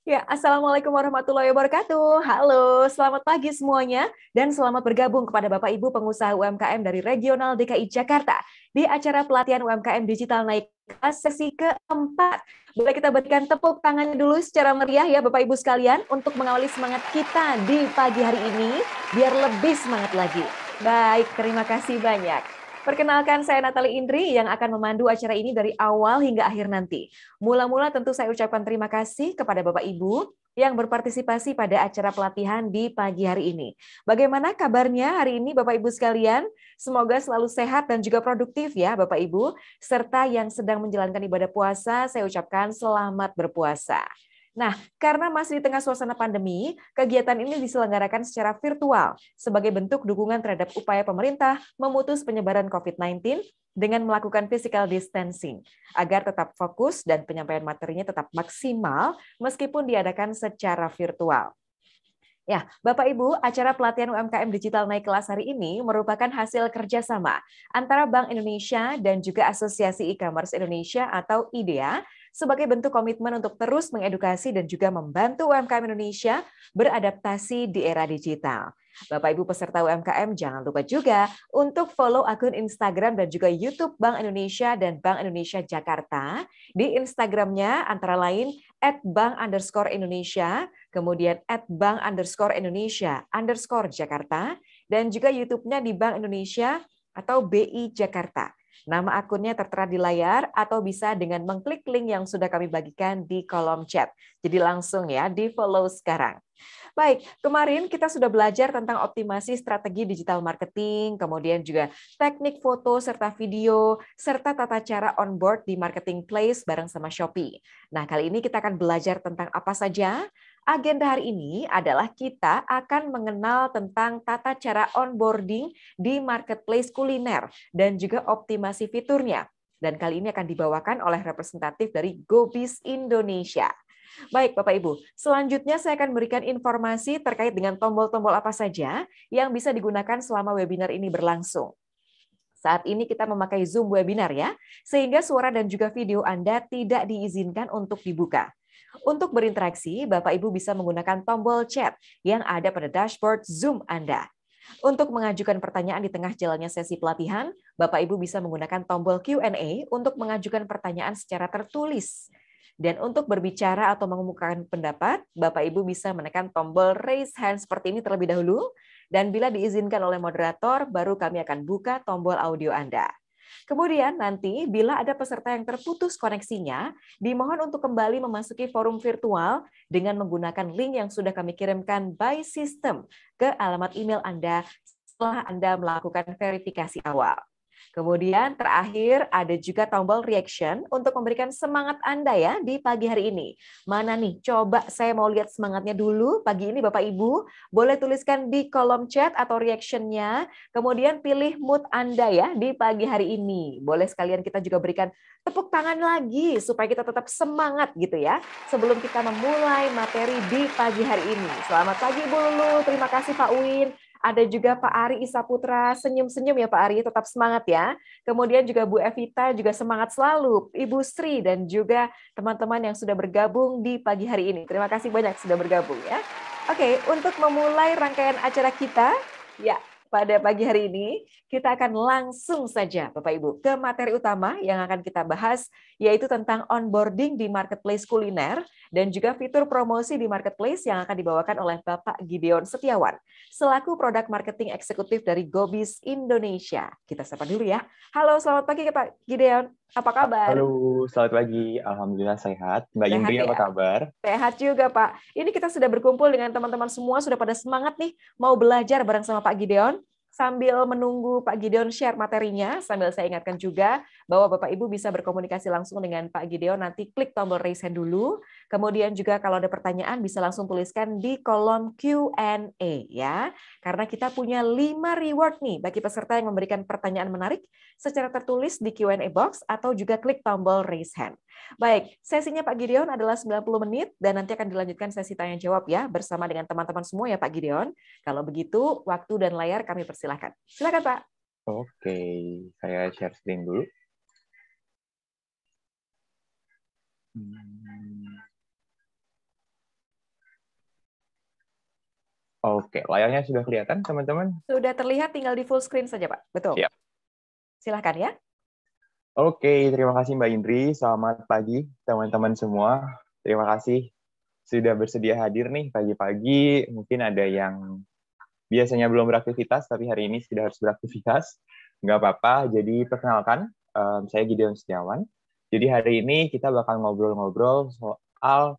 Ya, Assalamualaikum warahmatullahi wabarakatuh. Halo, selamat pagi semuanya dan selamat bergabung kepada Bapak Ibu pengusaha UMKM dari Regional DKI Jakarta di acara pelatihan UMKM Digital Naik Kelas sesi keempat. Boleh kita berikan tepuk tangan dulu secara meriah ya Bapak Ibu sekalian untuk mengawali semangat kita di pagi hari ini biar lebih semangat lagi. Baik, terima kasih banyak. Perkenalkan saya Natali Indri yang akan memandu acara ini dari awal hingga akhir nanti. Mula-mula tentu saya ucapkan terima kasih kepada Bapak Ibu yang berpartisipasi pada acara pelatihan di pagi hari ini. Bagaimana kabarnya hari ini Bapak Ibu sekalian? Semoga selalu sehat dan juga produktif ya Bapak Ibu. Serta yang sedang menjalankan ibadah puasa, saya ucapkan selamat berpuasa. Nah, karena masih di tengah suasana pandemi, kegiatan ini diselenggarakan secara virtual sebagai bentuk dukungan terhadap upaya pemerintah memutus penyebaran COVID-19 dengan melakukan physical distancing agar tetap fokus dan penyampaian materinya tetap maksimal meskipun diadakan secara virtual. Ya, Bapak Ibu, acara pelatihan UMKM Digital Naik Kelas hari ini merupakan hasil kerjasama antara Bank Indonesia dan juga Asosiasi E-Commerce Indonesia atau IDEA sebagai bentuk komitmen untuk terus mengedukasi dan juga membantu UMKM Indonesia beradaptasi di era digital. Bapak Ibu peserta UMKM jangan lupa juga untuk follow akun Instagram dan juga YouTube Bank Indonesia dan Bank Indonesia Jakarta. Di Instagramnya antara lain @bank_Indonesia, kemudian @bank_Indonesia_Jakarta, dan juga YouTube-nya di Bank Indonesia atau BI Jakarta. Nama akunnya tertera di layar atau bisa dengan mengklik link yang sudah kami bagikan di kolom chat. Jadi langsung ya, di-follow sekarang. Baik, kemarin kita sudah belajar tentang optimasi strategi digital marketing, kemudian juga teknik foto serta video, serta tata cara onboard di marketplace bareng sama Shopee. Nah, kali ini kita akan belajar tentang apa saja. Agenda hari ini adalah kita akan mengenal tentang tata cara onboarding di marketplace kuliner dan juga optimasi fiturnya. Dan kali ini akan dibawakan oleh representatif dari Gobis Indonesia. Baik, Bapak Ibu. Selanjutnya saya akan berikan informasi terkait dengan tombol-tombol apa saja yang bisa digunakan selama webinar ini berlangsung. Saat ini kita memakai Zoom webinar ya, sehingga suara dan juga video Anda tidak diizinkan untuk dibuka. Untuk berinteraksi, Bapak Ibu bisa menggunakan tombol chat yang ada pada dashboard Zoom Anda. Untuk mengajukan pertanyaan di tengah jalannya sesi pelatihan, Bapak Ibu bisa menggunakan tombol Q&A untuk mengajukan pertanyaan secara tertulis. Dan untuk berbicara atau mengemukakan pendapat, Bapak Ibu bisa menekan tombol raise hand seperti ini terlebih dahulu, dan bila diizinkan oleh moderator, baru kami akan buka tombol audio Anda. Kemudian nanti bila ada peserta yang terputus koneksinya, dimohon untuk kembali memasuki forum virtual dengan menggunakan link yang sudah kami kirimkan by system ke alamat email Anda setelah Anda melakukan verifikasi awal. Kemudian terakhir ada juga tombol reaction untuk memberikan semangat Anda ya di pagi hari ini. Mana nih? Coba saya mau lihat semangatnya dulu pagi ini Bapak Ibu. Boleh tuliskan di kolom chat atau reaction-nya. Kemudian pilih mood Anda ya di pagi hari ini. Boleh sekalian kita juga berikan tepuk tangan lagi supaya kita tetap semangat gitu ya. Sebelum kita memulai materi di pagi hari ini. Selamat pagi Bu Lulu, terima kasih Pak Win. Ada juga Pak Ari Isaputra, senyum-senyum ya Pak Ari, tetap semangat ya. Kemudian juga Bu Evita juga semangat selalu, Ibu Sri dan juga teman-teman yang sudah bergabung di pagi hari ini. Terima kasih banyak sudah bergabung ya. Oke, untuk memulai rangkaian acara kita, ya pada pagi hari ini kita akan langsung saja Bapak Ibu ke materi utama yang akan kita bahas, yaitu tentang onboarding di marketplace kuliner dan juga fitur promosi di marketplace yang akan dibawakan oleh Bapak Gideon Setiawan selaku produk marketing eksekutif dari Gobis Indonesia. Kita sapa dulu ya. Halo, selamat pagi Pak Gideon. Apa kabar? Halo, selamat pagi. Alhamdulillah sehat. Mbak Sehat Indri apa ya? kabar? Sehat juga, Pak. Ini kita sudah berkumpul dengan teman-teman semua, sudah pada semangat nih mau belajar bareng sama Pak Gideon. Sambil menunggu Pak Gideon share materinya, sambil saya ingatkan juga bahwa Bapak Ibu bisa berkomunikasi langsung dengan Pak Gideon, nanti klik tombol raise hand dulu. Kemudian juga kalau ada pertanyaan bisa langsung tuliskan di kolom Q&A ya. Karena kita punya 5 reward nih bagi peserta yang memberikan pertanyaan menarik secara tertulis di Q&A box atau juga klik tombol raise hand. Baik, sesinya Pak Gideon adalah 90 menit dan nanti akan dilanjutkan sesi tanya jawab ya bersama dengan teman-teman semua ya Pak Gideon. Kalau begitu, waktu dan layar kami persilahkan. Silakan Pak. Oke, saya share screen dulu. Hmm, Oke, layarnya sudah kelihatan, teman-teman? Sudah terlihat, tinggal di full screen saja, Pak. Betul. Siap. Silahkan ya. Oke, terima kasih Mbak Indri. Selamat pagi, teman-teman semua. Terima kasih sudah bersedia hadir nih pagi-pagi. Mungkin ada yang biasanya belum beraktivitas, tapi hari ini sudah harus beraktivitas. Nggak apa-apa. Jadi perkenalkan, saya Gideon Setiawan. Jadi hari ini kita bakal ngobrol-ngobrol soal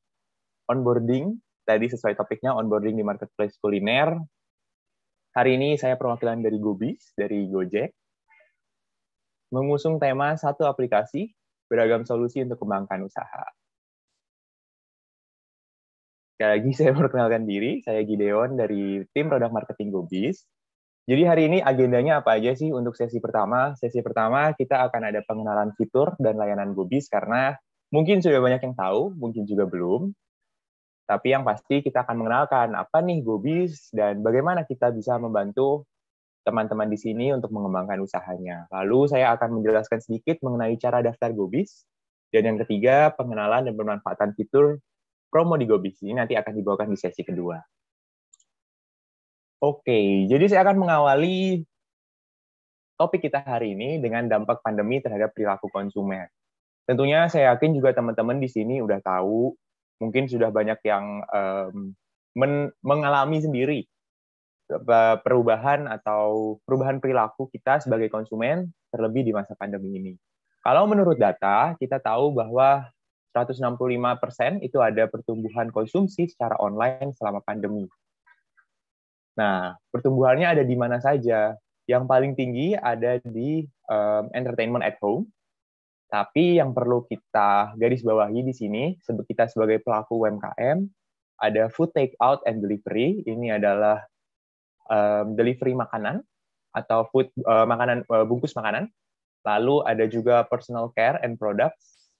onboarding. Tadi sesuai topiknya, onboarding di marketplace kuliner. Hari ini saya perwakilan dari Gobis, dari Gojek, mengusung tema satu aplikasi, beragam solusi untuk kembangkan usaha. Sekali lagi saya perkenalkan diri, saya Gideon dari tim produk marketing Gobis. Jadi hari ini agendanya apa aja sih untuk sesi pertama? Sesi pertama kita akan ada pengenalan fitur dan layanan Gobis karena mungkin sudah banyak yang tahu, mungkin juga belum. Tapi yang pasti kita akan mengenalkan apa nih Gobis dan bagaimana kita bisa membantu teman-teman di sini untuk mengembangkan usahanya. Lalu saya akan menjelaskan sedikit mengenai cara daftar Gobis. Dan yang ketiga, pengenalan dan pemanfaatan fitur promo di Gobis. Ini nanti akan dibawakan di sesi kedua. Oke, jadi saya akan mengawali topik kita hari ini dengan dampak pandemi terhadap perilaku konsumen. Tentunya saya yakin juga teman-teman di sini udah tahu, mungkin sudah banyak yang mengalami sendiri perubahan atau perubahan perilaku kita sebagai konsumen, terlebih di masa pandemi ini. Kalau menurut data, kita tahu bahwa 165% itu ada pertumbuhan konsumsi secara online selama pandemi. Nah, pertumbuhannya ada di mana saja? Yang paling tinggi ada di entertainment at home. Tapi yang perlu kita garis bawahi di sini, kita sebagai pelaku UMKM, ada food take out and delivery. Ini adalah delivery makanan atau food bungkus makanan. Lalu ada juga personal care and products.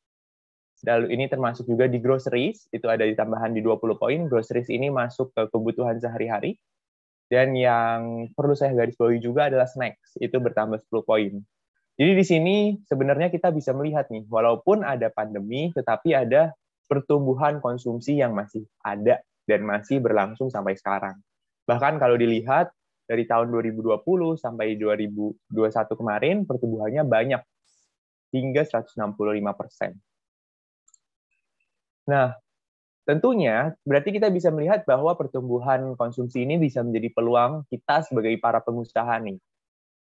Lalu ini termasuk juga di groceries, itu ada ditambahan di 20 poin. Groceries ini masuk ke kebutuhan sehari-hari. Dan yang perlu saya garis bawahi juga adalah snacks, itu bertambah 10 poin. Jadi di sini sebenarnya kita bisa melihat nih, walaupun ada pandemi, tetapi ada pertumbuhan konsumsi yang masih ada dan masih berlangsung sampai sekarang. Bahkan kalau dilihat dari tahun 2020 sampai 2021 kemarin, pertumbuhannya banyak, hingga 165%. Nah, tentunya, berarti kita bisa melihat bahwa pertumbuhan konsumsi ini bisa menjadi peluang kita sebagai para pengusaha nih.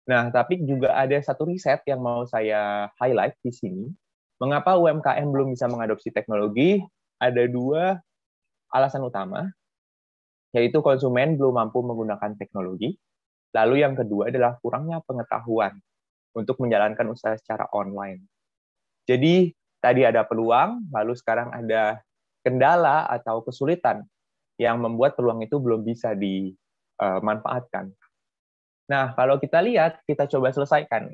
Nah, tapi juga ada satu riset yang mau saya highlight di sini. Mengapa UMKM belum bisa mengadopsi teknologi? Ada dua alasan utama, yaitu konsumen belum mampu menggunakan teknologi. Lalu yang kedua adalah kurangnya pengetahuan untuk menjalankan usaha secara online. Jadi, tadi ada peluang, lalu sekarang ada kendala atau kesulitan yang membuat peluang itu belum bisa dimanfaatkan. Nah, kalau kita lihat, kita coba selesaikan.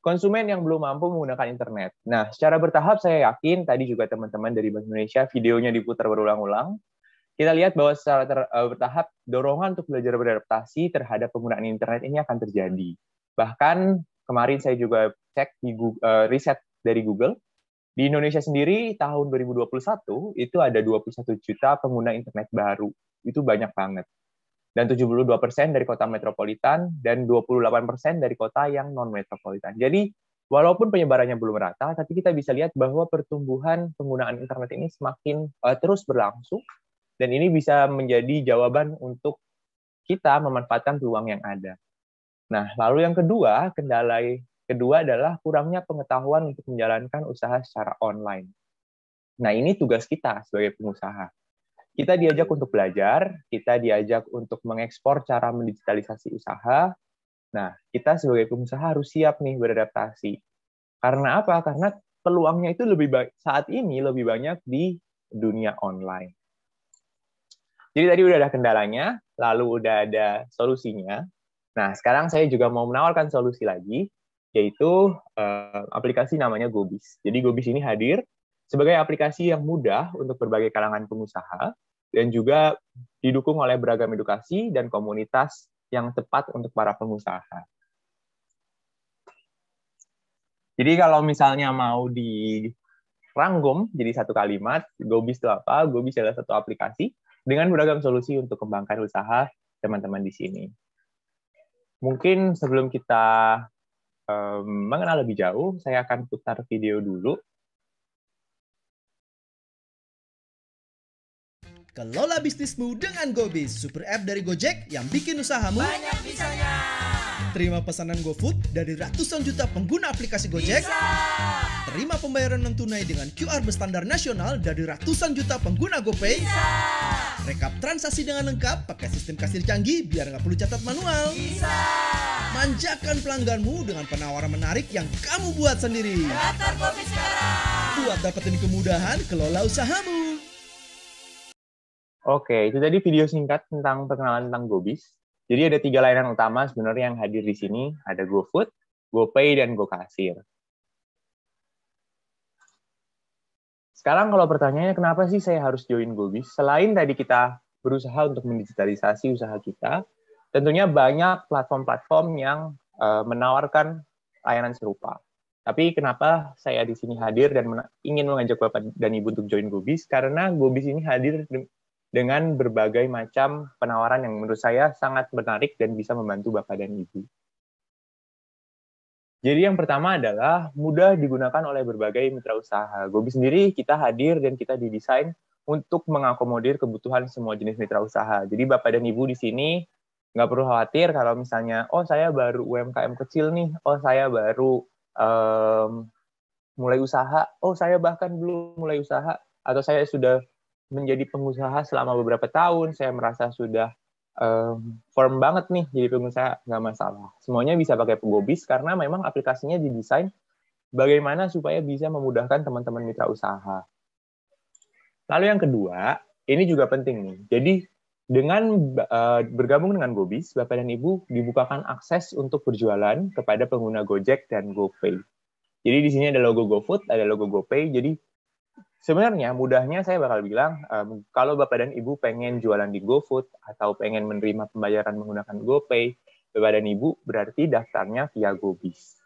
Konsumen yang belum mampu menggunakan internet. Nah, secara bertahap saya yakin, tadi juga teman-teman dari Bank Indonesia, videonya diputar berulang-ulang, kita lihat bahwa secara bertahap, dorongan untuk belajar beradaptasi terhadap penggunaan internet ini akan terjadi. Bahkan, kemarin saya juga cek di riset dari Google, di Indonesia sendiri, tahun 2021, itu ada 21 juta pengguna internet baru. Itu banyak banget. Dan 72% dari kota metropolitan, dan 28% dari kota yang non-metropolitan. Jadi, walaupun penyebarannya belum rata, tapi kita bisa lihat bahwa pertumbuhan penggunaan internet ini semakin terus berlangsung, dan ini bisa menjadi jawaban untuk kita memanfaatkan peluang yang ada. Nah, lalu yang kedua, kendala kedua adalah kurangnya pengetahuan untuk menjalankan usaha secara online. Nah, ini tugas kita sebagai pengusaha. Kita diajak untuk belajar, kita diajak untuk mengekspor cara mendigitalisasi usaha. Nah, kita sebagai pengusaha harus siap nih beradaptasi. Karena apa? Karena peluangnya itu saat ini lebih banyak di dunia online. Jadi tadi udah ada kendalanya, lalu udah ada solusinya. Nah, sekarang saya juga mau menawarkan solusi lagi, yaitu aplikasi namanya Gobis. Jadi Gobis ini hadir sebagai aplikasi yang mudah untuk berbagai kalangan pengusaha dan juga didukung oleh beragam edukasi dan komunitas yang tepat untuk para pengusaha. Jadi kalau misalnya mau dirangkum jadi satu kalimat, Gobis itu apa? Gobis adalah satu aplikasi dengan beragam solusi untuk kembangkan usaha teman-teman di sini. Mungkin sebelum kita mengenal lebih jauh, saya akan putar video dulu. Kelola bisnismu dengan GoBiz, super app dari Gojek yang bikin usahamu banyak bisanya. Terima pesanan GoFood dari ratusan juta pengguna aplikasi Gojek. Bisa. Terima pembayaran non-tunai dengan QR berstandar nasional dari ratusan juta pengguna GoPay. Bisa. Rekap transaksi dengan lengkap pakai sistem kasir canggih biar nggak perlu catat manual. Bisa. Manjakan pelangganmu dengan penawaran menarik yang kamu buat sendiri. Daftar GoBiz sekarang. Buat dapetin kemudahan kelola usahamu. Oke, itu tadi video singkat tentang perkenalan tentang GoBiz. Jadi ada 3 layanan utama sebenarnya yang hadir di sini. Ada GoFood, GoPay, dan GoKasir. Sekarang kalau pertanyaannya kenapa sih saya harus join GoBiz? Selain tadi kita berusaha untuk mendigitalisasi usaha kita, tentunya banyak platform-platform yang menawarkan layanan serupa. Tapi kenapa saya di sini hadir dan ingin mengajak Bapak dan Ibu untuk join GoBiz? Karena GoBiz ini hadir dengan berbagai macam penawaran yang menurut saya sangat menarik dan bisa membantu Bapak dan Ibu. Jadi yang pertama adalah mudah digunakan oleh berbagai mitra usaha. GoBiz sendiri kita hadir dan kita didesain untuk mengakomodir kebutuhan semua jenis mitra usaha. Jadi Bapak dan Ibu di sini nggak perlu khawatir kalau misalnya, oh saya baru UMKM kecil nih, oh saya baru mulai usaha, oh saya bahkan belum mulai usaha, atau saya sudah menjadi pengusaha selama beberapa tahun, saya merasa sudah firm banget nih jadi pengusaha, nggak masalah. Semuanya bisa pakai GoBiz karena memang aplikasinya didesain bagaimana supaya bisa memudahkan teman-teman mitra usaha. Lalu yang kedua, ini juga penting nih. Jadi dengan bergabung dengan GoBiz, Bapak dan Ibu dibukakan akses untuk berjualan kepada pengguna Gojek dan GoPay. Jadi di sini ada logo GoFood, ada logo GoPay, jadi sebenarnya mudahnya saya bakal bilang, kalau Bapak dan Ibu pengen jualan di GoFood atau pengen menerima pembayaran menggunakan GoPay, Bapak dan Ibu berarti daftarnya via GoBiz.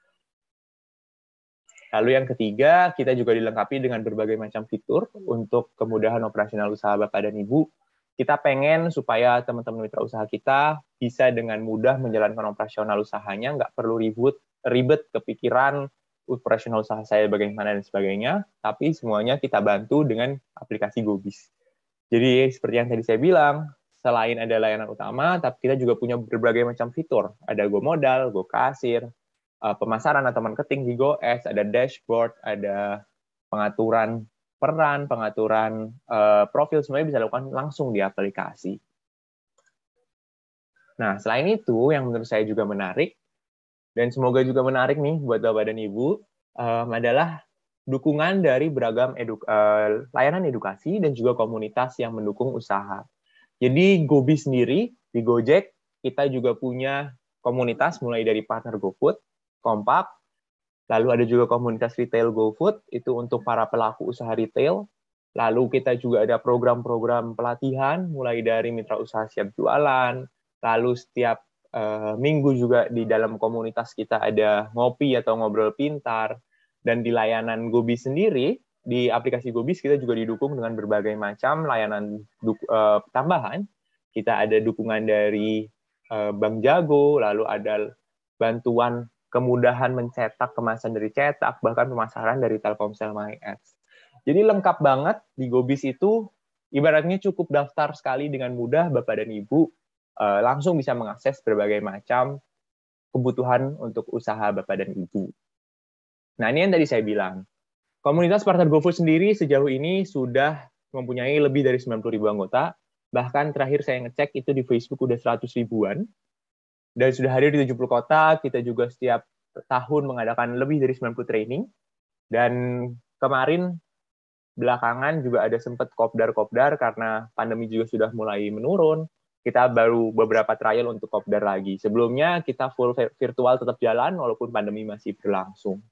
Lalu yang ketiga, kita juga dilengkapi dengan berbagai macam fitur untuk kemudahan operasional usaha Bapak dan Ibu. Kita pengen supaya teman-teman mitra usaha kita bisa dengan mudah menjalankan operasional usahanya, nggak perlu ribet kepikiran, operasional usaha saya bagaimana dan sebagainya, tapi semuanya kita bantu dengan aplikasi GoBiz. Jadi seperti yang tadi saya bilang, selain ada layanan utama, tapi kita juga punya berbagai macam fitur. Ada GoModal, GoKasir, pemasaran atau marketing di GoS, ada dashboard, ada pengaturan peran, pengaturan profil, semuanya bisa dilakukan langsung di aplikasi. Nah, selain itu, yang menurut saya juga menarik, dan semoga juga menarik nih buat Bapak dan Ibu, adalah dukungan dari beragam layanan edukasi dan juga komunitas yang mendukung usaha. Jadi GoBiz sendiri, di Gojek, kita juga punya komunitas mulai dari partner GoFood, Kompak, lalu ada juga komunitas retail GoFood, itu untuk para pelaku usaha retail, lalu kita juga ada program-program pelatihan, mulai dari mitra usaha siap jualan, lalu setiap minggu juga di dalam komunitas kita ada ngopi atau ngobrol pintar, dan di layanan GoBiz sendiri, di aplikasi GoBiz kita juga didukung dengan berbagai macam layanan tambahan. Kita ada dukungan dari Bank Jago, lalu ada bantuan kemudahan mencetak kemasan dari cetak, bahkan pemasaran dari Telkomsel My Ads. Jadi lengkap banget di GoBiz itu, ibaratnya cukup daftar sekali dengan mudah Bapak dan Ibu langsung bisa mengakses berbagai macam kebutuhan untuk usaha Bapak dan Ibu. Nah, ini yang tadi saya bilang. Komunitas partner GoFood sendiri sejauh ini sudah mempunyai lebih dari 90.000 anggota. Bahkan terakhir saya ngecek itu di Facebook udah 100 ribuan. Dan sudah hadir di 70 kota, kita juga setiap tahun mengadakan lebih dari 90 training. Dan kemarin belakangan juga ada sempat kopdar-kopdar karena pandemi juga sudah mulai menurun. Kita baru beberapa trial untuk kopdar lagi. Sebelumnya kita full virtual tetap jalan walaupun pandemi masih berlangsung.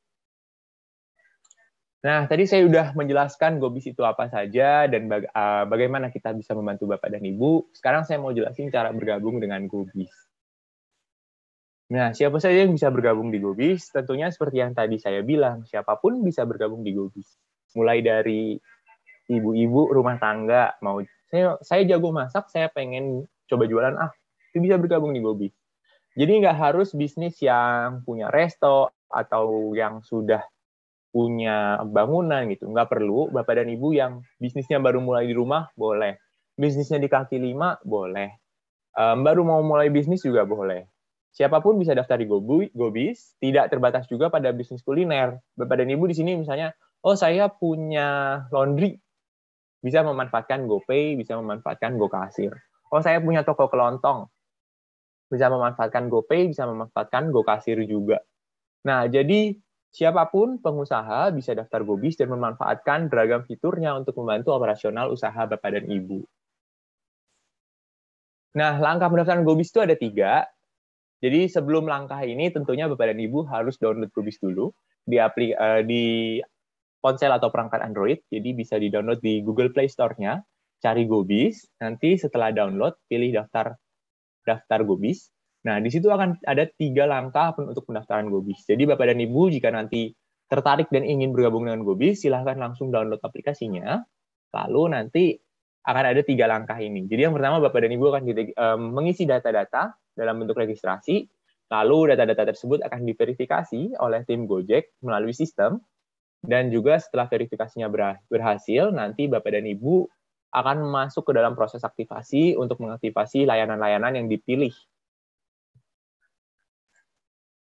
Nah, tadi saya sudah menjelaskan GoBiz itu apa saja dan bagaimana kita bisa membantu Bapak dan Ibu. Sekarang saya mau jelasin cara bergabung dengan GoBiz. Nah, siapa saja yang bisa bergabung di GoBiz? Tentunya seperti yang tadi saya bilang, siapapun bisa bergabung di GoBiz. Mulai dari ibu-ibu rumah tangga, mau saya jago masak, saya pengen coba jualan, itu bisa bergabung di Gobis. Jadi nggak harus bisnis yang punya resto atau yang sudah punya bangunan gitu. Nggak perlu. Bapak dan Ibu yang bisnisnya baru mulai di rumah, boleh. Bisnisnya di kaki lima, boleh. Baru mau mulai bisnis juga boleh. Siapapun bisa daftar di Gobis, tidak terbatas juga pada bisnis kuliner. Bapak dan Ibu di sini misalnya, oh saya punya laundry, bisa memanfaatkan GoPay, bisa memanfaatkan GoKasir. Oh saya punya toko kelontong, bisa memanfaatkan GoPay, bisa memanfaatkan GoKasir juga. Nah, jadi siapapun pengusaha bisa daftar Gobis dan memanfaatkan beragam fiturnya untuk membantu operasional usaha Bapak dan Ibu. Nah, langkah pendaftaran Gobis itu ada 3. Jadi sebelum langkah ini tentunya Bapak dan Ibu harus download Gobis dulu di ponsel atau perangkat Android. Jadi bisa di-download di Google Play Store-nya, cari Gobis. Nanti setelah download, pilih daftar Gobis. Nah, di situ akan ada 3 langkah untuk pendaftaran Gobis. Jadi Bapak dan Ibu jika nanti tertarik dan ingin bergabung dengan Gobis, silahkan langsung download aplikasinya. Lalu nanti akan ada 3 langkah ini. Jadi yang pertama Bapak dan Ibu akan mengisi data-data dalam bentuk registrasi, lalu data-data tersebut akan diverifikasi oleh tim Gojek melalui sistem, dan juga setelah verifikasinya berhasil, nanti Bapak dan Ibu akan masuk ke dalam proses aktivasi untuk mengaktifasi layanan-layanan yang dipilih.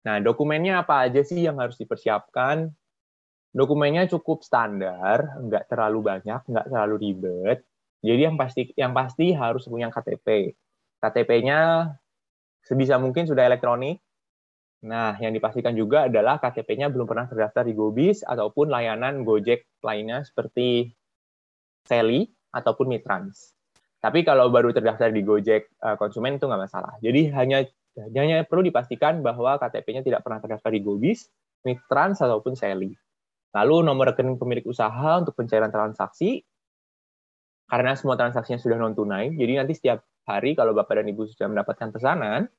Nah, dokumennya apa aja sih yang harus dipersiapkan? Dokumennya cukup standar, nggak terlalu banyak, nggak terlalu ribet. Jadi yang pasti harus punya KTP. KTP-nya sebisa mungkin sudah elektronik. Nah, yang dipastikan juga adalah KTP-nya belum pernah terdaftar di Gobis ataupun layanan Gojek lainnya seperti Seli ataupun Mitrans. Tapi kalau baru terdaftar di Gojek konsumen itu nggak masalah. Jadi hanya perlu dipastikan bahwa KTP-nya tidak pernah terdaftar di Gobis, Mitrans ataupun Seli. Lalu nomor rekening pemilik usaha untuk pencairan transaksi, karena semua transaksinya sudah non-tunai, jadi nanti setiap hari kalau Bapak dan Ibu sudah mendapatkan pesanan,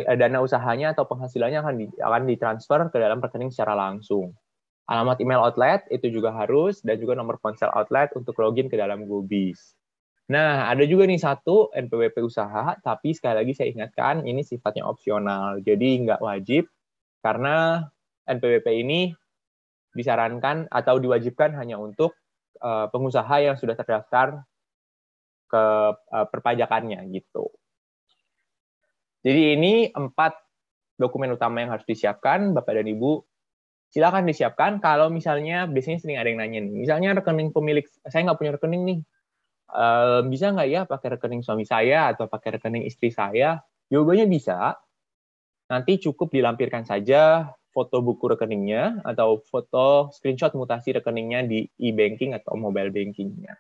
dana usahanya atau penghasilannya akan ditransfer ke dalam rekening secara langsung. Alamat email outlet itu juga harus, dan juga nomor ponsel outlet untuk login ke dalam Gobis. Nah, ada juga nih satu NPWP usaha, tapi sekali lagi saya ingatkan, ini sifatnya opsional, jadi nggak wajib, karena NPWP ini disarankan atau diwajibkan hanya untuk pengusaha yang sudah terdaftar ke perpajakannya gitu. Jadi ini 4 dokumen utama yang harus disiapkan, Bapak dan Ibu. Silakan disiapkan. Kalau misalnya biasanya sering ada yang nanya nih, misalnya rekening pemilik, saya nggak punya rekening nih, bisa nggak ya pakai rekening suami saya atau pakai rekening istri saya? Jawabannya bisa. Nanti cukup dilampirkan saja foto buku rekeningnya atau foto screenshot mutasi rekeningnya di e-banking atau mobile bankingnya.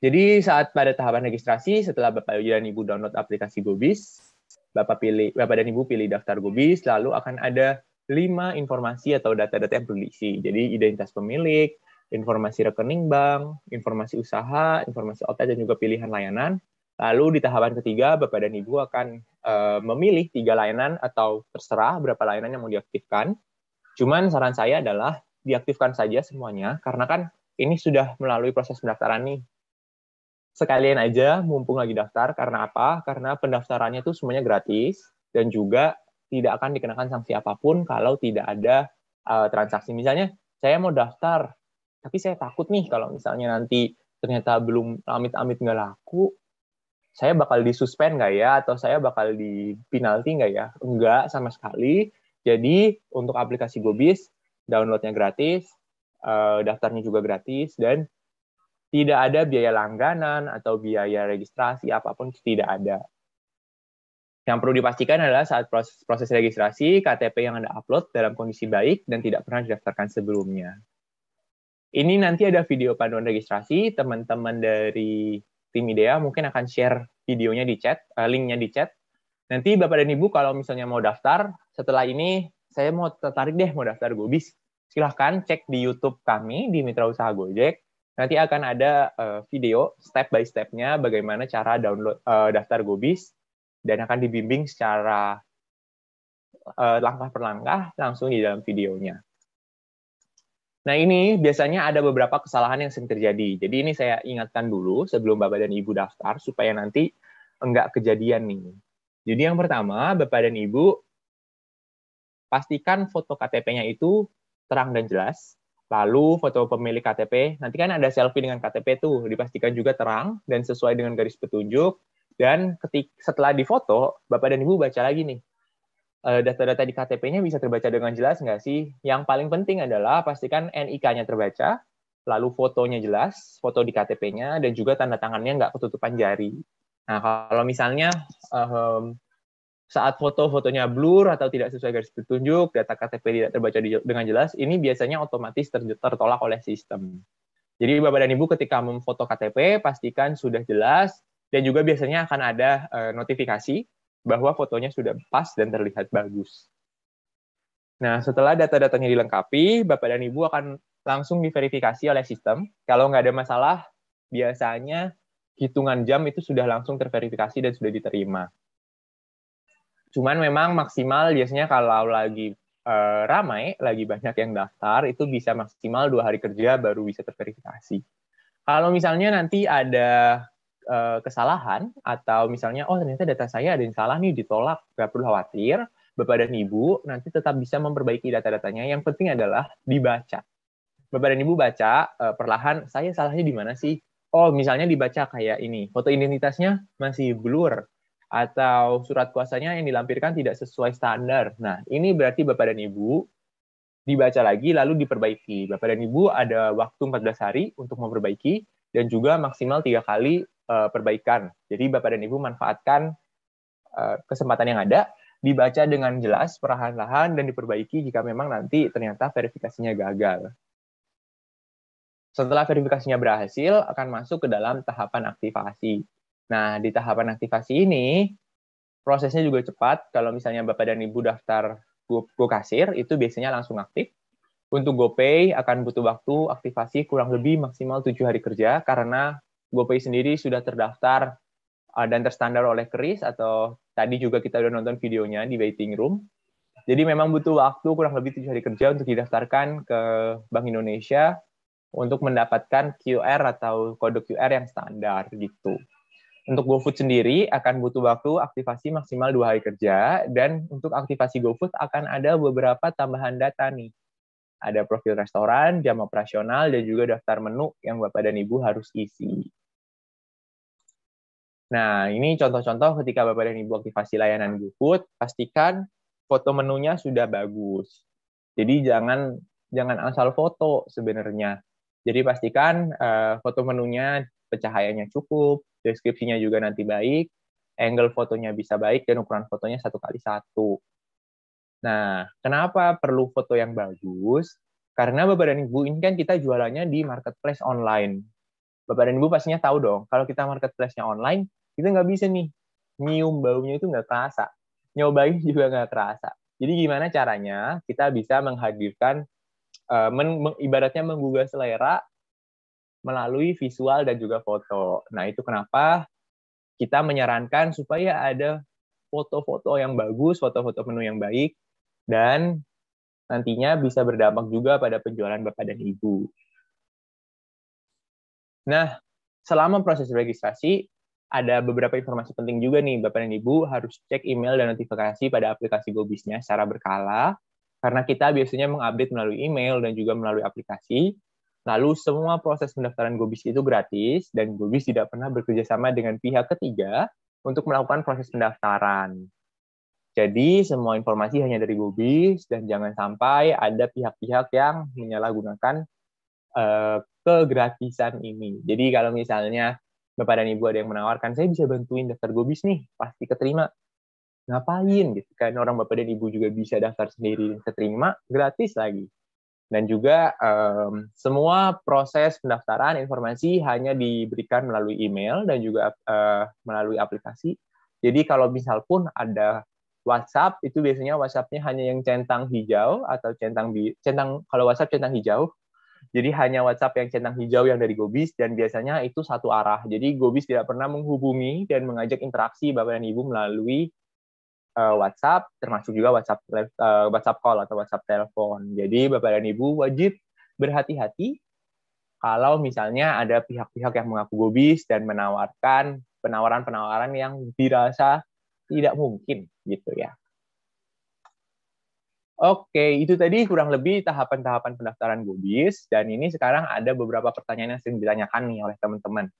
Jadi saat pada tahapan registrasi, setelah Bapak dan Ibu download aplikasi Gobis, Bapak dan Ibu pilih daftar Gobis, lalu akan ada 5 informasi atau data-data yang perlu diisi. Jadi identitas pemilik, informasi rekening bank, informasi usaha, informasi outlet, dan juga pilihan layanan. Lalu di tahapan ketiga, Bapak dan Ibu akan memilih 3 layanan atau terserah berapa layanan yang mau diaktifkan. Cuman saran saya adalah diaktifkan saja semuanya, karena kan ini sudah melalui proses pendaftaran nih. Sekalian aja, mumpung lagi daftar. Karena apa? Karena pendaftarannya itu semuanya gratis, dan juga tidak akan dikenakan sanksi apapun kalau tidak ada transaksi. Misalnya, saya mau daftar, tapi saya takut nih kalau misalnya nanti ternyata belum amit-amit nggak laku, saya bakal disuspend nggak ya? Atau saya bakal di penalti nggak ya? Enggak, sama sekali. Jadi, untuk aplikasi Gobis, download-nya gratis, daftarnya juga gratis, dan tidak ada biaya langganan atau biaya registrasi, apapun tidak ada. Yang perlu dipastikan adalah saat proses registrasi, KTP yang Anda upload dalam kondisi baik dan tidak pernah didaftarkan sebelumnya. Ini nanti ada video panduan registrasi, teman-teman dari tim IDEA mungkin akan share videonya di chat, linknya di chat. Nanti Bapak dan Ibu kalau misalnya mau daftar, setelah ini saya mau tertarik deh mau daftar Gobis, silahkan cek di YouTube kami, di Mitra Usaha Gojek. Nanti akan ada video step by step-nya bagaimana cara download daftar Gobis, dan akan dibimbing secara langkah per langkah langsung di dalam videonya. Nah, ini biasanya ada beberapa kesalahan yang sering terjadi. Jadi ini saya ingatkan dulu sebelum Bapak dan Ibu daftar, supaya nanti enggak kejadian nih. Jadi yang pertama, Bapak dan Ibu, pastikan foto KTP-nya itu terang dan jelas. Lalu foto pemilik KTP, nanti kan ada selfie dengan KTP tuh, dipastikan juga terang dan sesuai dengan garis petunjuk. Dan setelah difoto, Bapak dan Ibu baca lagi nih, data-data di KTP-nya bisa terbaca dengan jelas nggak sih? Yang paling penting adalah pastikan NIK-nya terbaca, lalu fotonya jelas, foto di KTP-nya, dan juga tanda tangannya nggak ketutupan jari. Nah, kalau misalnya saat fotonya blur atau tidak sesuai garis petunjuk, data KTP tidak terbaca dengan jelas, ini biasanya otomatis tertolak oleh sistem. Jadi Bapak dan Ibu ketika memfoto KTP, pastikan sudah jelas, dan juga biasanya akan ada notifikasi bahwa fotonya sudah pas dan terlihat bagus. Nah, setelah data-datanya dilengkapi, Bapak dan Ibu akan langsung diverifikasi oleh sistem. Kalau nggak ada masalah, biasanya hitungan jam itu sudah langsung terverifikasi dan sudah diterima. Cuman memang maksimal biasanya kalau lagi ramai, lagi banyak yang daftar, itu bisa maksimal 2 hari kerja baru bisa terverifikasi. Kalau misalnya nanti ada kesalahan, atau misalnya, oh ternyata data saya ada yang salah nih, ditolak, nggak perlu khawatir, Bapak dan Ibu nanti tetap bisa memperbaiki data-datanya. Yang penting adalah dibaca. Bapak dan Ibu baca perlahan, saya salahnya di mana sih? Oh, misalnya dibaca kayak ini, foto identitasnya masih blur, atau surat kuasanya yang dilampirkan tidak sesuai standar. Nah, ini berarti Bapak dan Ibu dibaca lagi lalu diperbaiki. Bapak dan Ibu ada waktu 14 hari untuk memperbaiki, dan juga maksimal 3 kali perbaikan. Jadi Bapak dan Ibu manfaatkan kesempatan yang ada, dibaca dengan jelas, perlahan-lahan, dan diperbaiki jika memang nanti ternyata verifikasinya gagal. Setelah verifikasinya berhasil, akan masuk ke dalam tahapan aktivasi. Nah, di tahapan aktivasi ini, prosesnya juga cepat. Kalau misalnya Bapak dan Ibu daftar GoKasir, itu biasanya langsung aktif. Untuk GoPay akan butuh waktu aktivasi kurang lebih maksimal 7 hari kerja, karena GoPay sendiri sudah terdaftar dan terstandar oleh KRIS, atau tadi juga kita udah nonton videonya di waiting room. Jadi memang butuh waktu kurang lebih 7 hari kerja untuk didaftarkan ke Bank Indonesia untuk mendapatkan QR atau kode QR yang standar gitu. Untuk GoFood sendiri akan butuh waktu aktivasi maksimal 2 hari kerja, dan untuk aktivasi GoFood akan ada beberapa tambahan data nih. Ada profil restoran, jam operasional, dan juga daftar menu yang Bapak dan Ibu harus isi. Nah, ini contoh-contoh ketika Bapak dan Ibu aktivasi layanan GoFood, pastikan foto menunya sudah bagus. Jadi jangan asal foto sebenarnya. Jadi pastikan foto menunya pencahayaannya cukup, deskripsinya juga nanti baik, angle fotonya bisa baik, dan ukuran fotonya 1x1. Nah, kenapa perlu foto yang bagus? Karena Bapak dan Ibu, ini kan kita jualannya di marketplace online. Bapak dan Ibu pastinya tahu dong, kalau kita marketplace-nya online, kita nggak bisa nih, nyium baunya itu nggak terasa. Nyobain juga nggak terasa. Jadi gimana caranya kita bisa menghadirkan, ibaratnya menggugah selera melalui visual dan juga foto. Nah, itu kenapa kita menyarankan supaya ada foto-foto yang bagus, foto-foto menu yang baik, dan nantinya bisa berdampak juga pada penjualan Bapak dan Ibu. Nah, selama proses registrasi, ada beberapa informasi penting juga nih, Bapak dan Ibu harus cek email dan notifikasi pada aplikasi GoBiz-nya secara berkala, karena kita biasanya mengupdate melalui email dan juga melalui aplikasi. Lalu semua proses pendaftaran GoBiz itu gratis, dan GoBiz tidak pernah bekerja sama dengan pihak ketiga untuk melakukan proses pendaftaran. Jadi semua informasi hanya dari GoBiz, dan jangan sampai ada pihak-pihak yang menyalahgunakan kegratisan ini. Jadi kalau misalnya Bapak dan Ibu ada yang menawarkan, saya bisa bantuin daftar GoBiz nih, pasti keterima. Ngapain gitu kan, orang Bapak dan Ibu juga bisa daftar sendiri, keterima, gratis lagi. Dan juga semua proses pendaftaran informasi hanya diberikan melalui email dan juga melalui aplikasi. Jadi kalau misal pun ada WhatsApp, itu biasanya WhatsApp-nya hanya yang centang hijau atau kalau WhatsApp centang hijau. Jadi hanya WhatsApp yang centang hijau yang dari GoBiz, dan biasanya itu satu arah. Jadi GoBiz tidak pernah menghubungi dan mengajak interaksi Bapak dan Ibu melalui WhatsApp, termasuk juga WhatsApp call atau WhatsApp telepon. Jadi Bapak dan Ibu wajib berhati-hati kalau misalnya ada pihak-pihak yang mengaku Gobis dan menawarkan penawaran-penawaran yang dirasa tidak mungkin gitu ya. Oke, itu tadi kurang lebih tahapan-tahapan pendaftaran Gobis, dan ini sekarang ada beberapa pertanyaan yang sering ditanyakan nih oleh teman-teman.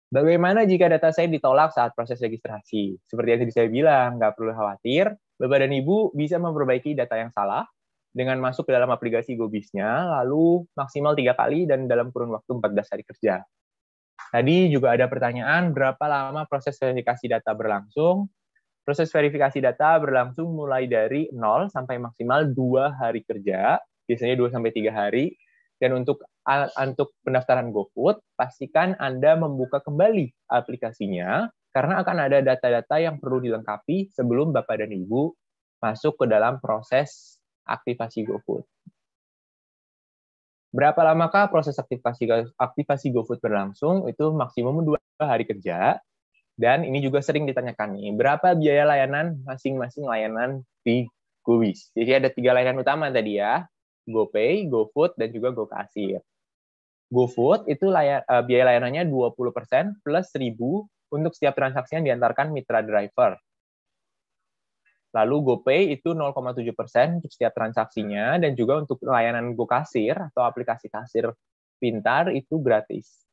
Bagaimana jika data saya ditolak saat proses registrasi? Seperti yang tadi saya bilang, nggak perlu khawatir, Bapak dan Ibu bisa memperbaiki data yang salah dengan masuk ke dalam aplikasi Gobisnya, lalu maksimal 3 kali dan dalam kurun waktu 14 hari kerja. Tadi juga ada pertanyaan, berapa lama proses verifikasi data berlangsung? Proses verifikasi data berlangsung mulai dari 0 sampai maksimal 2 hari kerja, biasanya 2 sampai 3 hari. Dan untuk pendaftaran GoFood, pastikan Anda membuka kembali aplikasinya, karena akan ada data-data yang perlu dilengkapi sebelum Bapak dan Ibu masuk ke dalam proses aktivasi GoFood. Berapa lamakah proses aktivasi GoFood berlangsung? Itu maksimum 2 hari kerja. Dan ini juga sering ditanyakan nih, berapa biaya layanan masing-masing layanan di Gobis? Jadi ada 3 layanan utama tadi ya, GoPay, GoFood, dan juga GoKasir. GoFood itu biaya layanannya 20% plus 1.000 untuk setiap transaksi yang diantarkan mitra driver. Lalu GoPay itu 0,7% untuk setiap transaksinya, dan juga untuk layanan GoKasir atau aplikasi kasir pintar itu gratis.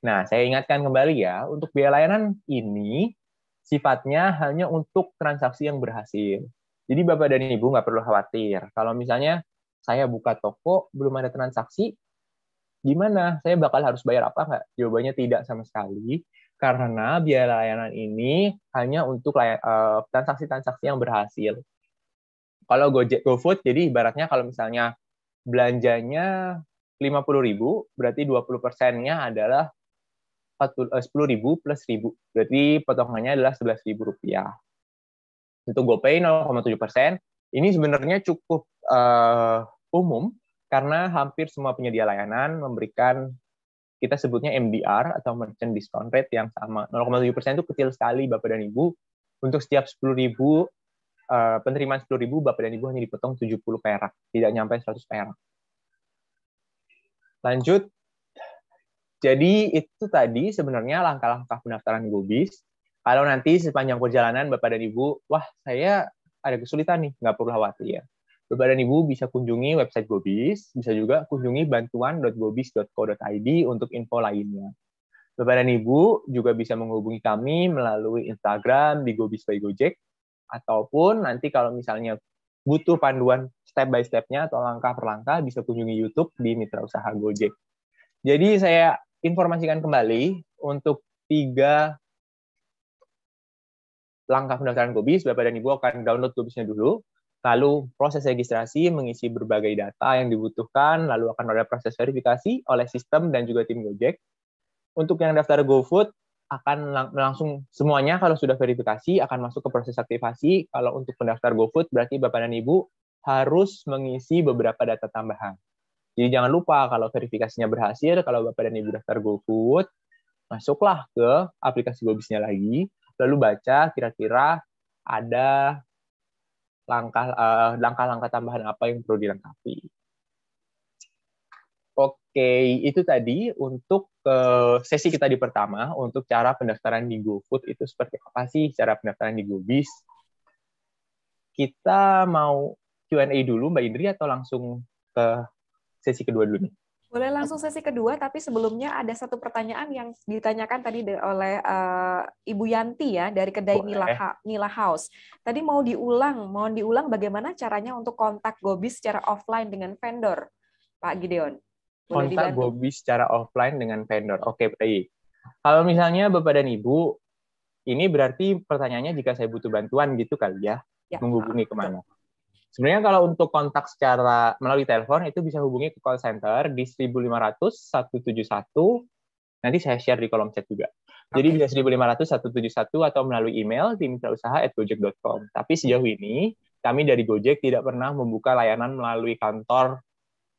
Nah, saya ingatkan kembali ya, untuk biaya layanan ini sifatnya hanya untuk transaksi yang berhasil. Jadi Bapak dan Ibu nggak perlu khawatir. Kalau misalnya saya buka toko, belum ada transaksi, gimana? Saya bakal harus bayar apa nggak? Jawabannya tidak sama sekali, karena biaya layanan ini hanya untuk transaksi-transaksi yang berhasil. Kalau GoFood, jadi ibaratnya kalau misalnya belanjanya 50.000, berarti 20%-nya adalah 10.000 plus 1.000. Berarti potongannya adalah Rp11.000. Untuk GoPay 0,7%, ini sebenarnya cukup umum, karena hampir semua penyedia layanan memberikan, kita sebutnya MDR atau Merchant Discount Rate yang sama. 0,7% itu kecil sekali Bapak dan Ibu. Untuk setiap 10.000 penerimaan 10.000, Bapak dan Ibu hanya dipotong 70 perak, tidak nyampe 100 perak. Lanjut. Jadi itu tadi sebenarnya langkah-langkah pendaftaran Gobis. Kalau nanti sepanjang perjalanan Bapak dan Ibu, wah saya ada kesulitan nih, nggak perlu khawatir. Bapak dan Ibu bisa kunjungi website Gobis, bisa juga kunjungi bantuan.gobis.co.id untuk info lainnya. Bapak dan Ibu juga bisa menghubungi kami melalui Instagram di Gobis by Gojek, ataupun nanti kalau misalnya butuh panduan step by step-nya atau langkah per langkah, bisa kunjungi YouTube di Mitra Usaha Gojek. Jadi saya informasikan kembali untuk 3 langkah pendaftaran Gobis. Bapak dan Ibu akan download Gobisnya dulu, lalu proses registrasi, mengisi berbagai data yang dibutuhkan, lalu akan ada proses verifikasi oleh sistem dan juga tim Gojek. Untuk yang daftar GoFood, akan langsung semuanya kalau sudah verifikasi akan masuk ke proses aktivasi. Kalau untuk pendaftar GoFood, berarti Bapak dan Ibu harus mengisi beberapa data tambahan. Jadi jangan lupa kalau verifikasinya berhasil, kalau Bapak dan Ibu daftar GoFood, masuklah ke aplikasi Gobisnya lagi, lalu baca kira-kira ada langkah-langkah tambahan apa yang perlu dilengkapi. Oke, itu tadi untuk sesi kita di pertama, untuk cara pendaftaran di GoFood itu seperti apa sih cara pendaftaran di Gobis. Kita mau Q&A dulu Mbak Indri atau langsung ke sesi kedua dulu nih? Boleh langsung sesi kedua, tapi sebelumnya ada satu pertanyaan yang ditanyakan tadi oleh Ibu Yanti ya dari kedai Nila House. Tadi mohon diulang bagaimana caranya untuk kontak Gobis secara offline dengan vendor, Pak Gideon. Boleh kontak dibantu? Gobis secara offline dengan vendor. Oke, baik. Kalau misalnya Bapak dan Ibu, ini berarti pertanyaannya jika saya butuh bantuan gitu kali ya, menghubungi kemana? Sebenarnya kalau untuk kontak secara melalui telepon itu bisa hubungi ke call center di 1500 171. Nanti saya share di kolom chat juga. Jadi bisa 1500 171 atau melalui email di mitrausaha@gojek.com. Tapi sejauh ini kami dari Gojek tidak pernah membuka layanan melalui kantor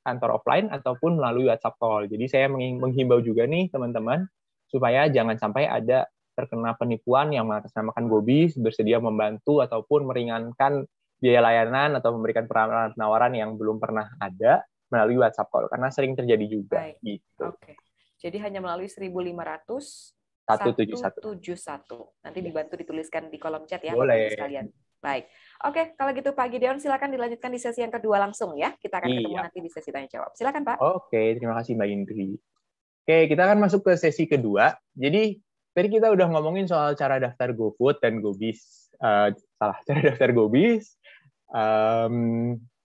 offline ataupun melalui WhatsApp call. Jadi saya menghimbau juga nih teman-teman supaya jangan sampai ada terkena penipuan yang mengatasnamakan Gobis bersedia membantu ataupun meringankan biaya layanan atau memberikan penawaran yang belum pernah ada. melalui WhatsApp call karena sering terjadi juga. Baik. Gitu. Oke. Jadi hanya melalui 1500 171. 171. Nanti dibantu dituliskan di kolom chat ya, Bapak Boleh. Ibu sekalian. Baik. Oke, kalau gitu Pak Gideon silakan dilanjutkan di sesi yang kedua langsung ya. Kita akan ketemu Iya. nanti di sesi tanya jawab. Silakan Pak. Oke, terima kasih Mbak Indri. Oke, kita akan masuk ke sesi kedua. Jadi tadi kita udah ngomongin soal cara daftar GoFood dan GoBiz. Cara daftar GoBiz.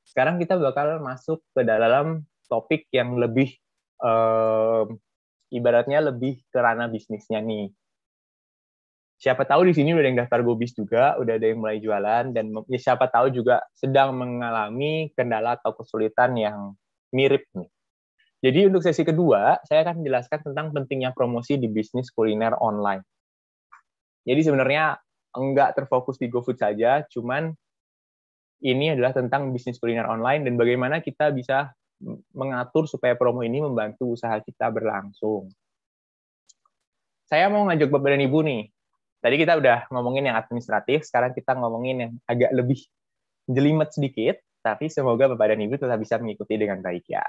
Sekarang kita bakal masuk ke dalam topik yang lebih ibaratnya lebih ke ranah bisnisnya nih. Siapa tahu di sini udah ada yang daftar GoBiz juga, udah ada yang mulai jualan, dan ya siapa tahu juga sedang mengalami kendala atau kesulitan yang mirip nih. Jadi untuk sesi kedua, saya akan menjelaskan tentang pentingnya promosi di bisnis kuliner online. Jadi sebenarnya enggak terfokus di GoFood saja, cuman ini adalah tentang bisnis kuliner online dan bagaimana kita bisa mengatur supaya promo ini membantu usaha kita berlangsung. Saya mau ngajak Bapak dan Ibu nih. Tadi kita udah ngomongin yang administratif, sekarang kita ngomongin yang agak lebih jelimet sedikit, tapi semoga Bapak dan Ibu tetap bisa mengikuti dengan baik ya.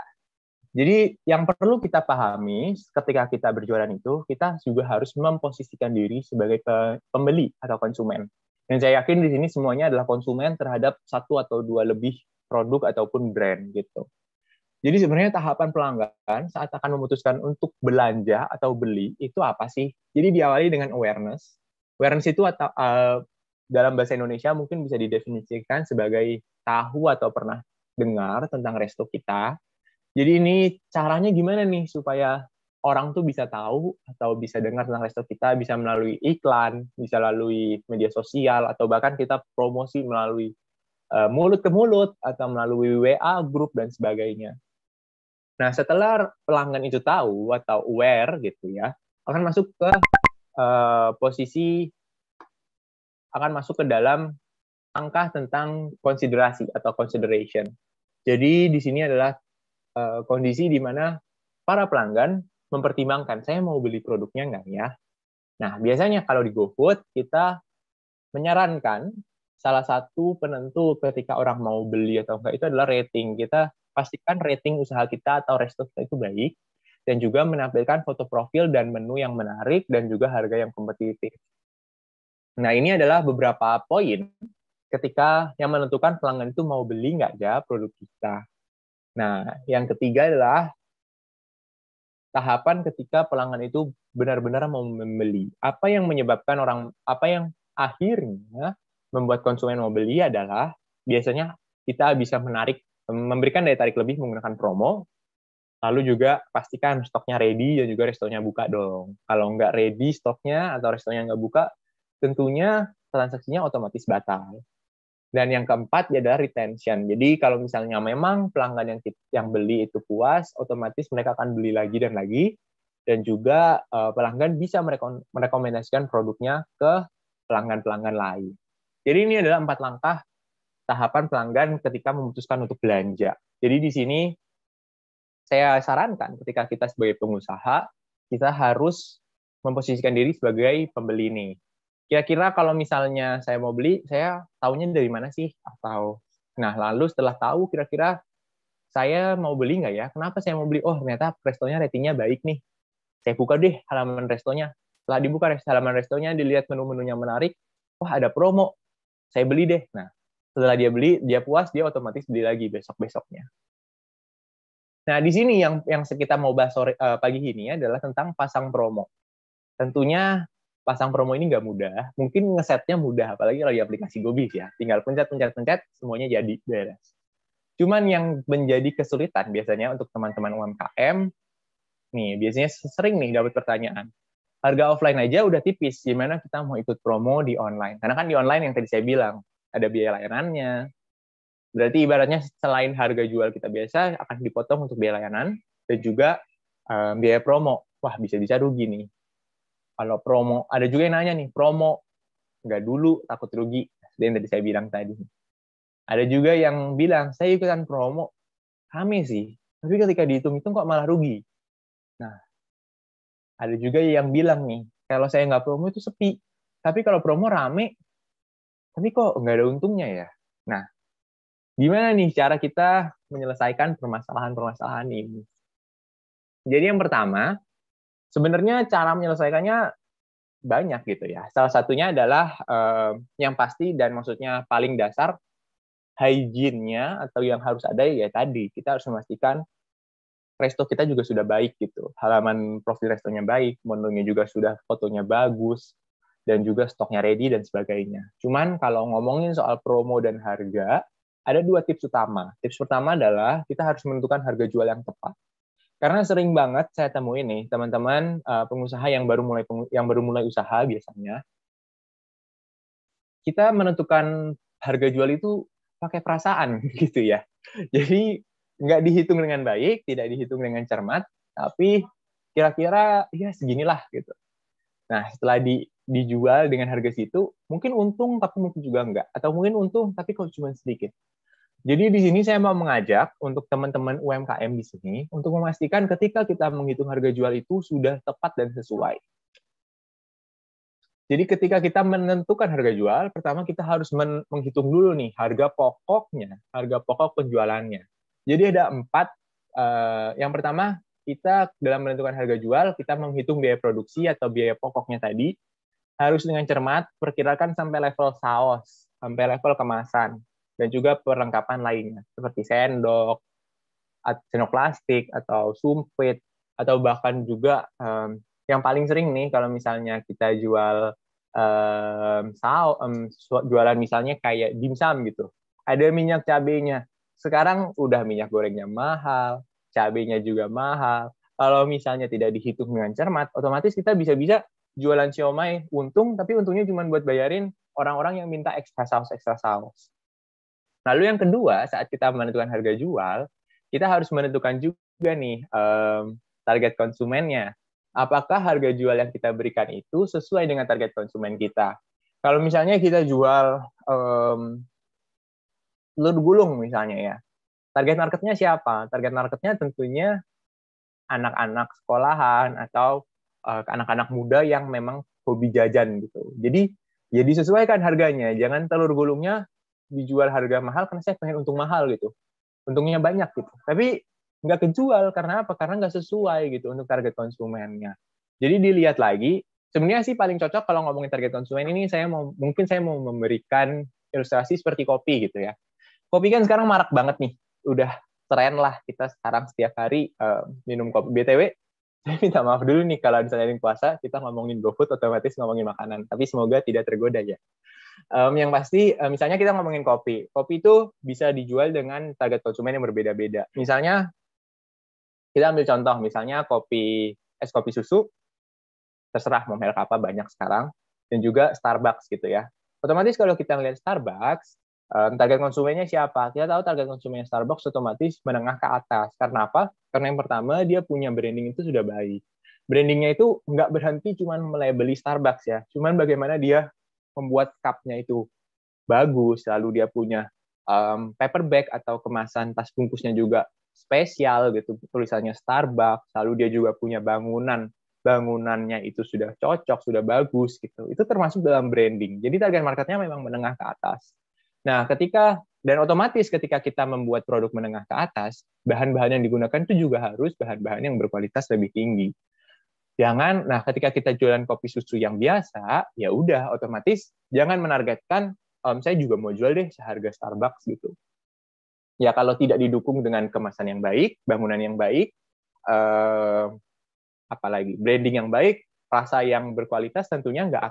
Jadi yang perlu kita pahami ketika kita berjualan itu, kita juga harus memposisikan diri sebagai pembeli atau konsumen. Dan saya yakin di sini semuanya adalah konsumen terhadap satu atau dua lebih produk ataupun brand gitu. Jadi sebenarnya tahapan pelanggan saat akan memutuskan untuk belanja atau beli itu apa sih? Jadi diawali dengan awareness. Awareness itu dalam bahasa Indonesia mungkin bisa didefinisikan sebagai tahu atau pernah dengar tentang resto kita. Jadi ini caranya gimana nih supaya orang tuh bisa tahu atau bisa dengar tentang resto kita, bisa melalui iklan, bisa melalui media sosial, atau bahkan kita promosi melalui mulut ke mulut, atau melalui WA, grup, dan sebagainya. Nah, setelah pelanggan itu tahu atau aware gitu ya, akan masuk ke akan masuk ke dalam langkah tentang konsiderasi atau consideration. Jadi di sini adalah kondisi di mana para pelanggan mempertimbangkan, saya mau beli produknya nggak ya? Nah, biasanya kalau di GoFood, kita menyarankan salah satu penentu ketika orang mau beli atau enggak itu adalah rating. Kita pastikan rating usaha kita atau resto kita itu baik, dan juga menampilkan foto profil dan menu yang menarik, dan juga harga yang kompetitif. Nah, ini adalah beberapa poin ketika yang menentukan pelanggan itu mau beli nggak ya produk kita. Nah, yang ketiga adalah tahapan ketika pelanggan itu benar-benar mau membeli. Apa yang akhirnya membuat konsumen mau beli adalah biasanya kita bisa memberikan daya tarik lebih menggunakan promo, lalu juga pastikan stoknya ready dan juga restonya buka dong. Kalau nggak ready stoknya atau restonya nggak buka, tentunya transaksinya otomatis batal. Dan yang keempat adalah retention. Jadi kalau misalnya memang pelanggan yang beli itu puas, otomatis mereka akan beli lagi dan lagi. Dan juga pelanggan bisa merekomendasikan produknya ke pelanggan-pelanggan lain. Jadi ini adalah 4 langkah tahapan pelanggan ketika memutuskan untuk belanja. Jadi di sini saya sarankan ketika kita sebagai pengusaha, kita harus memposisikan diri sebagai pembeli nih. Kira-kira kalau misalnya saya mau beli, saya tahunya dari mana sih? Lalu setelah tahu kira-kira saya mau beli nggak ya? Kenapa saya mau beli? Oh, ternyata restonya ratingnya baik nih. Saya buka deh halaman restonya. Setelah dibuka halaman restonya, dilihat menu-menunya menarik. Wah, ada promo. Saya beli deh. Nah, setelah dia beli, dia puas, dia otomatis beli lagi besok-besoknya. Nah, di sini yang kita mau bahas pagi ini adalah tentang pasang promo. Tentunya pasang promo ini nggak mudah. Mungkin ngesetnya mudah, apalagi kalau di aplikasi GoBiz ya. Tinggal pencet, semuanya jadi beres. Cuman yang menjadi kesulitan biasanya untuk teman-teman UMKM, nih biasanya sering nih dapat pertanyaan. Harga offline aja udah tipis, gimana kita mau ikut promo di online? Karena kan di online yang tadi saya bilang, ada biaya layanannya. Berarti ibaratnya selain harga jual kita biasa, akan dipotong untuk biaya layanan, dan juga biaya promo. Wah, bisa-bisa rugi nih. Kalau promo, ada juga yang nanya nih, promo nggak dulu, takut rugi. Yang tadi saya bilang tadi. Ada juga yang bilang, saya ikutan promo, rame sih, tapi ketika dihitung-hitung kok malah rugi. Nah, ada juga yang bilang nih, kalau saya nggak promo itu sepi, tapi kalau promo rame, tapi kok nggak ada untungnya ya. Nah, Gimana nih cara kita menyelesaikan permasalahan-permasalahan ini? Jadi yang pertama, sebenarnya cara menyelesaikannya banyak gitu ya. Salah satunya adalah yang pasti dan maksudnya paling dasar, hygiene-nya atau yang harus ada ya tadi, kita harus memastikan resto kita juga sudah baik gitu. Halaman profil restonya baik, menunya juga sudah fotonya bagus, dan juga stoknya ready dan sebagainya. Cuman kalau ngomongin soal promo dan harga, ada 2 tips utama. Tips pertama adalah kita harus menentukan harga jual yang tepat. Karena sering banget saya temuin nih teman-teman pengusaha yang baru mulai usaha biasanya, kita menentukan harga jual itu pakai perasaan gitu ya. Jadi nggak dihitung dengan baik, tidak dihitung dengan cermat, tapi kira-kira ya seginilah gitu. Nah, setelah dijual dengan harga situ, mungkin untung tapi mungkin juga enggak, atau mungkin untung tapi kok cuma sedikit. Jadi di sini saya mau mengajak untuk teman-teman UMKM di sini untuk memastikan ketika kita menghitung harga jual itu sudah tepat dan sesuai. Jadi ketika kita menentukan harga jual, pertama kita harus menghitung dulu nih harga pokoknya, harga pokok penjualannya. Jadi ada 4. Yang pertama, kita dalam menentukan harga jual, kita menghitung biaya produksi atau biaya pokoknya tadi, harus dengan cermat, perkirakan sampai level saus, sampai level kemasan, dan juga perlengkapan lainnya, seperti sendok plastik, atau sumpit, atau bahkan juga yang paling sering nih, kalau misalnya kita jual jualan misalnya kayak dimsum gitu, ada minyak cabenya. Sekarang udah minyak gorengnya mahal, cabenya juga mahal. Kalau misalnya tidak dihitung dengan cermat, otomatis kita bisa-bisa jualan siomay untung, tapi untungnya cuma buat bayarin orang-orang yang minta extra saus. Lalu yang kedua, saat kita menentukan harga jual, kita harus menentukan juga nih target konsumennya. Apakah harga jual yang kita berikan itu sesuai dengan target konsumen kita? Kalau misalnya kita jual telur gulung misalnya ya, target marketnya siapa? Target marketnya tentunya anak-anak sekolahan atau anak-anak muda yang memang hobi jajan gitu. Jadi disesuaikan harganya. Jangan telur gulungnya dijual harga mahal karena saya pengen untung mahal gitu. Untungnya banyak gitu. Tapi nggak kejual karena apa? Karena nggak sesuai gitu untuk target konsumennya. Jadi dilihat lagi. Sebenarnya sih paling cocok kalau ngomongin target konsumen ini mungkin saya mau memberikan ilustrasi seperti kopi gitu ya. Kopi kan sekarang marak banget nih, udah tren lah kita sekarang setiap hari minum kopi. BTW, saya minta maaf dulu nih kalau misalnya di puasa kita ngomongin GoFood otomatis ngomongin makanan, tapi semoga tidak tergoda ya. Yang pasti, misalnya kita ngomongin kopi itu bisa dijual dengan target konsumen yang berbeda-beda. Misalnya kita ambil contoh, misalnya es kopi susu, terserah mau merek apa banyak sekarang, dan juga Starbucks gitu ya. Otomatis kalau kita ngelihat Starbucks, target konsumennya siapa? Kita tahu target konsumen Starbucks otomatis menengah ke atas. Karena apa? Karena yang pertama, dia punya branding itu sudah baik. Brandingnya itu nggak berhenti cuma melabeli Starbucks ya. Cuman bagaimana dia membuat cup-nya itu bagus, lalu dia punya paper bag atau kemasan tas bungkusnya juga spesial gitu, tulisannya Starbucks, lalu dia juga punya bangunannya itu sudah cocok, sudah bagus gitu. Itu termasuk dalam branding. Jadi target marketnya memang menengah ke atas. Nah, otomatis ketika kita membuat produk menengah ke atas, bahan-bahan yang digunakan itu juga harus bahan-bahan yang berkualitas lebih tinggi. Ketika kita jualan kopi susu yang biasa, ya udah otomatis jangan menargetkan saya juga mau jual deh seharga Starbucks gitu. Ya kalau tidak didukung dengan kemasan yang baik, bangunan yang baik, apalagi branding yang baik, rasa yang berkualitas tentunya nggak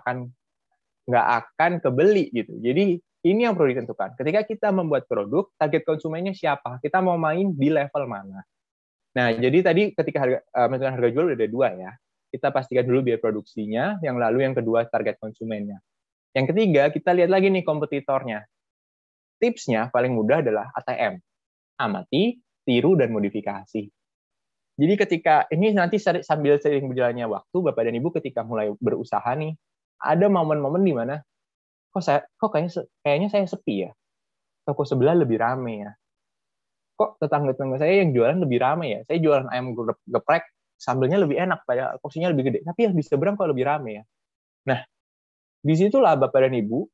akan kebeli gitu. Jadi ini yang perlu ditentukan. Ketika kita membuat produk, target konsumennya siapa? Kita mau main di level mana? Nah, jadi tadi ketika menentukan harga jual ada 2 ya. Kita pastikan dulu biaya produksinya, yang kedua target konsumennya. Yang ketiga, kita lihat lagi nih kompetitornya. Tipsnya paling mudah adalah ATM. Amati, tiru, dan modifikasi. Jadi ketika ini nanti sambil sering berjalannya waktu, Bapak dan Ibu ketika mulai berusaha nih, ada momen-momen di mana kayaknya saya sepi ya. Toko sebelah lebih rame ya. Kok tetangga-tetangga saya yang jualan lebih rame ya. Saya jualan ayam geprek, sambelnya lebih enak, porsinya lebih gede. Tapi yang di seberang kok lebih rame ya. Nah, disitulah Bapak dan Ibu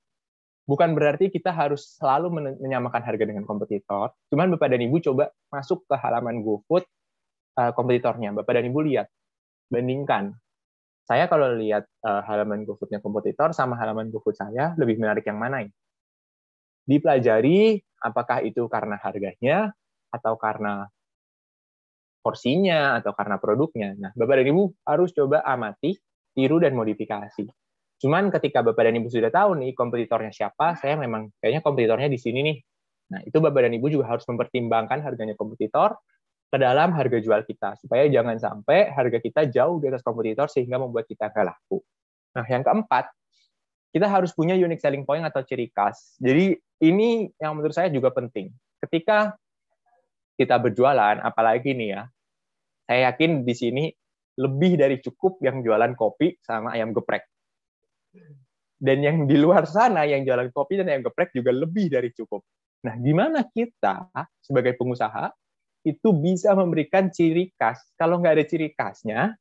Bukan berarti kita harus selalu menyamakan harga dengan kompetitor. Cuman Bapak dan Ibu coba masuk ke halaman GoFood kompetitornya. Bapak dan Ibu lihat, bandingkan. Saya kalau lihat halaman GoFood-nya kompetitor sama halaman GoFood saya, lebih menarik yang mana ya? Dipelajari apakah itu karena harganya, atau karena porsinya, atau karena produknya. Nah, Bapak dan Ibu harus coba amati, tiru, dan modifikasi. Cuman ketika Bapak dan Ibu sudah tahu nih kompetitornya siapa, saya memang kayaknya kompetitornya di sini nih. Nah, itu Bapak dan Ibu juga harus mempertimbangkan harganya kompetitor ke dalam harga jual kita, supaya jangan sampai harga kita jauh di atas kompetitor sehingga membuat kita nggak laku. Nah, yang keempat, kita harus punya unique selling point atau ciri khas. Jadi ini yang menurut saya juga penting. Ketika kita berjualan, apalagi nih ya, saya yakin di sini lebih dari cukup yang jualan kopi sama ayam geprek. Dan yang di luar sana yang jualan kopi dan ayam geprek juga lebih dari cukup. Nah, gimana kita sebagai pengusaha itu bisa memberikan ciri khas? Kalau nggak ada ciri khasnya,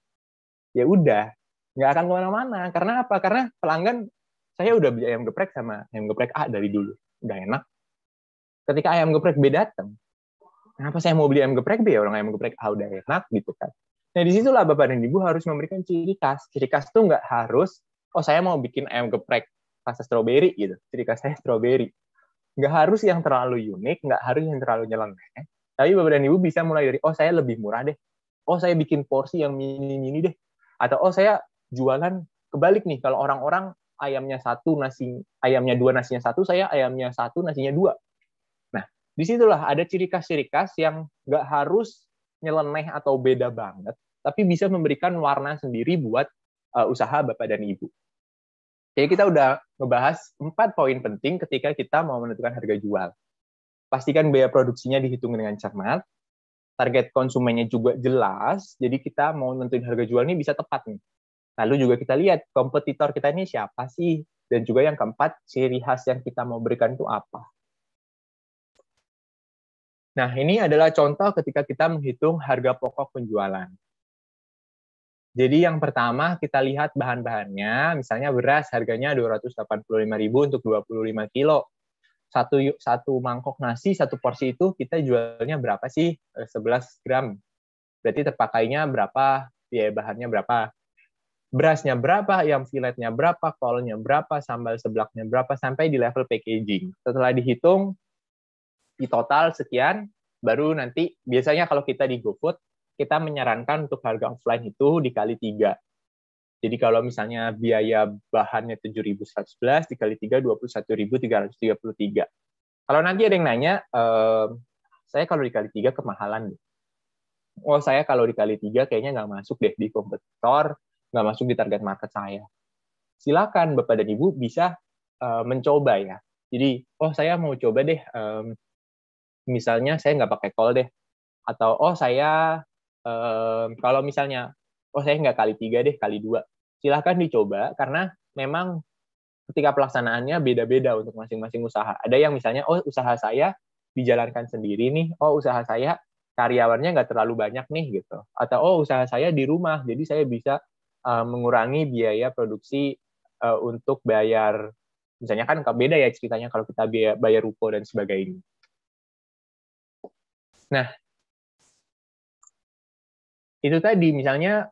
ya udah nggak akan kemana-mana. Karena apa? Karena pelanggan, saya udah beli ayam geprek sama ayam geprek A dari dulu, udah enak. Ketika ayam geprek B datang, kenapa saya mau beli ayam geprek B? Orang ayam geprek A udah enak gitu kan. Nah, disitulah Bapak dan Ibu harus memberikan ciri khas. Ciri khas itu nggak harus, oh saya mau bikin ayam geprek rasa stroberi gitu. Ciri khas saya stroberi. Nggak harus yang terlalu unik, nggak harus yang terlalu nyeleneh. Tapi Bapak dan Ibu bisa mulai dari, oh saya lebih murah deh. Oh saya bikin porsi yang mini-mini deh. Atau oh saya jualan kebalik nih. Kalau orang-orang ayamnya satu, ayamnya dua, nasinya satu, saya ayamnya satu, nasinya dua. Nah, disitulah ada ciri khas yang nggak harus nyeleneh atau beda banget, tapi bisa memberikan warna sendiri buat usaha Bapak dan Ibu. Jadi kita udah ngebahas 4 poin penting ketika kita mau menentukan harga jual. Pastikan biaya produksinya dihitung dengan cermat, target konsumennya juga jelas, jadi kita mau nentuin harga jual ini bisa tepat nih. Lalu juga kita lihat kompetitor kita ini siapa sih, dan juga yang keempat, ciri khas yang kita mau berikan itu apa. Nah, ini adalah contoh ketika kita menghitung harga pokok penjualan. Jadi yang pertama kita lihat bahan-bahannya, misalnya beras harganya 285.000 untuk 25 kilo. Satu mangkok nasi, satu porsi itu kita jualnya berapa sih? 11 gram. Berarti terpakainya berapa, biaya bahannya berapa. Berasnya berapa, ayam filetnya berapa, kolnya berapa, sambal seblaknya berapa, sampai di level packaging. Setelah dihitung, di total sekian, baru nanti biasanya kalau kita di GoFood, kita menyarankan untuk harga offline itu dikali 3. Jadi kalau misalnya biaya bahannya 7.111 dikali 3, 21.333. Kalau nanti ada yang nanya, saya kalau dikali 3 kemahalan. Oh, saya kalau dikali 3 kayaknya nggak masuk deh di kompetitor, nggak masuk di target market saya. Silakan Bapak dan Ibu bisa mencoba ya. Jadi, oh saya mau coba deh, misalnya saya nggak pakai call deh. Atau, oh saya kalau misalnya, oh saya nggak kali 3 deh, kali 2. Silahkan dicoba, karena memang ketika pelaksanaannya beda-beda untuk masing-masing usaha. Ada yang misalnya, oh usaha saya dijalankan sendiri nih, oh usaha saya karyawannya nggak terlalu banyak nih, gitu. Atau, oh usaha saya di rumah, jadi saya bisa mengurangi biaya produksi untuk bayar, misalnya kan beda ya ceritanya kalau kita bayar ruko dan sebagainya. Nah, itu tadi misalnya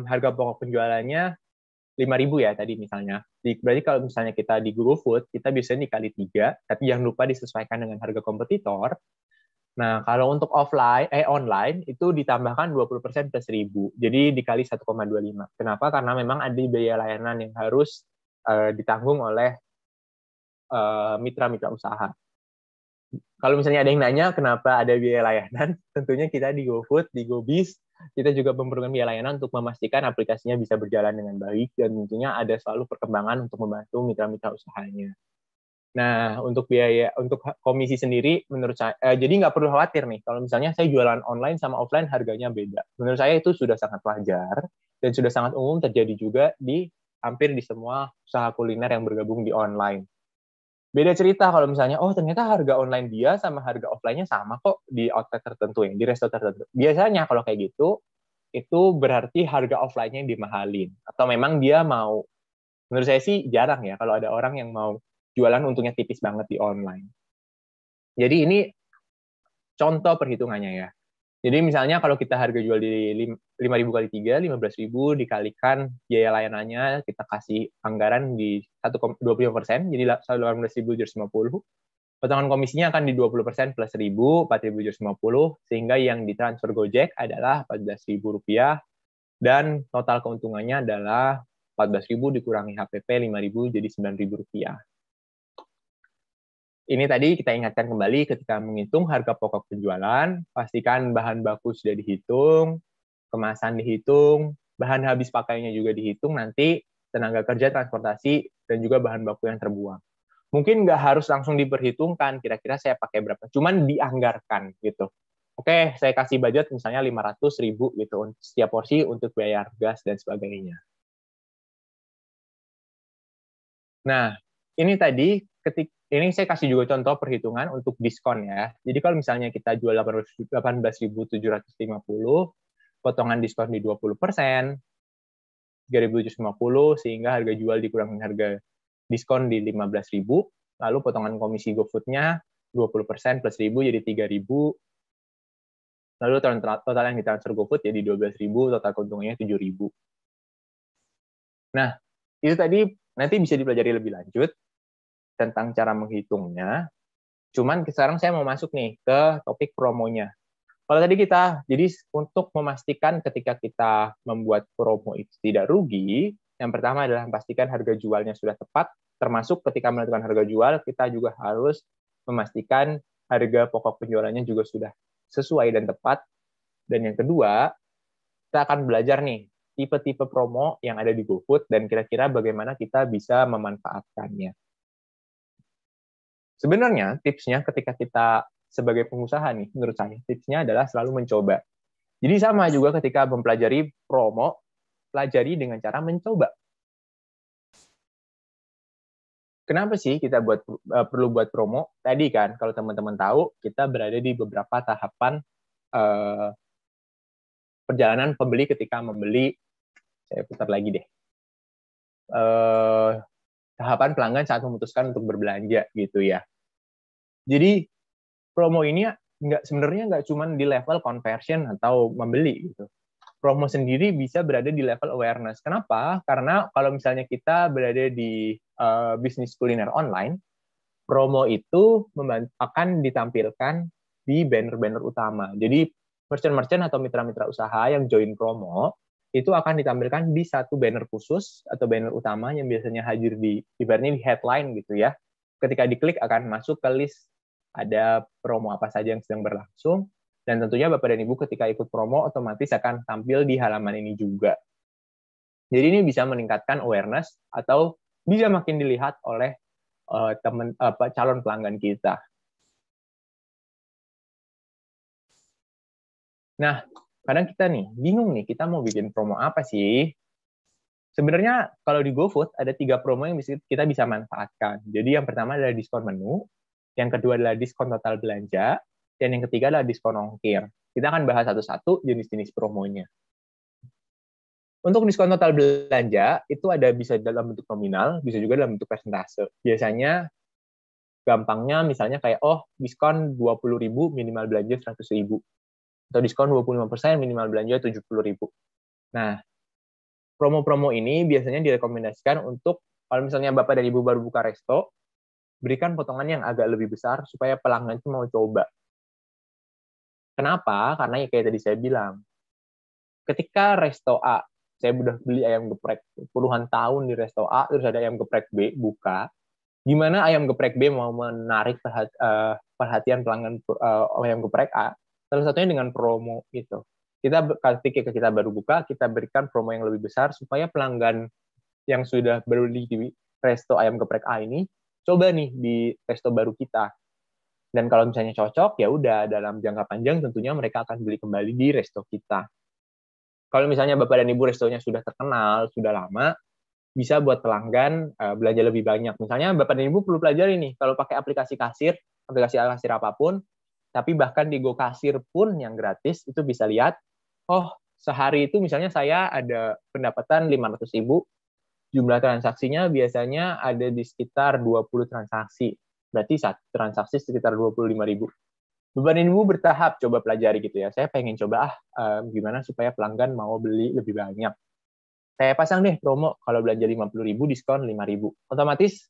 harga pokok penjualannya 5.000 ya tadi misalnya. Berarti kalau misalnya kita di GoFood, kita biasanya dikali 3, tapi jangan lupa disesuaikan dengan harga kompetitor. Nah, kalau untuk online itu ditambahkan 20% plus 1.000. Jadi dikali 1,25. Kenapa? Karena memang ada biaya layanan yang harus ditanggung oleh mitra-mitra usaha. Kalau misalnya ada yang nanya kenapa ada biaya layanan, tentunya kita di GoFood, di GoBiz, kita juga memerlukan biaya layanan untuk memastikan aplikasinya bisa berjalan dengan baik, dan tentunya ada selalu perkembangan untuk membantu mitra-mitra usahanya. Nah, untuk komisi sendiri, menurut saya, jadi nggak perlu khawatir nih, kalau misalnya saya jualan online sama offline harganya beda. Menurut saya itu sudah sangat wajar, dan sudah sangat umum terjadi juga hampir di semua usaha kuliner yang bergabung di online. Beda cerita kalau misalnya, oh ternyata harga online dia sama harga offline-nya sama kok di outlet tertentu, di resto tertentu. Biasanya kalau kayak gitu, itu berarti harga offline-nya yang dimahalin. Atau memang dia mau, menurut saya sih jarang ya, kalau ada orang yang mau jualan untungnya tipis banget di online. Jadi ini contoh perhitungannya ya. Jadi misalnya kalau kita harga jual di 5.000 kali 3, 15.000 dikalikan biaya layanannya, kita kasih anggaran di 25%, jadi 118.750. Potongan komisinya akan di 20% plus 1.000, 4.750, sehingga yang ditransfer Gojek adalah Rp14.000, dan total keuntungannya adalah 14.000 dikurangi HPP 5.000, jadi Rp9.000. Ini tadi kita ingatkan kembali ketika menghitung harga pokok penjualan, pastikan bahan baku sudah dihitung, kemasan dihitung, bahan habis pakainya juga dihitung, nanti tenaga kerja, transportasi, dan juga bahan baku yang terbuang. Mungkin nggak harus langsung diperhitungkan, kira-kira saya pakai berapa, cuman dianggarkan gitu. Oke, saya kasih budget misalnya 500.000 gitu, setiap porsi untuk bayar gas dan sebagainya. Nah, ini tadi ini saya kasih juga contoh perhitungan untuk diskon ya. Jadi kalau misalnya kita jual 18.750, potongan diskon di 20%, 3.750, sehingga harga jual dikurangi harga diskon di 15.000, lalu potongan komisi GoFood-nya 20% plus 1.000 jadi 3.000, lalu total yang ditransfer GoFood jadi 12.000, total keuntungannya 7.000. Nah, itu tadi nanti bisa dipelajari lebih lanjut tentang cara menghitungnya. Cuman sekarang saya mau masuk nih ke topik promonya. Kalau tadi jadi untuk memastikan ketika kita membuat promo itu tidak rugi, yang pertama adalah memastikan harga jualnya sudah tepat, termasuk ketika menentukan harga jual, kita juga harus memastikan harga pokok penjualannya juga sudah sesuai dan tepat. Dan yang kedua, kita akan belajar nih, tipe-tipe promo yang ada di GoFood, dan kira-kira bagaimana kita bisa memanfaatkannya. Sebenarnya tipsnya ketika kita sebagai pengusaha nih, menurut saya tipsnya adalah selalu mencoba. Jadi sama juga ketika mempelajari promo, pelajari dengan cara mencoba. Kenapa sih kita perlu buat promo? Tadi kan, kalau teman-teman tahu, kita berada di beberapa tahapan perjalanan pembeli ketika membeli. Saya putar lagi deh. Tahapan pelanggan saat memutuskan untuk berbelanja gitu ya. Jadi promo ini sebenarnya nggak cuma di level conversion atau membeli gitu. Promo sendiri bisa berada di level awareness. Kenapa? Karena kalau misalnya kita berada di bisnis kuliner online, promo itu akan ditampilkan di banner-banner utama. Jadi merchant-merchant atau mitra-mitra usaha yang join promo itu akan ditampilkan di satu banner khusus atau banner utama yang biasanya hadir ibaratnya di headline gitu ya. Ketika diklik akan masuk ke list ada promo apa saja yang sedang berlangsung, dan tentunya Bapak dan Ibu ketika ikut promo otomatis akan tampil di halaman ini juga. Jadi ini bisa meningkatkan awareness atau bisa makin dilihat oleh calon pelanggan kita. Nah, kadang kita nih bingung nih, kita mau bikin promo apa sih? Sebenarnya kalau di GoFood ada 3 promo yang kita bisa manfaatkan. Jadi yang pertama adalah diskon menu, yang kedua adalah diskon total belanja, dan yang ketiga adalah diskon ongkir. Kita akan bahas satu-satu jenis-jenis promonya. Untuk diskon total belanja, itu bisa dalam bentuk nominal, bisa juga dalam bentuk persentase. Biasanya gampangnya misalnya kayak, diskon 20.000 minimal belanja 100.000. Atau diskon 25% minimal belanja 70.000. Nah, promo-promo ini biasanya direkomendasikan untuk, kalau misalnya Bapak dan Ibu baru buka resto, berikan potongan yang agak lebih besar supaya pelanggan itu mau coba. Kenapa? Karena ya kayak tadi saya bilang, ketika resto A, saya udah beli ayam geprek puluhan tahun di resto A, terus ada ayam geprek B buka, gimana ayam geprek B mau menarik perhatian pelanggan ayam geprek A? Salah satunya dengan promo gitu. Ketika kita baru buka, kita berikan promo yang lebih besar supaya pelanggan yang sudah beli di resto ayam geprek A ini coba nih di resto baru kita. Dan kalau misalnya cocok, ya udah dalam jangka panjang tentunya mereka akan beli kembali di resto kita. Kalau misalnya Bapak dan Ibu restonya sudah terkenal, sudah lama, bisa buat pelanggan belanja lebih banyak. Misalnya Bapak dan Ibu perlu pelajari nih, kalau pakai aplikasi kasir apapun, tapi bahkan di GoKasir pun yang gratis, itu bisa lihat, sehari itu misalnya saya ada pendapatan 500.000, Jumlah transaksinya biasanya ada di sekitar 20 transaksi. Berarti satu transaksi sekitar 25.000. Beban Ibu bertahap coba pelajari gitu ya. Saya pengen coba gimana supaya pelanggan mau beli lebih banyak. Saya pasang deh promo kalau belanja 50.000 diskon 5.000. Otomatis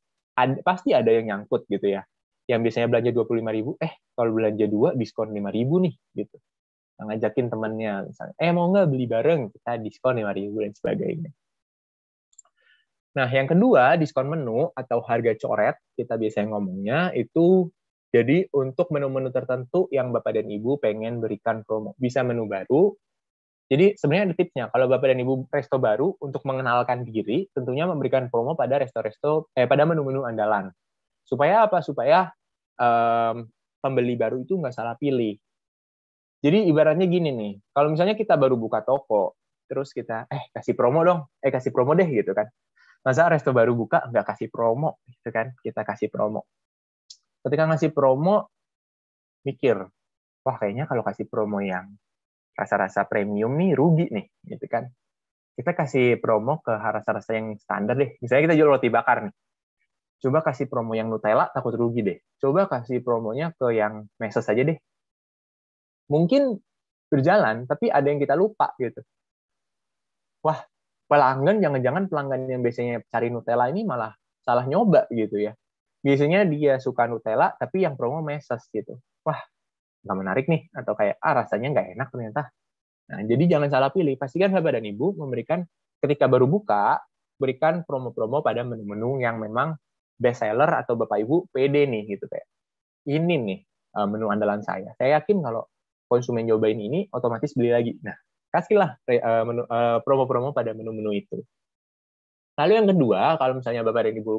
pasti ada yang nyangkut gitu ya. Yang biasanya belanja 25.000, kalau belanja 2 diskon 5.000 nih gitu. Ngajakin temannya misalnya, mau nggak beli bareng, kita diskon 5.000 dan sebagainya. Nah, yang kedua, diskon menu atau harga coret, kita biasanya ngomongnya itu jadi untuk menu-menu tertentu yang Bapak dan Ibu pengen berikan promo. Bisa menu baru. Jadi sebenarnya ada tipsnya. Kalau Bapak dan Ibu resto baru, untuk mengenalkan diri, tentunya memberikan promo pada pada menu-menu andalan. Supaya apa? Supaya pembeli baru itu nggak salah pilih. Jadi ibaratnya gini nih, kalau misalnya kita baru buka toko, terus kita, kasih promo dong, kasih promo deh gitu kan. Masa resto baru buka nggak kasih promo gitu kan, kita kasih promo. Ketika ngasih promo, mikir, wah kayaknya kalau kasih promo yang rasa-rasa premium nih rugi nih gitu kan. Kita kasih promo ke rasa-rasa yang standar deh, misalnya kita jual roti bakar nih, coba kasih promo yang Nutella takut rugi deh, coba kasih promonya ke yang meses aja deh. Mungkin berjalan, tapi ada yang kita lupa gitu. Wah, jangan-jangan pelanggan yang biasanya cari Nutella ini malah salah nyoba gitu ya. Biasanya dia suka Nutella, tapi yang promo meses gitu. Wah, nggak menarik nih. Atau kayak, rasanya nggak enak ternyata. Nah, jadi jangan salah pilih. Pastikan Bapak dan Ibu memberikan, ketika baru buka, berikan promo-promo pada menu-menu yang memang best seller atau Bapak Ibu pede nih gitu kayak. Ini nih menu andalan saya. Saya yakin kalau konsumen nyobain ini, otomatis beli lagi. Nah, kasihlah promo-promo pada menu-menu itu. Lalu yang kedua, kalau misalnya Bapak dan Ibu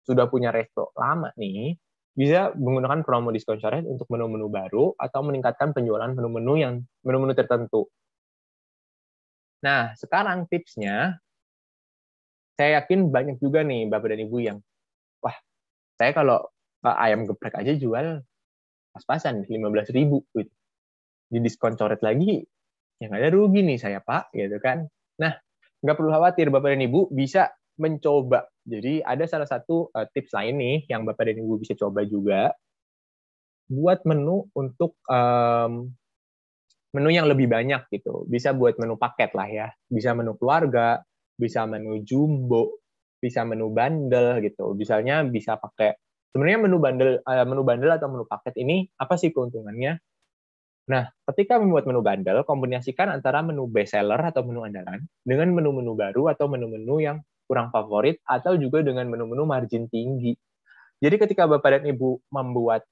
sudah punya resto lama nih, bisa menggunakan promo diskon coret untuk menu-menu baru atau meningkatkan penjualan menu-menu tertentu. Nah, sekarang tipsnya, saya yakin banyak juga nih Bapak dan Ibu yang, wah, saya kalau ayam geprek aja jual pas-pasan 15.000 gitu. Di diskon coret lagi, yang ada rugi nih saya Pak, gitu kan. Nah, nggak perlu khawatir, Bapak dan Ibu bisa mencoba. Jadi ada salah satu tips lain nih, yang Bapak dan Ibu bisa coba juga, buat menu untuk menu yang lebih banyak gitu. Bisa buat menu paket lah ya. Bisa menu keluarga, bisa menu jumbo, bisa menu bundle gitu. Misalnya bisa pakai, sebenarnya menu bundle atau menu paket ini, apa sih keuntungannya? Nah, ketika membuat menu bundle, kombinasikan antara menu best seller atau menu andalan dengan menu-menu baru atau menu-menu yang kurang favorit atau juga dengan menu-menu margin tinggi. Jadi ketika Bapak dan Ibu membuat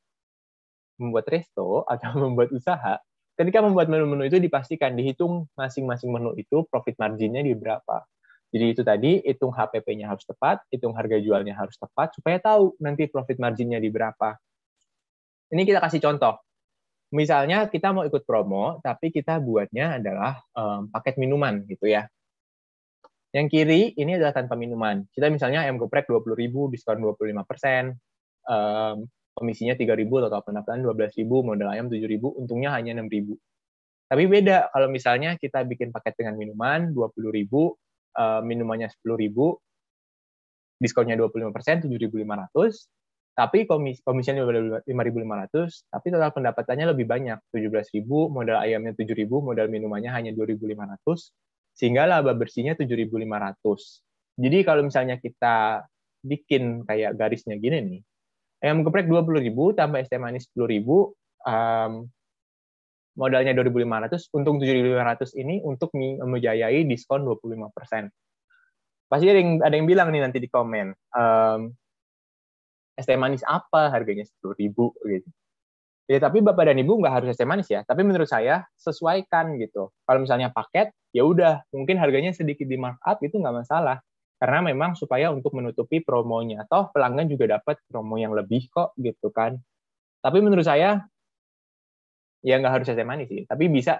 resto atau membuat usaha, ketika membuat menu-menu itu dipastikan dihitung masing-masing menu itu profit marginnya di berapa. Jadi itu tadi, hitung HPP-nya harus tepat, hitung harga jualnya harus tepat, supaya tahu nanti profit marginnya di berapa. Ini kita kasih contoh. Misalnya kita mau ikut promo, tapi kita buatnya adalah paket minuman gitu ya. Yang kiri ini adalah tanpa minuman. Kita misalnya ayam geprek 20.000, diskon 25%, komisinya 3.000, total pendapatan 12.000, modal ayam 7.000, untungnya hanya 6.000. Tapi beda kalau misalnya kita bikin paket dengan minuman 20.000, minumannya 10.000, diskonnya 25%, 7.500. Tapi komisinya 5.500, tapi total pendapatannya lebih banyak, 17.000, modal ayamnya 7.000, modal minumannya hanya 2.500, sehingga laba bersihnya 7.500. Jadi kalau misalnya kita bikin kayak garisnya gini nih, ayam geprek 20.000 tambah es teh manis 10.000, modalnya 2.500, untung 7.500 ini untuk membiayai diskon 25%. Pasti ada yang bilang nih nanti di komen, es teh manis apa harganya 10.000 gitu. Ya tapi Bapak dan Ibu nggak harus es teh manis ya, tapi menurut saya sesuaikan gitu. Kalau misalnya paket, ya udah mungkin harganya sedikit di markup itu nggak masalah. Karena memang supaya untuk menutupi promonya. Toh pelanggan juga dapat promo yang lebih kok gitu kan. Tapi menurut saya ya nggak harus es teh manis sih, tapi bisa,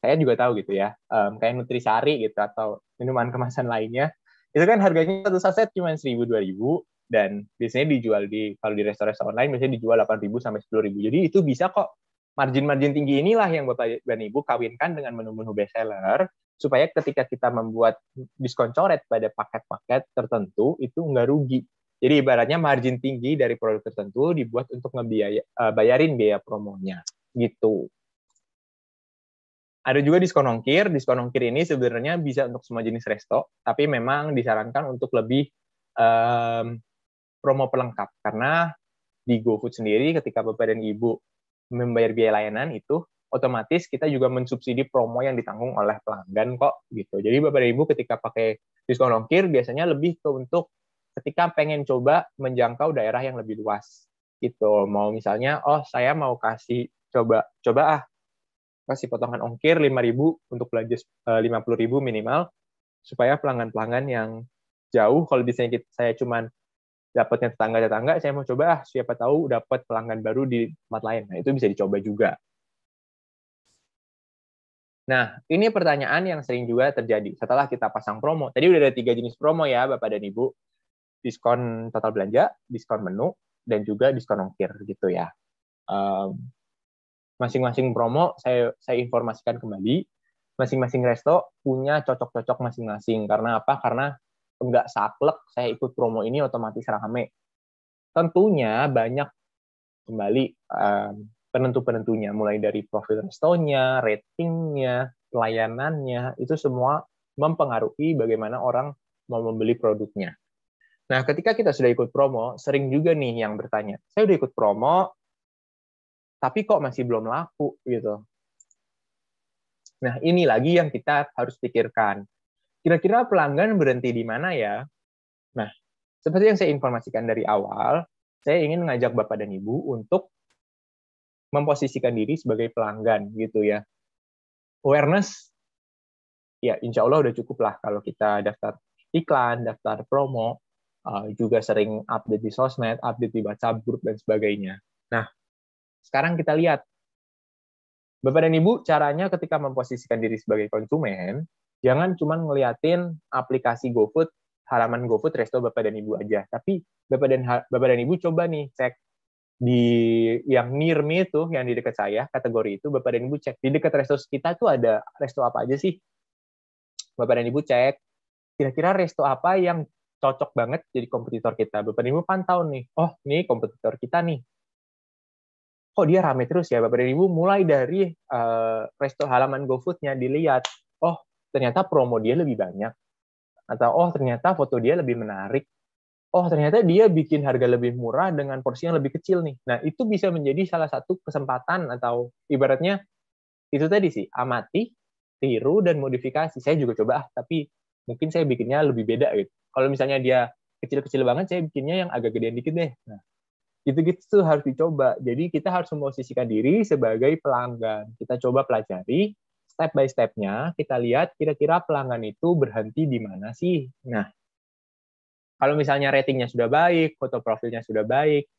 saya juga tahu gitu ya, kayak Nutrisari gitu atau minuman kemasan lainnya, itu kan harganya satu saset cuma 1.000-2.000, dan biasanya dijual kalau di restoran online biasanya dijual 8.000 sampai 10.000. Jadi itu bisa kok, margin tinggi inilah yang Bapak dan Ibu kawinkan dengan menu-menu best seller supaya ketika kita membuat diskon coret pada paket-paket tertentu itu nggak rugi. Jadi ibaratnya margin tinggi dari produk tertentu dibuat untuk bayarin biaya promonya gitu. Ada juga diskon ongkir. Diskon ongkir ini sebenarnya bisa untuk semua jenis resto, tapi memang disarankan untuk lebih promo pelengkap, karena di GoFood sendiri ketika Bapak dan Ibu membayar biaya layanan itu otomatis kita juga mensubsidi promo yang ditanggung oleh pelanggan kok gitu. Jadi Bapak dan Ibu ketika pakai diskon ongkir biasanya lebih ke untuk ketika pengen coba menjangkau daerah yang lebih luas gitu. Mau misalnya saya mau kasih coba kasih potongan ongkir 5.000 untuk belanja 50.000 minimal supaya pelanggan-pelanggan yang jauh, kalau misalnya saya cuman dapatnya tetangga-tetangga, saya mau coba siapa tahu dapat pelanggan baru di tempat lain. Nah, itu bisa dicoba juga. Nah, ini pertanyaan yang sering juga terjadi setelah kita pasang promo. Tadi udah ada 3 jenis promo ya, Bapak dan Ibu. Diskon total belanja, diskon menu, dan juga diskon ongkir gitu ya. Masing-masing promo saya informasikan kembali. Masing-masing resto punya cocok-cocok masing-masing. Karena apa? Karena enggak saklek saya ikut promo ini otomatis rame. Tentunya banyak kembali penentu-penentunya, mulai dari profil restonya, ratingnya, pelayanannya, itu semua mempengaruhi bagaimana orang mau membeli produknya. Nah, ketika kita sudah ikut promo, sering juga nih yang bertanya, saya udah ikut promo, tapi kok masih belum laku gitu. Nah, ini lagi yang kita harus pikirkan. Kira-kira pelanggan berhenti di mana ya? Nah, seperti yang saya informasikan dari awal, saya ingin mengajak Bapak dan Ibu untuk memposisikan diri sebagai pelanggan gitu ya. Awareness, ya insya Allah udah cukup lah kalau kita daftar iklan, daftar promo, juga sering update di sosmed, update di WhatsApp group, dan sebagainya. Nah, sekarang kita lihat, Bapak dan Ibu, caranya ketika memposisikan diri sebagai konsumen, jangan cuma ngeliatin aplikasi GoFood, halaman GoFood resto Bapak dan Ibu aja. Tapi Bapak dan Ibu coba nih cek di yang near me itu, yang di dekat saya, kategori itu, Bapak dan Ibu cek. Di dekat resto kita tuh ada resto apa aja sih? Bapak dan Ibu cek, kira-kira resto apa yang cocok banget jadi kompetitor kita. Bapak dan Ibu pantau nih, nih kompetitor kita nih. Kok dia rame terus ya, Bapak dan Ibu? Mulai dari resto halaman GoFood-nya dilihat, ternyata promo dia lebih banyak, atau ternyata foto dia lebih menarik, ternyata dia bikin harga lebih murah dengan porsi yang lebih kecil nih. Nah, itu bisa menjadi salah satu kesempatan, atau ibaratnya itu tadi sih, amati, tiru, dan modifikasi. Saya juga coba, tapi mungkin saya bikinnya lebih beda gitu. Kalau misalnya dia kecil-kecil banget, saya bikinnya yang agak gedean dikit deh. Nah, gitu-gitu tuh harus dicoba. Jadi kita harus memposisikan diri sebagai pelanggan. Kita coba pelajari step by step-nya, kita lihat kira-kira pelanggan itu berhenti di mana sih. Nah, kalau misalnya ratingnya sudah baik, foto profilnya sudah baik,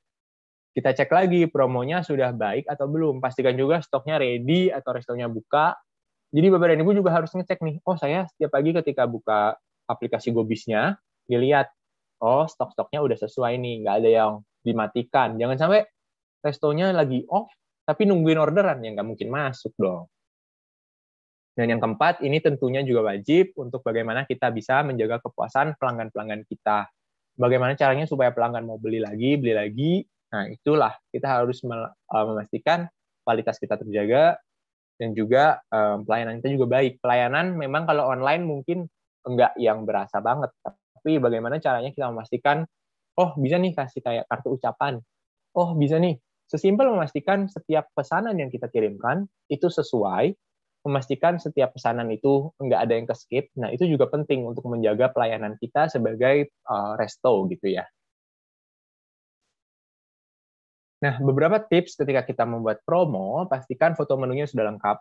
kita cek lagi promonya sudah baik atau belum. Pastikan juga stoknya ready atau restonya buka. Jadi Bapak dan Ibu juga harus ngecek nih, saya setiap pagi ketika buka aplikasi Gobis-nya, dilihat, stok-stoknya udah sesuai nih, nggak ada yang dimatikan. Jangan sampai restonya lagi off, tapi nungguin orderan, yang nggak mungkin masuk dong. Dan yang keempat, ini tentunya juga wajib untuk bagaimana kita bisa menjaga kepuasan pelanggan-pelanggan kita. Bagaimana caranya supaya pelanggan mau beli lagi. Nah, itulah kita harus memastikan kualitas kita terjaga, dan juga pelayanan kita juga baik. Pelayanan memang kalau online mungkin enggak yang berasa banget, tapi bagaimana caranya kita memastikan, bisa nih kasih kayak kartu ucapan. Bisa nih, sesimpel memastikan setiap pesanan yang kita kirimkan itu sesuai, memastikan setiap pesanan itu enggak ada yang ke-skip. Nah, itu juga penting untuk menjaga pelayanan kita sebagai resto gitu ya. Nah, beberapa tips ketika kita membuat promo, pastikan foto menunya sudah lengkap.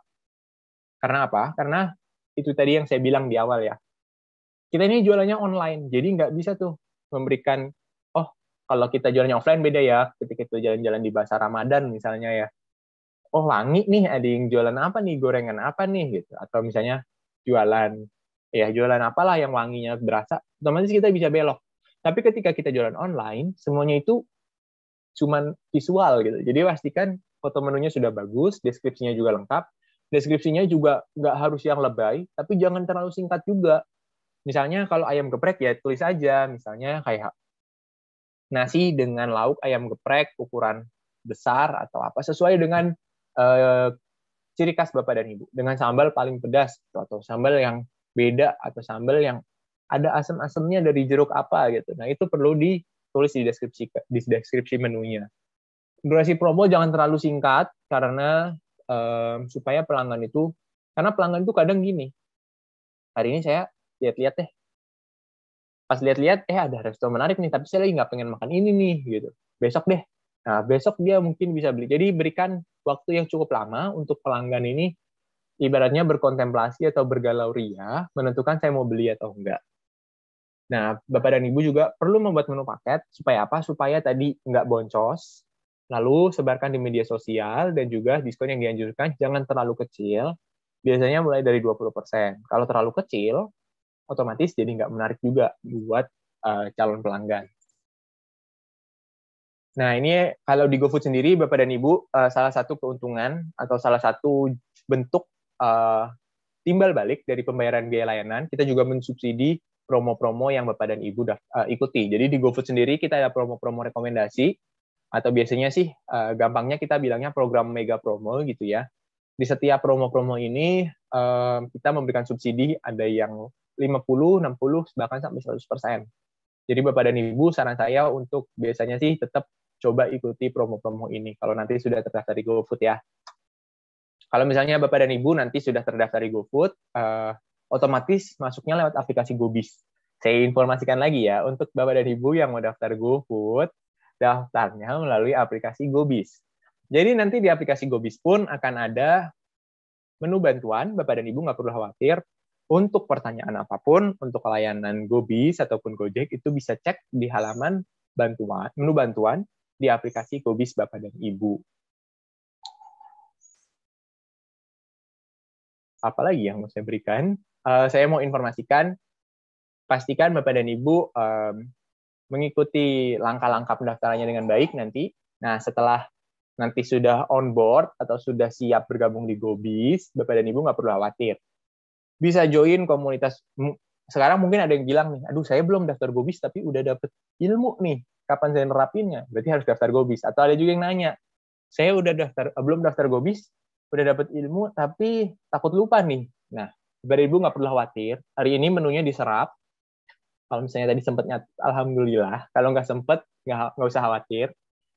Karena apa? Karena itu tadi yang saya bilang di awal ya. Kita ini jualannya online, jadi nggak bisa tuh memberikan, kalau kita jualannya offline beda ya, ketika kita jalan-jalan di pasar Ramadan misalnya ya, wangi nih, ada yang jualan apa nih, gorengan apa nih, gitu. Atau misalnya jualan apalah yang wanginya berasa, otomatis kita bisa belok. Tapi ketika kita jualan online, semuanya itu cuman visual gitu. Jadi pastikan foto menunya sudah bagus, deskripsinya juga lengkap, Deskripsinya juga nggak harus yang lebay, tapi jangan terlalu singkat juga. Misalnya kalau ayam geprek ya tulis aja, misalnya kayak nasi dengan lauk ayam geprek ukuran besar atau apa sesuai dengan ciri khas Bapak dan Ibu. Dengan sambal paling pedas atau sambal yang beda atau sambal yang ada asam-asamnya dari jeruk apa gitu. Nah, itu perlu ditulis di deskripsi menunya. Durasi promo jangan terlalu singkat karena supaya pelanggan itu, karena pelanggan itu kadang gini, hari ini saya lihat-lihat deh, pas lihat-lihat ada restoran menarik nih, tapi saya lagi nggak pengen makan ini nih gitu, besok deh. Nah, besok dia mungkin bisa beli. Jadi berikan waktu yang cukup lama untuk pelanggan ini ibaratnya berkontemplasi atau bergalau ria menentukan saya mau beli atau enggak. Nah, Bapak dan Ibu juga perlu membuat menu paket supaya apa? Supaya tadi nggak boncos, lalu sebarkan di media sosial, dan juga diskon yang dianjurkan jangan terlalu kecil, biasanya mulai dari 20%. Kalau terlalu kecil, otomatis jadi nggak menarik juga buat calon pelanggan. Nah, ini kalau di GoFood sendiri, Bapak dan Ibu, salah satu keuntungan atau salah satu bentuk timbal balik dari pembayaran biaya layanan, kita juga mensubsidi promo-promo yang Bapak dan Ibu ikuti. Jadi di GoFood sendiri kita ada promo-promo rekomendasi, atau biasanya sih gampangnya kita bilangnya program mega promo gitu ya. Di setiap promo-promo ini kita memberikan subsidi, ada yang 50, 60, bahkan sampai 100%. Jadi Bapak dan Ibu, saran saya untuk biasanya sih tetap coba ikuti promo-promo ini kalau nanti sudah terdaftar di GoFood ya. Kalau misalnya Bapak dan Ibu nanti sudah terdaftar di GoFood, otomatis masuknya lewat aplikasi GoBiz. Saya informasikan lagi ya, untuk Bapak dan Ibu yang mau daftar GoFood, daftarnya melalui aplikasi GoBiz. Jadi nanti di aplikasi GoBiz pun akan ada menu bantuan, Bapak dan Ibu nggak perlu khawatir. Untuk pertanyaan apapun, untuk layanan GoBiz ataupun Gojek, itu bisa cek di halaman bantuan, menu bantuan di aplikasi GoBiz Bapak dan Ibu. Apalagi yang mau saya berikan? Saya mau informasikan, pastikan Bapak dan Ibu mengikuti langkah-langkah pendaftarannya dengan baik nanti. Nah, setelah nanti sudah on board atau sudah siap bergabung di GoBiz, Bapak dan Ibu nggak perlu khawatir. Bisa join komunitas. Sekarang mungkin ada yang bilang nih, aduh saya belum daftar GoBiz tapi udah dapet ilmu nih, kapan saya nerapinnya? Berarti harus daftar GoBiz. Atau ada juga yang nanya, saya udah belum daftar GoBiz, udah dapet ilmu tapi takut lupa nih. Nah, Bapak Ibu nggak perlu khawatir. Hari ini menunya diserap. Kalau misalnya tadi sempatnya, alhamdulillah. Kalau nggak sempet, nggak usah khawatir.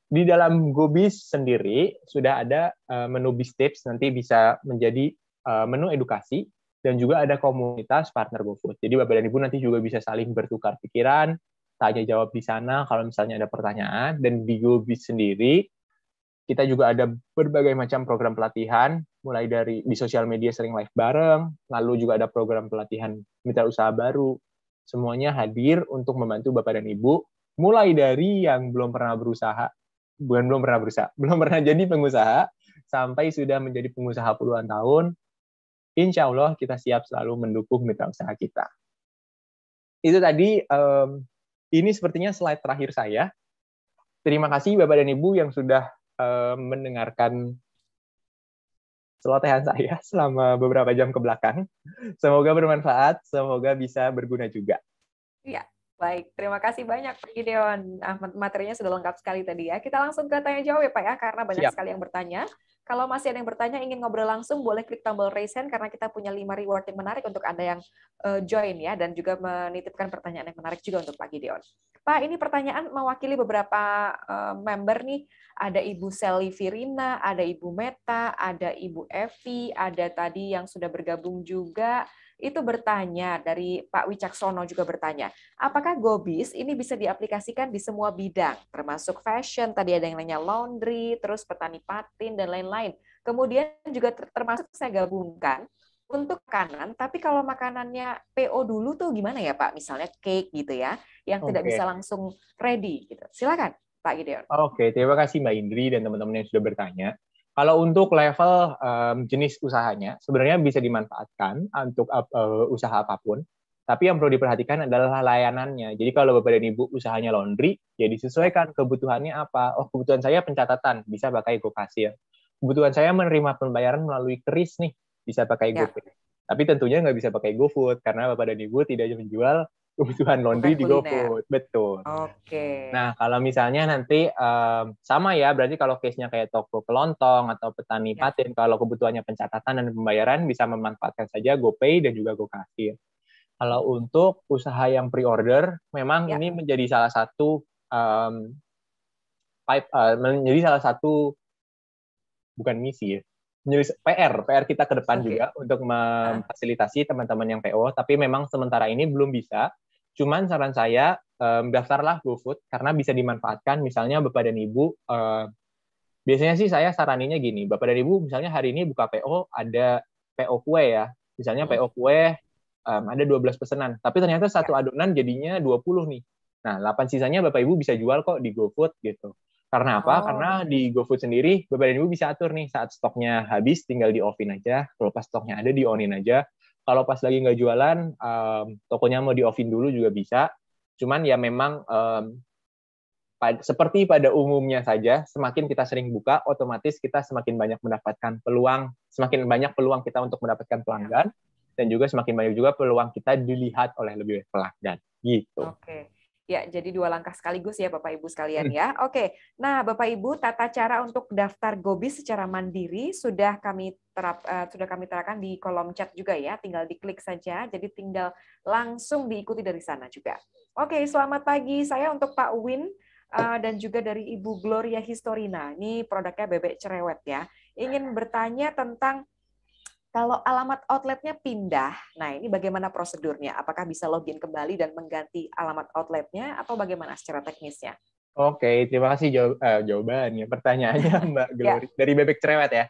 Di dalam GoBiz sendiri sudah ada menu Biz Tips, nanti bisa menjadi menu edukasi, dan juga ada komunitas partner GoFood. Jadi Bapak dan Ibu nanti juga bisa saling bertukar pikiran, tanya jawab di sana kalau misalnya ada pertanyaan. Dan di GoBiz sendiri, kita juga ada berbagai macam program pelatihan, mulai dari di sosial media sering live bareng, lalu juga ada program pelatihan mitra usaha baru. Semuanya hadir untuk membantu Bapak dan Ibu, mulai dari yang belum pernah jadi pengusaha, sampai sudah menjadi pengusaha puluhan tahun. Insya Allah kita siap selalu mendukung mitra usaha kita. Itu tadi, ini sepertinya slide terakhir saya. Terima kasih Bapak dan Ibu yang sudah mendengarkan celotehan saya selama beberapa jam ke belakang. Semoga bermanfaat, semoga bisa berguna juga. Iya, baik. Terima kasih banyak Pak Gideon. Materinya sudah lengkap sekali tadi ya. Kita langsung ke tanya jawab ya Pak ya, karena banyak sekali yang bertanya. Kalau masih ada yang bertanya, ingin ngobrol langsung, boleh klik tombol raise hand, karena kita punya 5 reward yang menarik untuk Anda yang join ya, dan juga menitipkan pertanyaan yang menarik juga untuk Pak Gideon. Pak, ini pertanyaan mewakili beberapa member nih. Ada Ibu Sally Virina, ada Ibu Meta, ada Ibu Evi, ada tadi yang sudah bergabung juga. Itu bertanya, dari Pak Wicaksono juga bertanya, apakah GoBiz ini bisa diaplikasikan di semua bidang, termasuk fashion, tadi ada yang nanya laundry, terus petani patin, dan lain-lain. Kemudian juga termasuk saya gabungkan untuk makanan, tapi kalau makanannya PO dulu tuh gimana ya Pak? Misalnya cake gitu ya, yang tidak bisa langsung ready. Gitu. Silakan Pak Gideon. Oke, terima kasih Mbak Indri dan teman-teman yang sudah bertanya. Kalau untuk level jenis usahanya, sebenarnya bisa dimanfaatkan untuk usaha apapun. Tapi yang perlu diperhatikan adalah layanannya. Jadi kalau Bapak dan Ibu usahanya laundry, ya disesuaikan kebutuhannya apa. Kebutuhan saya pencatatan, bisa pakai GoCashier. Kebutuhan saya menerima pembayaran melalui KRIS nih, bisa pakai Ya. GoPay. Tapi tentunya nggak bisa pakai GoFood karena Bapak dan Ibu tidak menjual kebutuhan laundry di kuliner. GoFood. Betul. Oke. Nah, kalau misalnya nanti sama ya, berarti kalau case-nya kayak toko kelontong atau petani Ya. patin, kalau kebutuhannya pencatatan dan pembayaran bisa memanfaatkan saja GoPay dan juga GoKasir. Kalau untuk usaha yang pre-order, memang Ya. ini menjadi salah satu menjadi salah satu bukan misi ya, menjadi PR kita ke depan Oke. juga untuk memfasilitasi teman-teman yang PO, tapi memang sementara ini belum bisa. Cuman saran saya daftarlah GoFood karena bisa dimanfaatkan. Misalnya Bapak dan Ibu, biasanya sih saya saraninnya gini, Bapak dan Ibu misalnya hari ini buka PO, ada PO kue ya, misalnya PO kue ada 12 pesanan, tapi ternyata satu adonan jadinya 20 nih. Nah, 8 sisanya Bapak Ibu bisa jual kok di GoFood gitu. Karena apa? Karena di GoFood sendiri, Bapak dan Ibu bisa atur nih, saat stoknya habis, tinggal di-off-in aja. Kalau pas stoknya ada, di-on-in aja. Kalau pas lagi nggak jualan, tokonya mau di-off-in dulu juga bisa. Cuman ya memang seperti pada umumnya saja, semakin kita sering buka, otomatis kita semakin banyak mendapatkan peluang, semakin banyak peluang kita untuk mendapatkan pelanggan, dan juga semakin banyak juga peluang kita dilihat oleh lebih banyak pelanggan. Gitu. Oke. Ya, jadi 2 langkah sekaligus ya Bapak Ibu sekalian ya. Oke. Nah, Bapak Ibu, tata cara untuk daftar Gobis secara mandiri sudah kami terapkan di kolom chat juga ya. Tinggal diklik saja. Jadi tinggal langsung diikuti dari sana juga. Oke, selamat pagi. Saya untuk Pak Win dan juga dari Ibu Gloria Historina. Ini produknya Bebek Cerewet ya. Ingin bertanya tentang kalau alamat outletnya pindah, nah ini bagaimana prosedurnya? Apakah bisa login kembali dan mengganti alamat outletnya atau bagaimana secara teknisnya? Oke, terima kasih jawabannya. Pertanyaannya Mbak Glory dari Bebek Cerewet ya.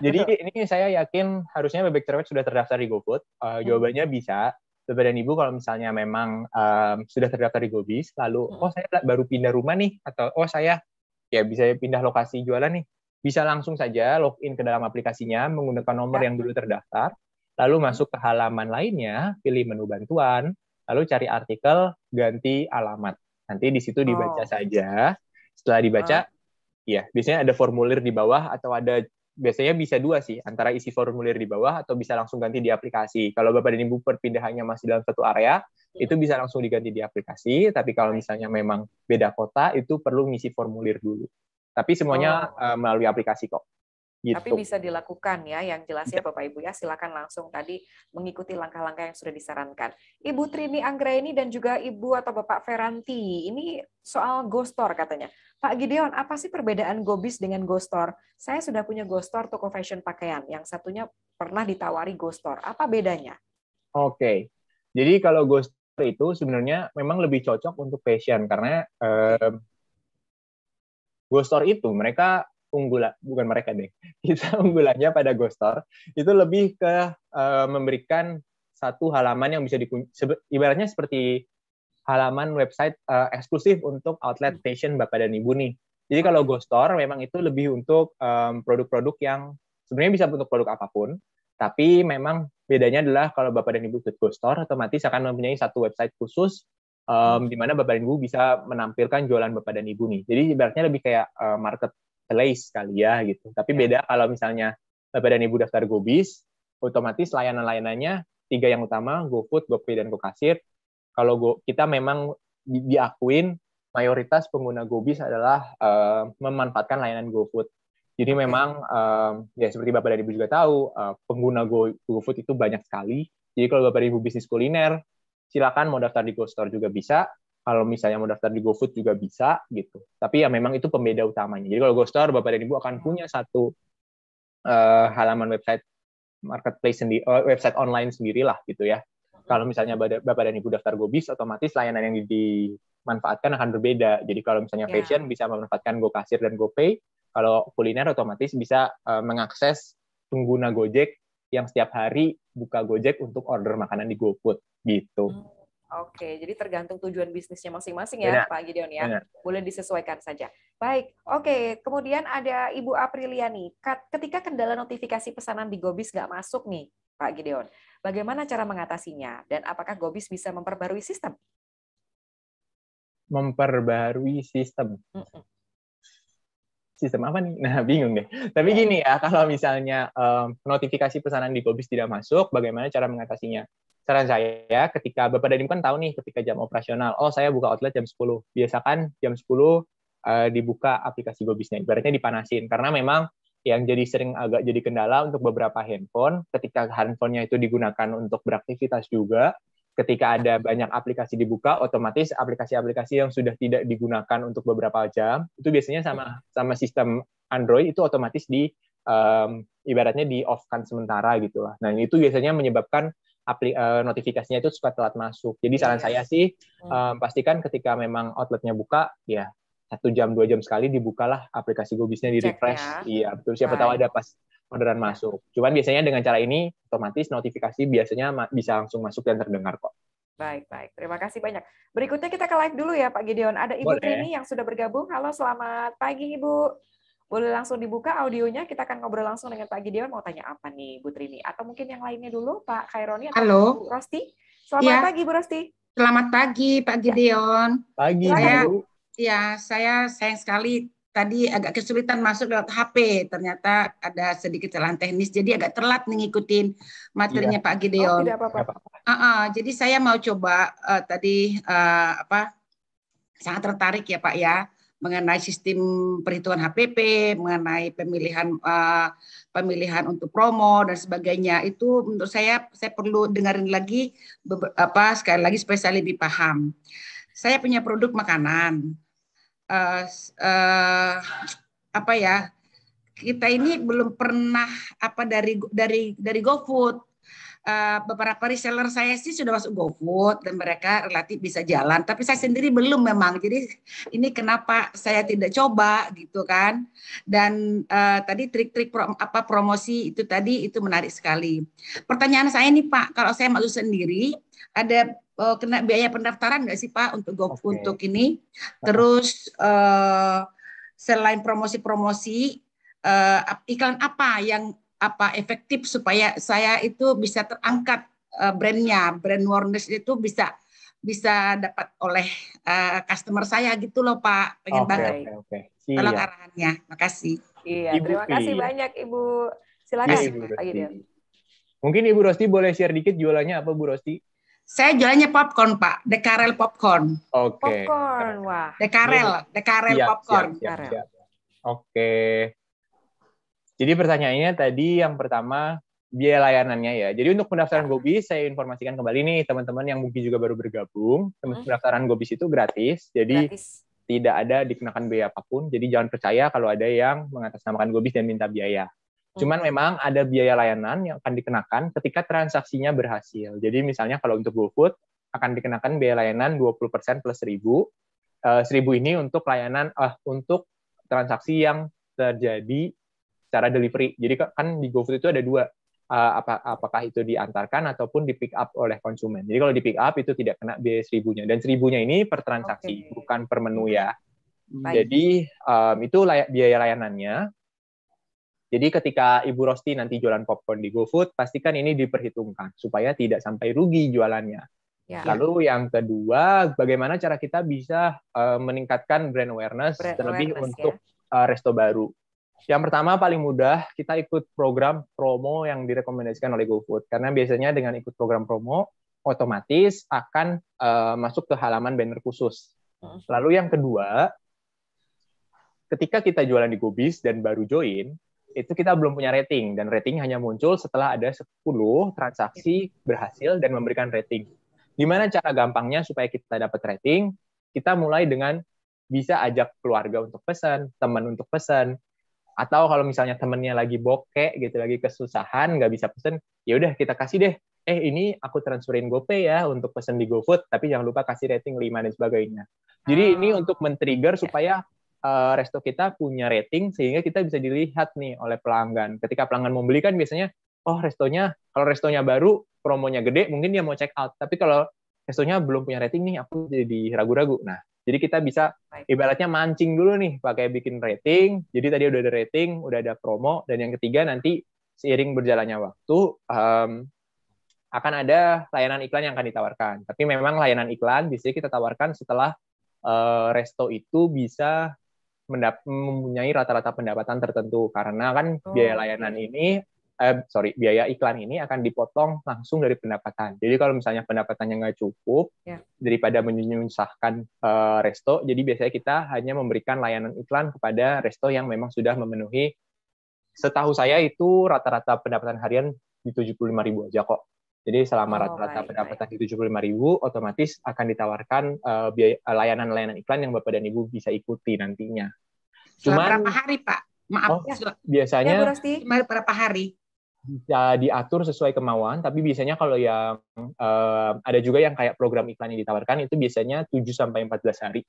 Jadi ini saya yakin harusnya Bebek Cerewet sudah terdaftar di GoFood. Jawabannya bisa. Bapak dan Ibu kalau misalnya memang sudah terdaftar di Gobis, lalu saya baru pindah rumah nih, atau saya ya bisa pindah lokasi jualan nih, bisa langsung saja login ke dalam aplikasinya menggunakan nomor yang dulu terdaftar, lalu masuk ke halaman lainnya, pilih menu bantuan, lalu cari artikel, ganti alamat. Nanti di situ dibaca saja. Setelah dibaca, ya biasanya ada formulir di bawah atau ada biasanya bisa dua sih, antara isi formulir di bawah atau bisa langsung ganti di aplikasi. Kalau Bapak dan Ibu perpindahannya masih dalam satu area, itu bisa langsung diganti di aplikasi, tapi kalau misalnya memang beda kota, itu perlu ngisi formulir dulu. Tapi semuanya melalui aplikasi kok. Gitu. Tapi bisa dilakukan ya, yang jelas ya Bapak Ibu ya, silakan langsung tadi mengikuti langkah-langkah yang sudah disarankan. Ibu Trini Anggraini dan juga Ibu atau Bapak Feranti, ini soal GoStore katanya. Pak Gideon, apa sih perbedaan Gobis dengan GoStore? Saya sudah punya GoStore toko fashion pakaian, yang satunya pernah ditawari GoStore. Apa bedanya? Oke, jadi kalau GoStore itu sebenarnya memang lebih cocok untuk fashion, karena GoStore itu mereka bukan mereka deh, kita unggulannya pada GoStore itu lebih ke memberikan satu halaman yang bisa ibaratnya seperti halaman website eksklusif untuk outlet fashion Bapak dan Ibu nih. Jadi kalau GoStore memang itu lebih untuk produk-produk yang sebenarnya bisa untuk produk apapun, tapi memang bedanya adalah kalau Bapak dan Ibu ikut GoStore, otomatis akan mempunyai satu website khusus di mana Bapak dan Ibu bisa menampilkan jualan Bapak dan Ibu nih. Jadi ibaratnya lebih kayak marketplace kali ya gitu. Tapi beda kalau misalnya Bapak dan Ibu daftar Gobis, otomatis layanan-layanannya 3 yang utama, GoFood, GoPay, dan GoKasir. Kalau kita memang diakuin mayoritas pengguna Gobis adalah memanfaatkan layanan GoFood. Jadi memang ya seperti Bapak dan Ibu juga tahu, pengguna GoFood itu banyak sekali. Jadi kalau Bapak dan Ibu bisnis kuliner, silakan mau daftar di GoStore juga bisa. Kalau misalnya mau daftar di GoFood juga bisa gitu. Tapi ya memang itu pembeda utamanya. Jadi kalau GoStore, Bapak dan Ibu akan punya satu halaman website marketplace sendiri, website online sendirilah gitu ya. Kalau misalnya Bapak dan Ibu daftar Gobis, otomatis layanan yang dimanfaatkan akan berbeda. Jadi kalau misalnya fashion bisa memanfaatkan GoKasir dan GoPay, kalau kuliner otomatis bisa mengakses pengguna Gojek yang setiap hari buka Gojek untuk order makanan di GoFood gitu. Oke, jadi tergantung tujuan bisnisnya masing-masing ya, Pak Gideon ya. Boleh disesuaikan saja. Baik, oke. Kemudian ada Ibu Apriliani. Ketika kendala notifikasi pesanan di Gobis nggak masuk nih, Pak Gideon, bagaimana cara mengatasinya? Dan apakah Gobis bisa memperbarui sistem? Memperbarui sistem. sistem apa nih? Nah, bingung deh. Tapi gini ya, kalau misalnya notifikasi pesanan di GoBiz tidak masuk, bagaimana cara mengatasinya? Saran saya, ketika Bapak dan Ibu kan tahu nih, ketika jam operasional, oh saya buka outlet jam 10. Biasakan jam 10 dibuka aplikasi GoBiznya. Ibaratnya dipanasin. Karena memang yang jadi sering agak jadi kendala untuk beberapa handphone, ketika handphonenya itu digunakan untuk beraktivitas juga, ketika ada banyak aplikasi dibuka, otomatis aplikasi-aplikasi yang sudah tidak digunakan untuk beberapa jam, itu biasanya sama sistem Android itu otomatis ibaratnya di off-kan sementara gitu lah. Nah, itu biasanya menyebabkan notifikasinya itu suka telat masuk. Jadi saran saya sih, pastikan ketika memang outletnya buka, ya 1 jam, 2 jam sekali dibukalah aplikasi GoBiznya, di-refresh. Iya, betul. Siapa tahu ada pas orderan masuk. Cuman biasanya dengan cara ini otomatis notifikasi biasanya bisa langsung masuk dan terdengar kok. Baik. Terima kasih banyak. Berikutnya kita ke live dulu ya Pak Gideon. Ada Ibu Trini yang sudah bergabung. Halo, selamat pagi Ibu. Boleh langsung dibuka audionya, kita akan ngobrol langsung dengan Pak Gideon. Mau tanya apa nih Bu Trini? Atau mungkin yang lainnya dulu, Pak Khaironi atau Halo. Bu Rosti? Selamat pagi Bu Rosti. Selamat pagi Pak Gideon. Pagi Bu. Saya sayang sekali tadi agak kesulitan masuk lewat HP, ternyata ada sedikit kesalahan teknis, jadi agak telat nih ngikutin materinya Pak Gideon. Tidak apa-apa. Jadi saya mau coba tadi sangat tertarik ya Pak ya, mengenai sistem perhitungan HPP, mengenai pemilihan untuk promo dan sebagainya. Itu menurut saya perlu dengerin lagi sekali lagi supaya saya lebih paham. Saya punya produk makanan. Kita ini belum pernah dari GoFood. Beberapa reseller saya sih sudah masuk GoFood dan mereka relatif bisa jalan, tapi saya sendiri belum memang. Jadi ini kenapa saya tidak coba gitu kan? Dan tadi trik-trik promosi itu tadi itu menarik sekali. Pertanyaan saya nih Pak, kalau saya masuk sendiri ada kena biaya pendaftaran nggak sih Pak untuk GoFood untuk ini? Terus selain promosi-promosi, iklan apa yang efektif supaya saya itu bisa terangkat brand awareness itu bisa dapat oleh customer saya gitu loh Pak. Pengen banget. Tolong arahannya. Makasih. Iya, terima kasih banyak Ibu. Silakan Pak Gideon. Mungkin Ibu Rosti boleh share dikit jualannya apa Bu Rosti? Saya jualannya popcorn Pak, Dekarel popcorn. Popcorn, wah. Dekarel popcorn. Siap. Oke. Jadi pertanyaannya tadi yang pertama biaya layanannya ya. Jadi untuk pendaftaran GoBiz saya informasikan kembali nih teman-teman yang mungkin juga baru bergabung. Pendaftaran GoBiz itu gratis. Jadi tidak ada dikenakan biaya apapun. Jadi jangan percaya kalau ada yang mengatasnamakan GoBiz dan minta biaya. Cuman memang ada biaya layanan yang akan dikenakan ketika transaksinya berhasil. Jadi misalnya kalau untuk GoFood akan dikenakan biaya layanan 20% plus 1.000. 1.000 ini untuk layanan untuk transaksi yang terjadi secara delivery. Jadi kan di GoFood itu ada dua, apakah itu diantarkan ataupun di pick up oleh konsumen. Jadi kalau di pick up itu tidak kena biaya 1.000-nya. Dan 1.000-nya ini per transaksi, bukan per menu ya. Jadi itu biaya layanannya. Jadi ketika Ibu Rosti nanti jualan popcorn di GoFood, pastikan ini diperhitungkan supaya tidak sampai rugi jualannya. Lalu yang kedua, bagaimana cara kita bisa meningkatkan brand awareness terlebih untuk resto baru. Yang pertama paling mudah, kita ikut program promo yang direkomendasikan oleh GoFood. Karena biasanya dengan ikut program promo, otomatis akan masuk ke halaman banner khusus. Lalu yang kedua, ketika kita jualan di GoBiz dan baru join, itu kita belum punya rating, dan rating hanya muncul setelah ada 10 transaksi berhasil dan memberikan rating. Gimana cara gampangnya supaya kita dapat rating? Kita mulai dengan bisa ajak keluarga untuk pesan, teman untuk pesan, atau kalau misalnya temennya lagi bokeh gitu, lagi kesusahan, nggak bisa pesen, ya udah kita kasih deh, ini aku transferin GoPay ya untuk pesen di GoFood, tapi jangan lupa kasih rating 5 dan sebagainya. Jadi ini untuk men-trigger supaya resto kita punya rating sehingga kita bisa dilihat nih oleh pelanggan. Ketika pelanggan mau beli kan biasanya, kalau restonya baru, promonya gede, mungkin dia mau check out. Tapi kalau restonya belum punya rating nih, aku jadi ragu-ragu. Nah, jadi kita bisa ibaratnya mancing dulu nih, pakai bikin rating. Jadi tadi udah ada rating, udah ada promo, dan yang ketiga nanti seiring berjalannya waktu akan ada layanan iklan yang akan ditawarkan. Tapi memang layanan iklan biasanya kita tawarkan setelah resto itu bisa mempunyai rata-rata pendapatan tertentu karena kan biaya layanan ini biaya iklan ini akan dipotong langsung dari pendapatan. Jadi kalau misalnya pendapatannya nggak cukup, daripada menyusahkan resto, jadi biasanya kita hanya memberikan layanan iklan kepada resto yang memang sudah memenuhi. Setahu saya itu rata-rata pendapatan harian di 75.000 aja kok. Jadi selama rata-rata pendapatan di 75.000, otomatis akan ditawarkan layanan-layanan iklan yang Bapak dan Ibu bisa ikuti nantinya. Cuman berapa hari, Pak? Maaf, biasanya berapa hari? Ya, diatur sesuai kemauan, tapi biasanya kalau yang ada juga yang kayak program iklan yang ditawarkan itu biasanya 7-14 hari.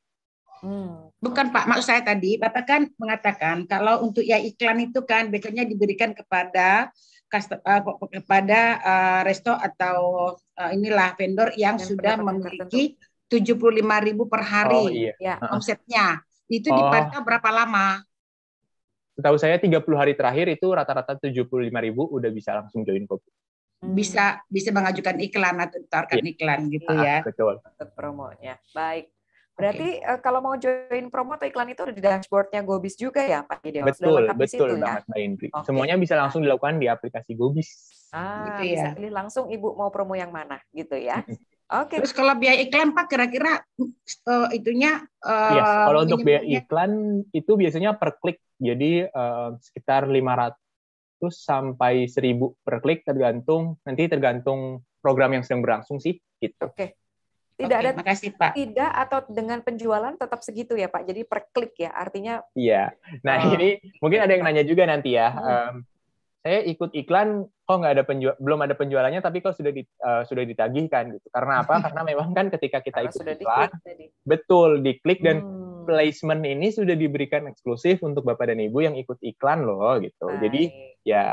Bukan Pak, maksud saya tadi Bapak kan mengatakan kalau untuk ya iklan itu kan biasanya diberikan kepada resto atau inilah vendor yang sudah memiliki 75.000 per hari omsetnya. Itu dipantau berapa lama? Setahu saya 30 hari terakhir itu rata-rata 75.000 udah bisa langsung join GoFood. Bisa mengajukan iklan atau ditawarkan iklan gitu ya. Betul. Untuk promonya. Baik. Berarti kalau mau join promo atau iklan itu ada di dashboard-nya Gobis juga ya Pak Gideon? Betul banget Mbak Indri. Semuanya bisa langsung dilakukan di aplikasi Gobis. Gitu ya. Bisa pilih langsung Ibu mau promo yang mana gitu ya. Oke. Terus kalau biaya iklan Pak kira-kira itunya kalau untuk biaya iklan itu biasanya per klik. Jadi sekitar 500 sampai 1.000 per klik tergantung program yang sedang berlangsung sih gitu. Oke. Tidak ada makasih, Pak. Tidak atau dengan penjualan tetap segitu ya Pak. Jadi per klik ya artinya. Iya. Nah, ini mungkin ada yang nanya juga nanti ya. Saya ikut iklan kok nggak ada belum ada penjualannya tapi kok sudah ditagihkan gitu. Karena apa? Karena memang kan ketika kita ikut iklan betul diklik dan placement ini sudah diberikan eksklusif untuk Bapak dan Ibu yang ikut iklan loh gitu. Jadi ya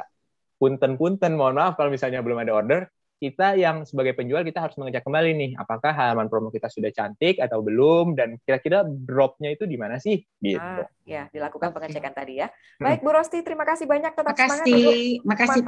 punten mohon maaf kalau misalnya belum ada order, kita yang sebagai penjual kita harus mengecek kembali nih apakah halaman promo kita sudah cantik atau belum dan kira-kira drop-nya itu di mana sih gitu. Ya, dilakukan pengecekan tadi ya. Baik Bu Rosti, terima kasih banyak tetap semangat makasih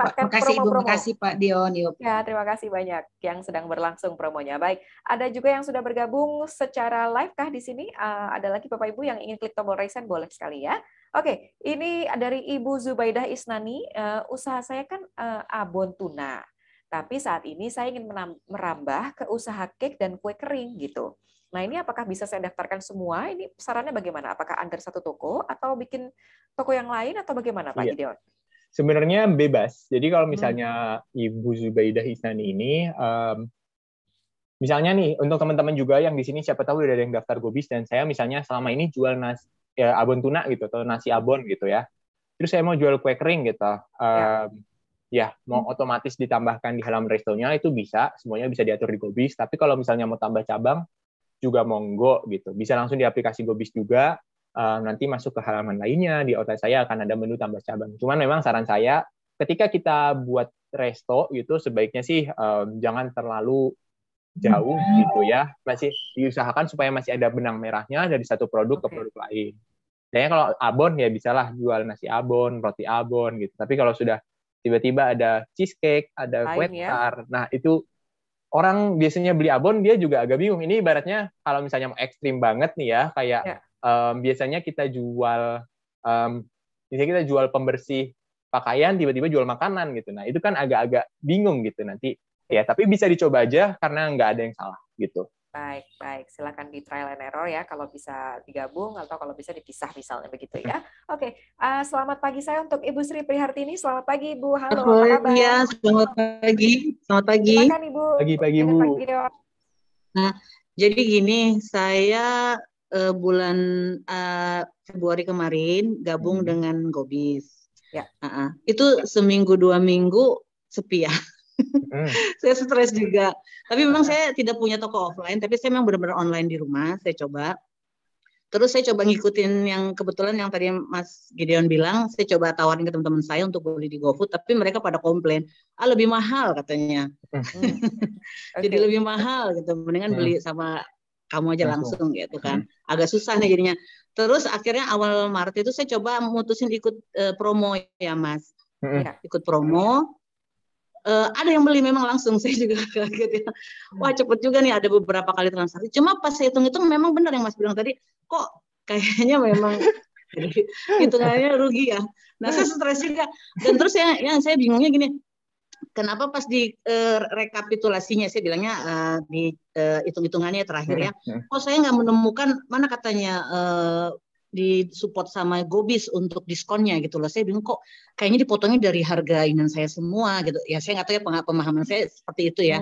Ibu, makasih Pak Dion. Ya, terima kasih banyak yang sedang berlangsung promonya. Baik, ada juga yang sudah bergabung secara live kah di sini? Ada lagi Bapak Ibu yang ingin klik tombol raise hand boleh sekali ya. Oke, ini dari Ibu Zubaidah Isnani, usaha saya kan abon tuna. Tapi saat ini saya ingin merambah ke usaha cake dan kue kering gitu. Nah ini apakah bisa saya daftarkan semua? Ini sarannya bagaimana? Apakah under satu toko atau bikin toko yang lain atau bagaimana Pak Gideon? Sebenarnya bebas. Jadi kalau misalnya Ibu Zubaidah Isnani ini, misalnya nih untuk teman-teman juga yang di sini siapa tahu udah ada yang daftar Gobis dan saya misalnya selama ini jual abon tuna gitu atau nasi abon gitu ya. Terus saya mau jual kue kering gitu. Ya, mau otomatis ditambahkan di halaman restonya itu bisa, semuanya bisa diatur di Gobis. Tapi kalau misalnya mau tambah cabang, juga monggo gitu. Bisa langsung di aplikasi Gobis juga, nanti masuk ke halaman lainnya, di outlet saya akan ada menu tambah cabang. Cuman memang saran saya, ketika kita buat resto gitu, sebaiknya sih jangan terlalu jauh gitu ya. Masih diusahakan supaya masih ada benang merahnya dari satu produk ke produk lain. Kayaknya kalau abon ya bisalah jual nasi abon, roti abon gitu. Tapi kalau sudah tiba-tiba ada cheesecake, ada kue tar. Nah, itu orang biasanya beli abon, dia juga agak bingung. Ini ibaratnya kalau misalnya mau ekstrim banget nih ya, kayak biasanya kita jual pembersih pakaian, tiba-tiba jual makanan gitu. Nah, itu kan agak-agak bingung gitu nanti. Ya, tapi bisa dicoba aja karena nggak ada yang salah gitu. Baik. Silakan di trial and error ya, kalau bisa digabung atau kalau bisa dipisah misalnya begitu ya. Oke, selamat pagi saya untuk Ibu Sri Prihartini. Selamat pagi Ibu. Halo, apa kabar? Iya, selamat pagi. Selamat pagi. Silakan Ibu. Pagi Ibu. Nah, jadi gini, saya bulan Februari kemarin gabung dengan Gobis. Ya. Itu seminggu 2 minggu sepi ya. Saya stres juga. Tapi memang saya tidak punya toko offline, tapi saya memang benar-benar online di rumah. Saya coba. Terus saya coba ngikutin yang kebetulan yang tadi Mas Gideon bilang, saya coba tawarin ke teman-teman saya untuk beli di GoFood, tapi mereka pada komplain, lebih mahal katanya. Jadi lebih mahal gitu, mendingan beli sama kamu aja langsung gitu kan. Agak susah nih jadinya. Terus akhirnya awal Maret itu saya coba mutusin ikut promo ya Mas. Ikut promo. Ada yang beli memang langsung, saya juga kaget ya. Wah cepet juga nih, ada beberapa kali transaksi. Cuma pas saya hitung-hitung memang benar yang Mas bilang tadi, kok kayaknya memang Jadi hitungannya rugi ya. Nah saya stres juga. Dan terus yang saya bingungnya gini, kenapa pas di rekapitulasinya saya bilangnya di hitung-hitungannya terakhir ya, kok saya nggak menemukan mana katanya di support sama Gobis untuk diskonnya gitu loh. Saya bingung kok kayaknya dipotongnya dari harga inan saya semua gitu. Ya saya nggak tahu ya pemahaman saya seperti itu ya.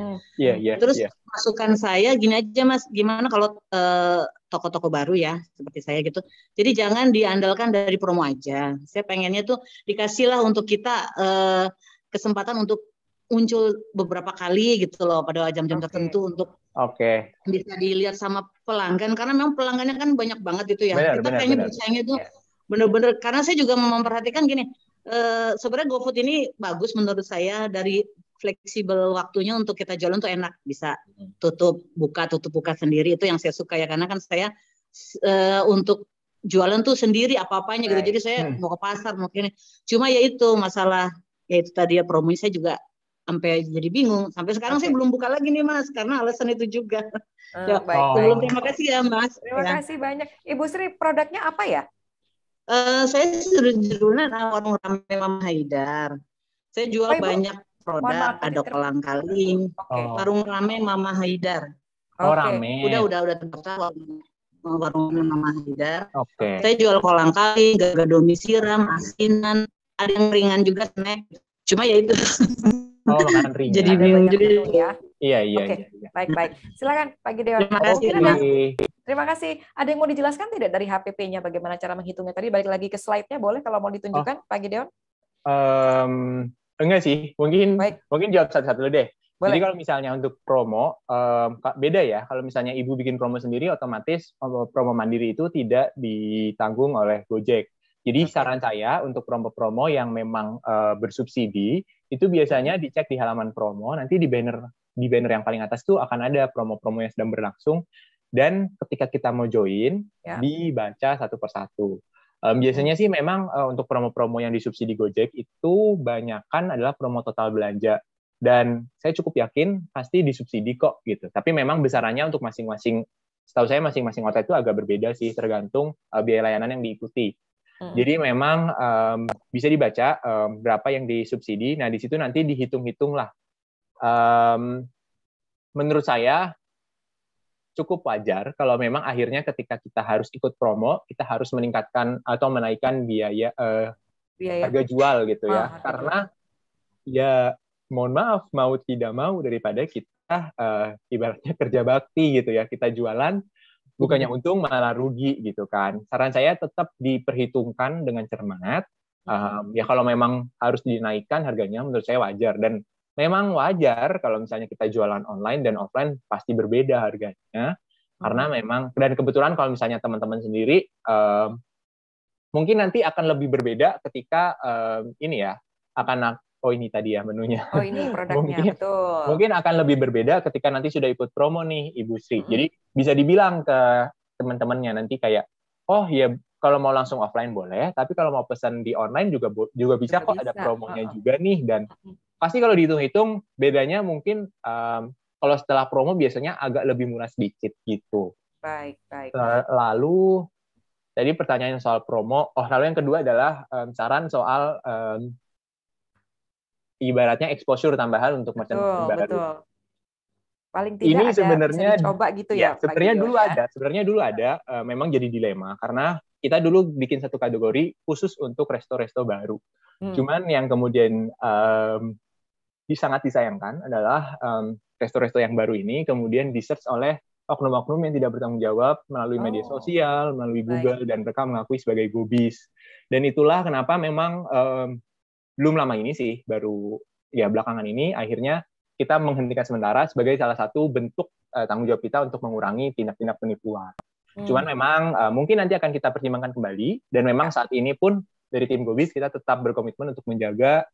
Terus masukan saya gini aja Mas, gimana kalau toko-toko baru ya seperti saya gitu. Jadi jangan diandalkan dari promo aja. Saya pengennya tuh dikasihlah untuk kita kesempatan untuk muncul beberapa kali gitu loh pada jam-jam tertentu untuk bisa dilihat sama pelanggan, karena memang pelanggannya kan banyak banget gitu ya. Kita kayaknya bersaingnya tuh bener-bener, karena saya juga memperhatikan gini, sebenarnya GoFood ini bagus menurut saya, dari fleksibel waktunya untuk kita jualan tuh enak, bisa tutup buka sendiri, itu yang saya suka ya, karena kan saya untuk jualan tuh sendiri apa-apanya gitu, jadi saya mau ke pasar mungkin, cuma ya itu masalah ya itu tadi ya, promonya saya juga sampai jadi bingung. Sampai sekarang saya belum buka lagi nih Mas, karena alasan itu juga. Sebelum terima kasih ya Mas. Terima kasih banyak. Ibu Sri, produknya apa ya? Saya sudah jualan warung rame Mama Haidar. Saya jual banyak produk, ada kolang kaling, warung rame Mama Haidar. Rame. Udah terdaftar warung Mama Haidar. Saya jual kolang kaling, gado-gado siram, asinan, ada yang ringan juga snack. Cuma ya itu. Makanan ringan. Jadi bingung juga ya. Iya. Baik. Silakan Pak Gideon. Terima kasih. Ada yang mau dijelaskan tidak dari HPP-nya bagaimana cara menghitungnya tadi? Balik lagi ke slide-nya boleh kalau mau ditunjukkan Pak Gideon? Enggak sih. Mungkin jawab satu-satu dulu deh. Boleh. Jadi kalau misalnya untuk promo beda ya. Kalau misalnya Ibu bikin promo sendiri, otomatis promo mandiri itu tidak ditanggung oleh Gojek. Jadi saran saya untuk promo-promo yang memang bersubsidi itu biasanya dicek di halaman promo, nanti di banner yang paling atas tuh akan ada promo-promo yang sedang berlangsung, dan ketika kita mau join dibaca satu persatu. Biasanya sih memang untuk promo-promo yang disubsidi Gojek itu banyakan adalah promo total belanja, dan saya cukup yakin pasti disubsidi kok gitu. Tapi memang besarannya untuk masing-masing, setahu saya masing-masing outlet itu agak berbeda sih, tergantung biaya layanan yang diikuti. Jadi memang bisa dibaca berapa yang disubsidi. Nah, di situ nanti dihitung-hitung lah. Menurut saya cukup wajar kalau memang akhirnya ketika kita harus ikut promo, kita harus meningkatkan atau menaikkan biaya harga jual gitu ya. Karena ya mohon maaf, mau tidak mau daripada kita ibaratnya kerja bakti gitu ya, kita jualan bukannya untung malah rugi gitu kan. Saran saya tetap diperhitungkan dengan cermat. Ya kalau memang harus dinaikkan harganya, menurut saya wajar. Dan memang wajar kalau misalnya kita jualan online dan offline pasti berbeda harganya. Karena memang, dan kebetulan kalau misalnya teman-teman sendiri, mungkin nanti akan lebih berbeda ketika ini ya, ini tadi ya menunya. Ini produknya, betul. Mungkin akan lebih berbeda ketika nanti sudah ikut promo nih, Ibu Sri. Jadi bisa dibilang ke teman-temannya nanti kayak, oh ya kalau mau langsung offline boleh, tapi kalau mau pesan di online juga bisa kok, ada promonya juga nih. Dan pasti kalau dihitung-hitung bedanya mungkin kalau setelah promo biasanya agak lebih murah sedikit gitu. Baik. Lalu tadi pertanyaan soal promo. Lalu yang kedua adalah saran soal ibaratnya exposure tambahan untuk merchant baru. Betul. Paling tidak ini ada sebenarnya bisa dicoba gitu ya. Sebenarnya dulu ada memang jadi dilema karena kita dulu bikin satu kategori khusus untuk resto-resto baru. Cuman yang kemudian sangat disayangkan adalah resto-resto yang baru ini kemudian di-search oleh oknum-oknum yang tidak bertanggung jawab melalui media sosial, melalui Google, dan mereka mengakui sebagai gobis. Dan itulah kenapa memang belum lama ini sih, baru ya belakangan ini akhirnya kita menghentikan sementara sebagai salah satu bentuk tanggung jawab kita untuk mengurangi tindak-tindak penipuan. Cuman memang mungkin nanti akan kita pertimbangkan kembali, dan memang saat ini pun dari tim Gobis kita tetap berkomitmen untuk menjaga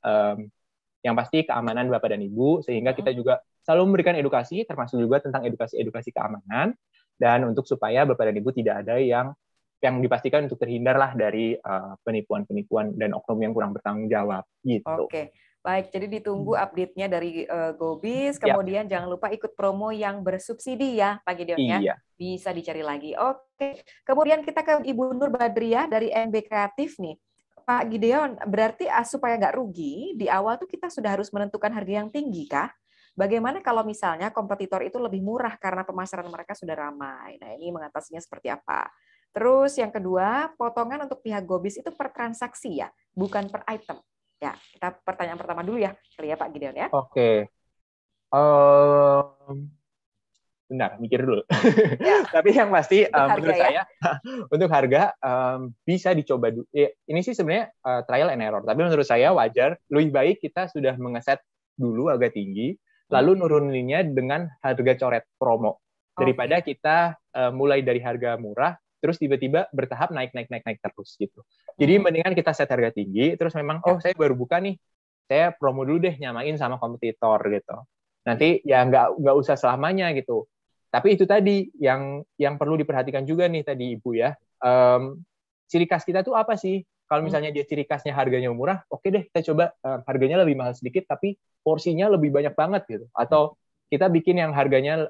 yang pasti keamanan Bapak dan Ibu, sehingga kita juga selalu memberikan edukasi, termasuk juga tentang edukasi keamanan, dan untuk supaya Bapak dan Ibu tidak ada yang dipastikan untuk terhindarlah dari penipuan-penipuan dan oknum yang kurang bertanggung jawab gitu. Oke. Baik, jadi ditunggu update-nya dari Gobis, kemudian jangan lupa ikut promo yang bersubsidi ya, Pak Gideon ya. Iya. Bisa dicari lagi. Oke, kemudian kita ke Ibu Nur Badriah dari NB Kreatif nih. Pak Gideon, berarti supaya nggak rugi, di awal tuh kita sudah harus menentukan harga yang tinggi kah? Bagaimana kalau misalnya kompetitor itu lebih murah karena pemasaran mereka sudah ramai? Nah, ini mengatasinya seperti apa? Terus yang kedua, potongan untuk pihak Gobis itu per transaksi ya, bukan per item. Ya, kita pertanyaan pertama dulu ya, kali ya Pak Gideon ya. Oke. Bentar, mikir dulu. Ya. Tapi yang pasti menurut ya? saya untuk harga bisa dicoba dulu. Ini sih sebenarnya trial and error. Tapi menurut saya wajar. Lebih baik kita sudah mengeset dulu agak tinggi, lalu nuruninnya dengan harga coret promo daripada kita mulai dari harga murah terus tiba-tiba bertahap naik terus gitu. Jadi mendingan kita set harga tinggi, terus memang saya baru buka nih, saya promo dulu deh, nyamain sama kompetitor gitu. Nanti ya nggak usah selamanya gitu. Tapi itu tadi yang perlu diperhatikan juga nih tadi Ibu ya. Ciri khas kita tuh apa sih? Kalau misalnya dia ciri khasnya harganya murah, oke deh kita coba harganya lebih mahal sedikit tapi porsinya lebih banyak banget gitu. Atau kita bikin yang harganya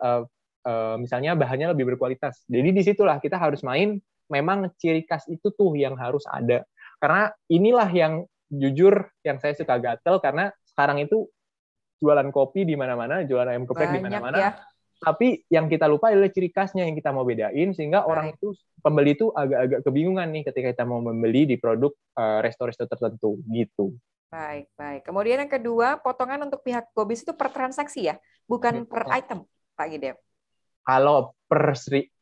misalnya bahannya lebih berkualitas. Jadi disitulah kita harus main, memang ciri khas itu tuh yang harus ada. Karena inilah yang jujur yang saya suka gatel, karena sekarang itu jualan kopi di mana-mana, jualan ayam geprek di mana-mana. Ya. Tapi yang kita lupa adalah ciri khasnya yang kita mau bedain, sehingga orang itu, pembeli itu agak-agak kebingungan nih ketika kita mau membeli di produk resto-resto tertentu gitu. Baik. Kemudian yang kedua, potongan untuk pihak Gobis itu per transaksi ya, bukan per item, Pak Gideon. Kalau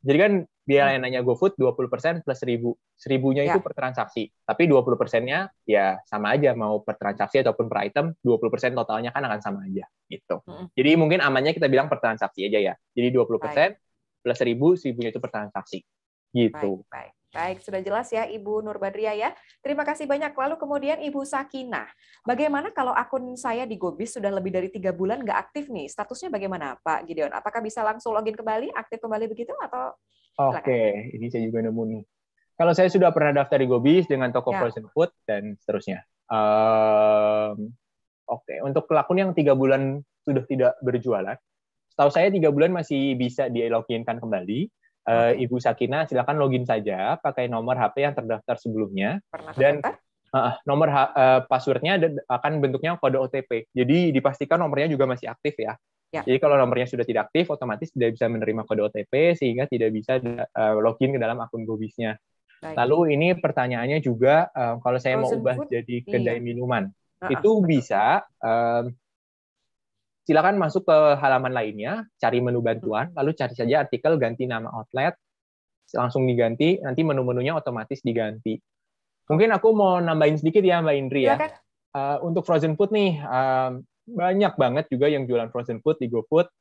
jadi kan biaya layanannya GoFood 20% plus 1.000. 1.000-nya itu per transaksi. Tapi 20%-nya ya sama aja, mau per transaksi ataupun per item, 20% totalnya kan akan sama aja gitu. Jadi mungkin amannya kita bilang per transaksi aja ya. Jadi 20% plus 1.000-nya itu per transaksi. Gitu. Baik, sudah jelas ya Ibu Nur Badriah ya. Terima kasih banyak. Lalu kemudian Ibu Sakinah. Bagaimana kalau akun saya di Gobis sudah lebih dari 3 bulan nggak aktif nih? Statusnya bagaimana Pak Gideon? Apakah bisa langsung login kembali, aktif kembali begitu atau? Oke, ini saya juga nemu nih. Kalau saya sudah pernah daftar di Gobis dengan toko frozen food dan seterusnya. Oke, untuk akun yang 3 bulan sudah tidak berjualan, setahu saya 3 bulan masih bisa di-loginkan kembali. Ibu Sakinah silakan login saja pakai nomor HP yang terdaftar sebelumnya. Dan nomor passwordnya akan bentuknya kode OTP. Jadi dipastikan nomornya juga masih aktif ya. Jadi kalau nomornya sudah tidak aktif, otomatis tidak bisa menerima kode OTP sehingga tidak bisa login ke dalam akun Gobisnya. Lalu ini pertanyaannya juga kalau saya mau ubah jadi kedai minuman, itu bisa. Silakan masuk ke halaman lainnya, cari menu bantuan, lalu cari saja artikel ganti nama outlet, langsung diganti, nanti menu-menunya otomatis diganti. Mungkin aku mau nambahin sedikit ya Mbak Indri ya. Untuk frozen food nih, banyak banget juga yang jualan frozen food di GoFood.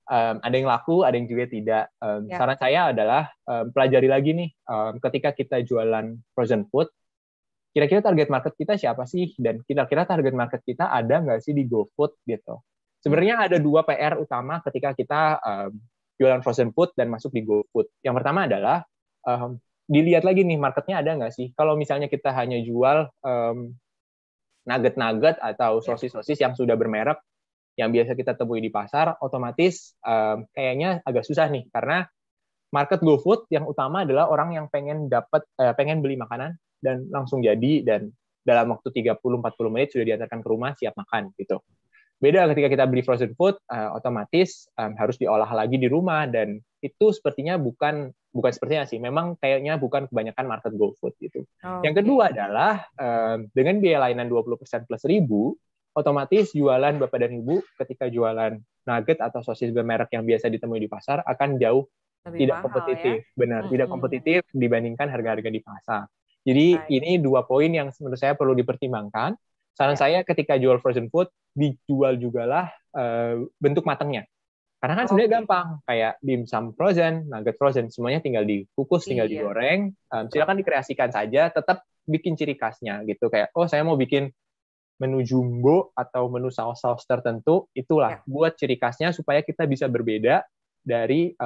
Ada yang laku, ada yang juga tidak. Saran saya adalah pelajari lagi nih, ketika kita jualan frozen food, kira-kira target market kita siapa sih? Dan kira-kira target market kita ada nggak sih di GoFood gitu. Sebenarnya ada 2 PR utama ketika kita jualan frozen food dan masuk di GoFood. Yang pertama adalah dilihat lagi nih marketnya ada nggak sih. Kalau misalnya kita hanya jual nugget-nugget atau sosis-sosis yang sudah bermerek, yang biasa kita temui di pasar, otomatis kayaknya agak susah nih. Karena market GoFood yang utama adalah orang yang pengen beli makanan dan langsung jadi, dan dalam waktu 30-40 menit sudah diantarkan ke rumah siap makan gitu. Beda ketika kita beli frozen food, otomatis harus diolah lagi di rumah, dan itu sepertinya bukan sepertinya sih, memang kayaknya bukan kebanyakan market GoFood gitu. Yang kedua adalah dengan biaya layanan 20% plus 1.000, otomatis jualan Bapak dan Ibu ketika jualan nugget atau sosis bermerek yang biasa ditemui di pasar akan jauh lebih tidak mahal, kompetitif, ya? Tidak kompetitif dibandingkan harga-harga di pasar. Jadi ini 2 poin yang menurut saya perlu dipertimbangkan. Saran saya ketika jual frozen food, dijual jugalah bentuk matangnya. Karena kan sebenarnya gampang, kayak dimsum frozen, nugget frozen, semuanya tinggal dikukus, tinggal digoreng. Silakan dikreasikan saja, tetap bikin ciri khasnya gitu. Kayak, saya mau bikin menu jumbo atau menu saus-saus tertentu, itulah buat ciri khasnya supaya kita bisa berbeda dari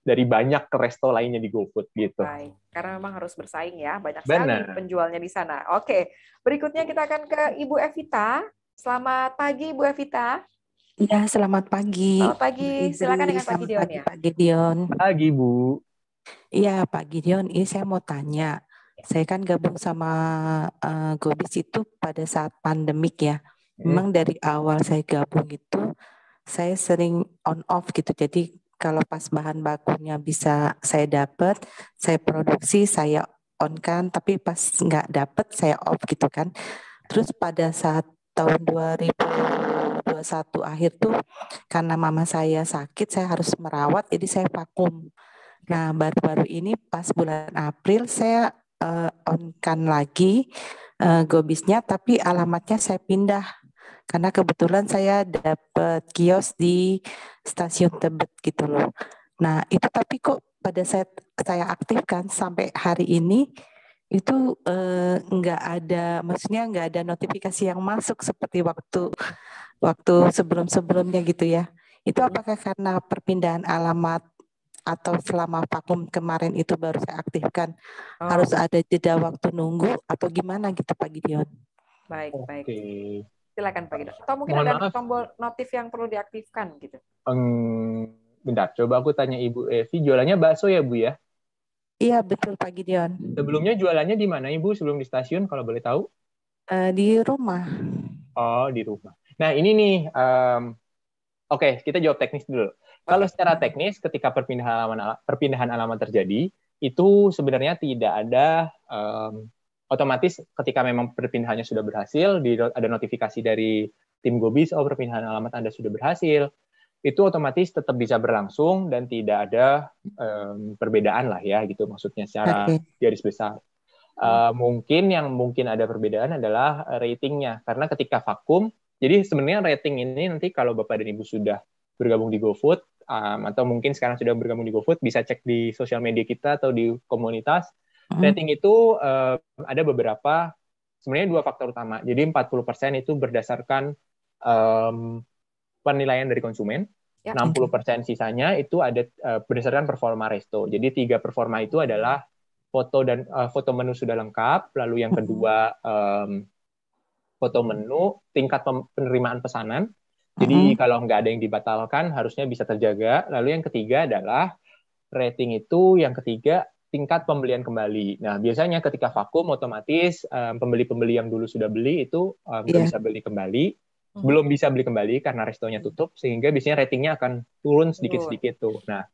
dari banyak resto lainnya di GoFood gitu. Baik, karena memang harus bersaing ya, banyak Benar. sekali penjualnya di sana. Oke, berikutnya kita akan ke Ibu Evita. Selamat pagi, Ibu Evita. Ya, selamat pagi. Selamat pagi, silakan dengan Pak Gideon ya. Pak Gideon. Pagi, Bu. Iya, Pak Gideon, ini saya mau tanya. Saya kan gabung sama Gobis itu pada saat pandemik ya. Memang dari awal saya gabung itu, saya sering on off gitu. Jadi kalau pas bahan bakunya bisa saya dapat, saya produksi, saya on kan. Tapi pas nggak dapat, saya off gitu kan. Terus pada saat tahun 2021 akhir tuh, karena mama saya sakit, saya harus merawat, jadi saya vakum. Nah, baru-baru ini pas bulan April saya on-kan lagi Gobisnya, tapi alamatnya saya pindah. Karena kebetulan saya dapat kios di stasiun Tebet gitu loh. Nah, itu tapi kok pada saat saya aktifkan sampai hari ini, itu nggak ada, maksudnya nggak ada notifikasi yang masuk seperti waktu sebelum-sebelumnya gitu ya. Itu apakah karena perpindahan alamat atau selama vakum kemarin itu baru saya aktifkan, harus ada jeda waktu nunggu atau gimana gitu Pak Gideon? Baik, baik. Oke. Silakan Pak Gideon. Atau mungkin Mohon ada maaf. tombol notif yang perlu diaktifkan gitu. Bentar, coba aku tanya Ibu Evi, jualannya bakso ya Bu ya? Iya betul Pak Gideon. Sebelumnya jualannya di mana Ibu sebelum di stasiun kalau boleh tahu? Di rumah. Oh, di rumah. Nah, ini nih, oke, kita jawab teknis dulu. Kalau secara teknis, ketika perpindahan alamat terjadi, itu sebenarnya tidak ada otomatis ketika memang perpindahannya sudah berhasil, ada notifikasi dari tim Gobis, oh perpindahan alamat Anda sudah berhasil, itu otomatis tetap bisa berlangsung dan tidak ada perbedaan lah ya, gitu maksudnya secara garis besar. Mungkin ada perbedaan adalah ratingnya, karena ketika vakum, jadi sebenarnya rating ini nanti kalau Bapak dan Ibu sudah bergabung di GoFood, atau mungkin sekarang sudah bergabung di GoFood, bisa cek di sosial media kita atau di komunitas. Rating itu ada beberapa, sebenarnya dua faktor utama. Jadi 40% itu berdasarkan penilaian dari konsumen, 60% sisanya itu ada berdasarkan performa resto. Jadi 3 performa itu adalah foto menu sudah lengkap, lalu yang kedua foto menu, tingkat penerimaan pesanan. Jadi kalau nggak ada yang dibatalkan, harusnya bisa terjaga. Lalu yang ketiga adalah rating itu, yang ketiga tingkat pembelian kembali. Nah, biasanya ketika vakum, otomatis pembeli-pembeli yang dulu sudah beli itu nggak bisa beli kembali. Belum bisa beli kembali karena restonya tutup, sehingga biasanya ratingnya akan turun sedikit-sedikit tuh. Nah,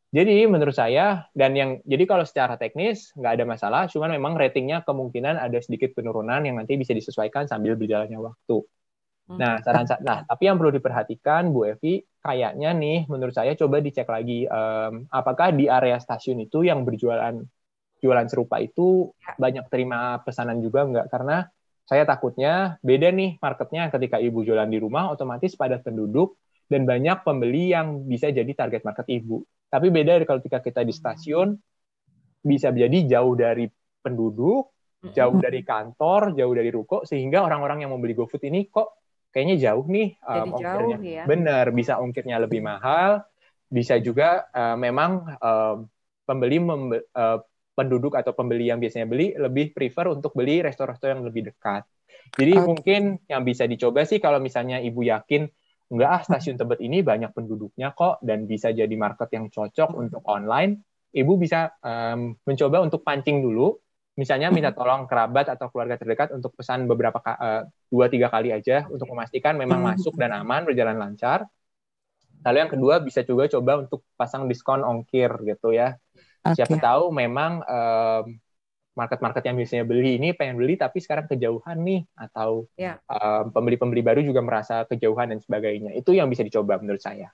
jadi menurut saya, jadi kalau secara teknis nggak ada masalah, cuman memang ratingnya kemungkinan ada sedikit penurunan yang nanti bisa disesuaikan sambil berjalannya waktu. Nah, tapi yang perlu diperhatikan, Bu Evi, kayaknya nih, menurut saya coba dicek lagi, apakah di area stasiun itu yang jualan serupa itu banyak terima pesanan juga nggak? Karena saya takutnya beda nih marketnya ketika Ibu jualan di rumah, otomatis padat penduduk dan banyak pembeli yang bisa jadi target market Ibu. Tapi beda kalau ketika kita di stasiun, bisa jadi jauh dari penduduk, jauh dari kantor, jauh dari ruko, sehingga orang-orang yang mau beli GoFood ini kok kayaknya jauh nih ongkirnya. Jauh, ya? Benar, bisa ongkirnya lebih mahal, bisa juga memang penduduk atau pembeli yang biasanya beli lebih prefer untuk beli resto-resto yang lebih dekat. Jadi mungkin yang bisa dicoba sih kalau misalnya Ibu yakin enggak stasiun Tebet ini banyak penduduknya kok dan bisa jadi market yang cocok untuk online, Ibu bisa mencoba untuk pancing dulu. Misalnya minta tolong kerabat atau keluarga terdekat untuk pesan beberapa 2-3 kali aja untuk memastikan memang masuk dan aman, berjalan lancar. Lalu yang kedua bisa juga coba untuk pasang diskon ongkir gitu ya. Siapa tahu memang market-market yang biasanya beli ini pengen beli tapi sekarang kejauhan nih, atau pembeli-pembeli baru juga merasa kejauhan dan sebagainya. Itu yang bisa dicoba menurut saya.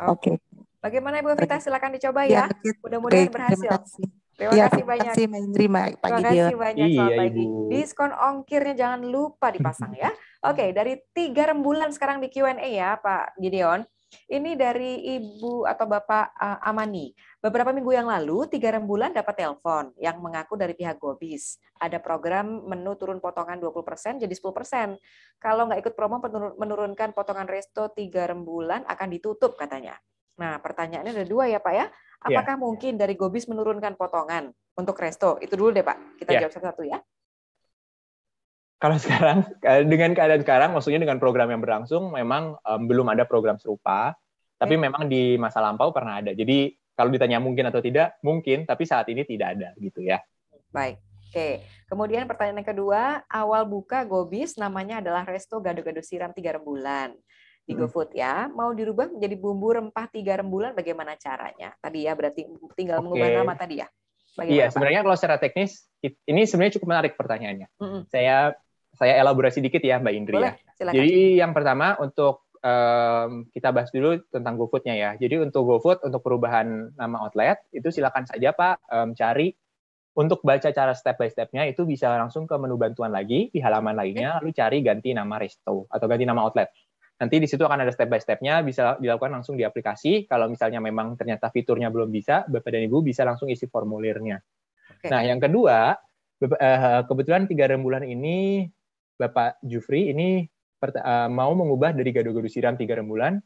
Oke. Bagaimana Ibu Vita? Silakan dicoba ya. Mudah-mudahan berhasil. Terima kasih banyak. Terima kasih banyak. Selamat pagi. Diskon ongkirnya jangan lupa dipasang ya. Oke, dari 3 rembulan sekarang di Q&A ya Pak Gideon. Ini dari Ibu atau Bapak Amani. Beberapa minggu yang lalu, 3 rembulan dapat telepon yang mengaku dari pihak Gobis. Ada program menu turun potongan 20% jadi 10%. Kalau nggak ikut promo menurunkan potongan resto 3 rembulan akan ditutup katanya. Nah, pertanyaannya ada 2 ya Pak ya. apakah mungkin dari Gobis menurunkan potongan untuk resto? Itu dulu deh Pak, kita jawab satu-satu ya. Kalau sekarang, dengan keadaan sekarang, maksudnya dengan program yang berlangsung, memang belum ada program serupa, tapi memang di masa lampau pernah ada. Jadi kalau ditanya mungkin atau tidak, mungkin, tapi saat ini tidak ada gitu ya. Baik. Oke, kemudian pertanyaan yang kedua, awal buka Gobis namanya adalah Resto Gado-Gado Siram 3 Rembulan di GoFood ya. Mau dirubah menjadi bumbu rempah 3 Rembulan, bagaimana caranya? Tadi ya, berarti tinggal mengubah nama tadi ya? Bagaimana, iya, Pak? sebenarnya kalau secara teknis, ini sebenarnya cukup menarik pertanyaannya. Saya elaborasi dikit ya, Mbak Indri. Boleh, ya. silakan. Jadi yang pertama untuk kita bahas dulu tentang GoFood-nya ya. Jadi untuk GoFood, untuk perubahan nama outlet, itu silakan saja Pak cari. Untuk baca cara step by step-nya itu bisa langsung ke menu bantuan lagi di halaman lainnya, lalu cari ganti nama resto atau ganti nama outlet. Nanti di situ akan ada step by step-nya, bisa dilakukan langsung di aplikasi. Kalau misalnya memang ternyata fiturnya belum bisa, Bapak dan Ibu bisa langsung isi formulirnya. Nah, yang kedua, kebetulan 3 Rembulan ini Bapak Jufri ini mau mengubah dari Gado-Gado Siram 3 Rembulan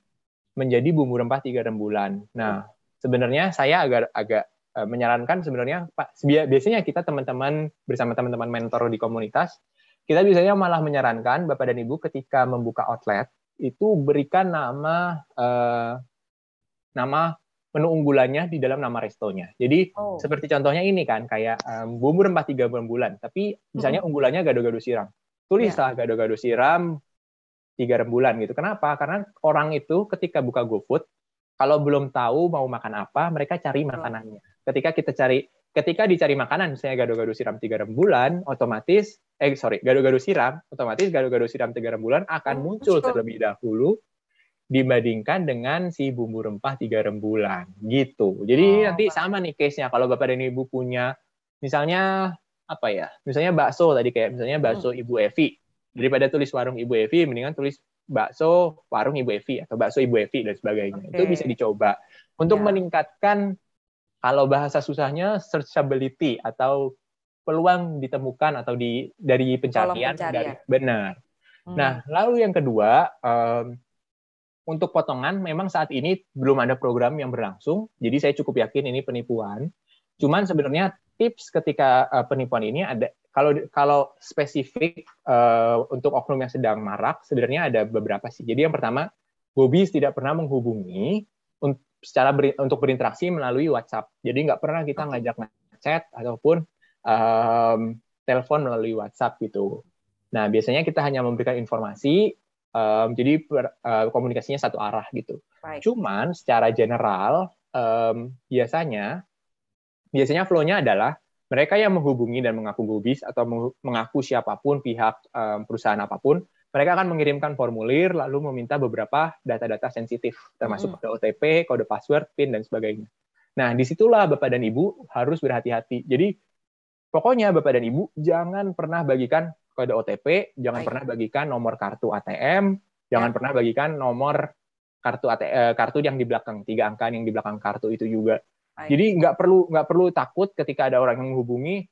menjadi bumbu rempah 3 Rembulan. Nah, sebenarnya saya agak menyarankan sebenarnya Pak, biasanya kita teman-teman bersama teman-teman mentor di komunitas, kita biasanya malah menyarankan Bapak dan Ibu ketika membuka outlet itu berikan nama menu unggulannya di dalam nama restonya. Jadi seperti contohnya ini kan kayak bumbu rempah 3 Rembulan, tapi misalnya unggulannya Gado-Gado Siram. Tulislah Gado-Gado Siram 3 Rembulan gitu. Kenapa? Karena orang itu ketika buka GoFood, kalau belum tahu mau makan apa, mereka cari makanannya. Ketika dicari makanan, misalnya Gado-Gado Siram 3 Rembulan, otomatis, Gado-Gado Siram, otomatis Gado-Gado Siram 3 Rembulan akan muncul terlebih dahulu dibandingkan dengan si bumbu rempah 3 Rembulan. Gitu. Jadi nanti sama nih case-nya. Kalau Bapak dan Ibu punya, misalnya, apa ya, misalnya bakso tadi, kayak misalnya bakso Ibu Evi. Daripada tulis warung Ibu Evi, mendingan tulis bakso warung Ibu Evi atau bakso Ibu Evi dan sebagainya. Itu bisa dicoba untuk meningkatkan, kalau bahasa susahnya, searchability atau peluang ditemukan atau dari pencarian. Benar. Nah, lalu yang kedua, untuk potongan memang saat ini belum ada program yang berlangsung, jadi saya cukup yakin ini penipuan. Cuman sebenarnya tips ketika penipuan ini ada, kalau spesifik untuk oknum yang sedang marak, sebenarnya ada beberapa sih. Jadi yang pertama, Gobis tidak pernah menghubungi untuk berinteraksi melalui WhatsApp. Jadi nggak pernah kita ngajak chat ataupun telepon melalui WhatsApp gitu. Nah, biasanya kita hanya memberikan informasi, jadi komunikasinya satu arah gitu. Cuman secara general, biasanya flow-nya adalah mereka yang menghubungi dan mengaku Gobis atau mengaku siapapun pihak perusahaan apapun, mereka akan mengirimkan formulir lalu meminta beberapa data-data sensitif, termasuk kode OTP, kode password, PIN, dan sebagainya. Nah, disitulah Bapak dan Ibu harus berhati-hati. Jadi, pokoknya Bapak dan Ibu jangan pernah bagikan kode OTP, jangan pernah bagikan nomor kartu ATM, jangan pernah bagikan nomor kartu yang di belakang, 3 angka yang di belakang kartu itu juga. Jadi nggak perlu takut ketika ada orang yang menghubungi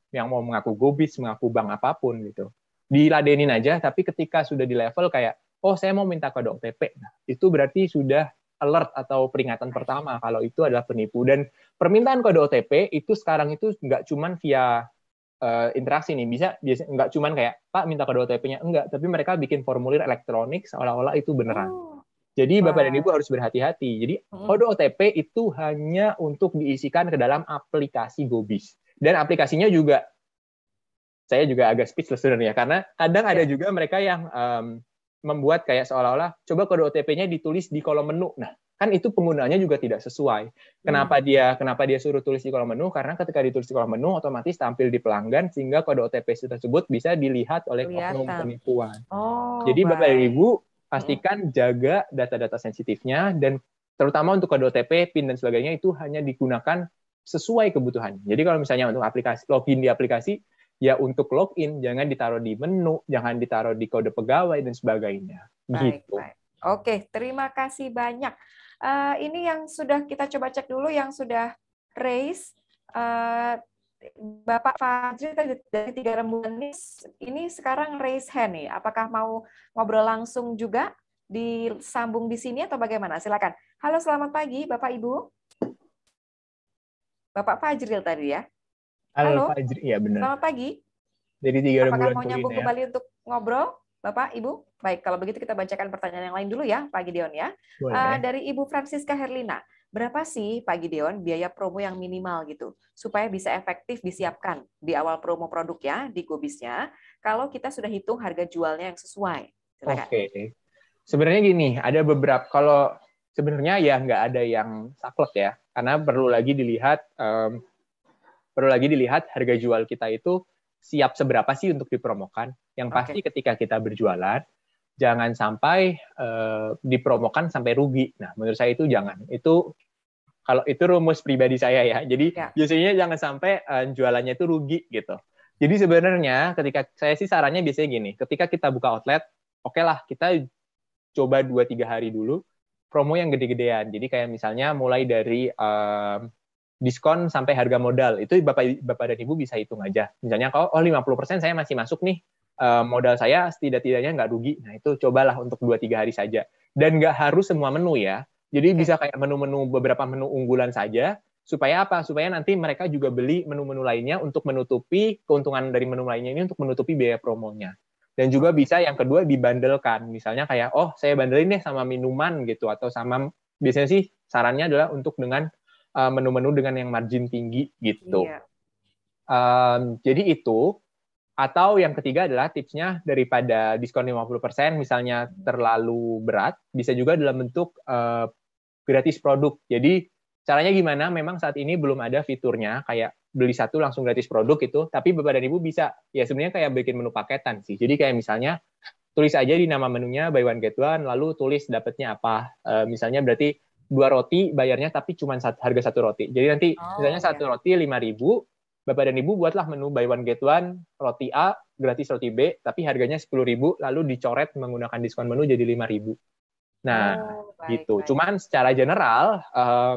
yang mau mengaku Gobis, mengaku bank apapun gitu. Diladenin aja, tapi ketika sudah di level kayak, oh saya mau minta kode OTP, nah, itu berarti sudah alert atau peringatan pertama kalau itu adalah penipu. Dan permintaan kode OTP itu sekarang itu nggak cuman via interaksi nih, biasa nggak cuman kayak Pak minta kode OTP-nya, enggak, tapi mereka bikin formulir elektronik seolah-olah itu beneran. Jadi Bapak dan Ibu harus berhati-hati. Jadi kode OTP itu hanya untuk diisikan ke dalam aplikasi Gobis. Dan aplikasinya juga, saya juga agak speechless sebenarnya, karena kadang ada juga mereka yang membuat kayak seolah-olah, coba kode OTP-nya ditulis di kolom menu. Nah, kan itu penggunaannya juga tidak sesuai. Kenapa dia suruh tulis di kolom menu? Karena ketika ditulis di kolom menu, otomatis tampil di pelanggan, sehingga kode OTP tersebut bisa dilihat oleh oknum penipuan. Jadi Bapak dan Ibu, pastikan jaga data-data sensitifnya, dan terutama untuk kode OTP, PIN, dan sebagainya itu hanya digunakan sesuai kebutuhan. Jadi kalau misalnya untuk aplikasi, login di aplikasi, ya untuk login, jangan ditaruh di menu, jangan ditaruh di kode pegawai, dan sebagainya. Gitu. Baik. Oke, terima kasih banyak. Ini yang sudah kita coba cek dulu, yang sudah raise. Bapak Fajri dari 3 Rembulan ini sekarang raise hand nih. Apakah mau ngobrol langsung juga disambung di sini atau bagaimana? Silakan. Halo, selamat pagi Bapak Ibu. Bapak Fajril tadi ya. Halo, Halo, Fajri, ya benar. selamat pagi. Jadi 3 Apakah bulan mau nyambung kuliner. kembali untuk ngobrol, Bapak, Ibu? Baik, kalau begitu kita bacakan pertanyaan yang lain dulu ya, Pak Gideon ya. Boleh. Dari Ibu Francisca Herlina, berapa sih Pak Gideon biaya promo yang minimal gitu, supaya bisa efektif disiapkan di awal promo produk ya, di Gobisnya, kalau kita sudah hitung harga jualnya yang sesuai? Silakan. Oke. Sebenarnya gini, ada beberapa, kalau sebenarnya ya nggak ada yang saklek ya, karena perlu lagi dilihat harga jual kita itu siap seberapa sih untuk dipromokan. Yang pasti ketika kita berjualan, jangan sampai dipromokan sampai rugi. Nah, menurut saya itu jangan. Itu kalau itu rumus pribadi saya ya. Jadi biasanya jangan sampai jualannya itu rugi gitu. Jadi sebenarnya ketika saya sih sarannya biasanya gini, ketika kita buka outlet, oke lah kita coba 2-3 hari dulu promo yang gede-gedean. Jadi kayak misalnya mulai dari diskon sampai harga modal. Itu Bapak dan Ibu bisa hitung aja. Misalnya kalau 50% saya masih masuk nih, modal saya setidak-tidaknya nggak rugi. Nah, itu cobalah untuk 2-3 hari saja. Dan nggak harus semua menu ya. Jadi bisa kayak menu-menu, beberapa menu unggulan saja. Supaya apa? Supaya nanti mereka juga beli menu-menu lainnya untuk menutupi keuntungan dari menu lainnya ini untuk menutupi biaya promonya. Dan juga bisa yang kedua dibandelkan. Misalnya kayak, oh saya bandelin deh sama minuman gitu. Atau sama, biasanya sih sarannya adalah untuk dengan menu-menu dengan yang margin tinggi gitu. Iya. Jadi itu, atau yang ketiga adalah tipsnya daripada diskon 50% misalnya terlalu berat, bisa juga dalam bentuk gratis produk. Jadi caranya gimana? Memang saat ini belum ada fiturnya kayak beli satu langsung gratis produk itu, tapi Bapak dan Ibu bisa ya sebenarnya kayak bikin menu paketan sih. Jadi kayak misalnya tulis aja di nama menunya buy one get one, lalu tulis dapatnya apa. Misalnya berarti 2 roti bayarnya tapi cuma harga 1 roti. Jadi nanti misalnya 1 roti 5.000, Bapak dan Ibu buatlah menu buy one get one, roti A gratis roti B, tapi harganya 10.000, lalu dicoret menggunakan diskon menu jadi 5.000. Nah, gitu. Baik. Cuman secara general,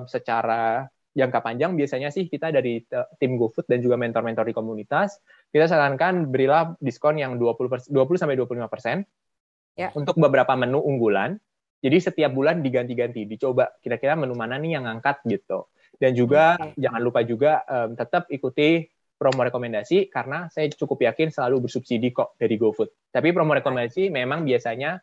secara jangka panjang biasanya sih kita dari tim GoFood dan juga mentor-mentor di komunitas, kita sarankan berilah diskon yang 20-25% untuk beberapa menu unggulan. Jadi setiap bulan diganti-ganti, dicoba kira-kira menu mana nih yang ngangkat gitu. Dan juga jangan lupa juga tetap ikuti promo rekomendasi, karena saya cukup yakin selalu bersubsidi kok dari GoFood. Tapi promo rekomendasi memang biasanya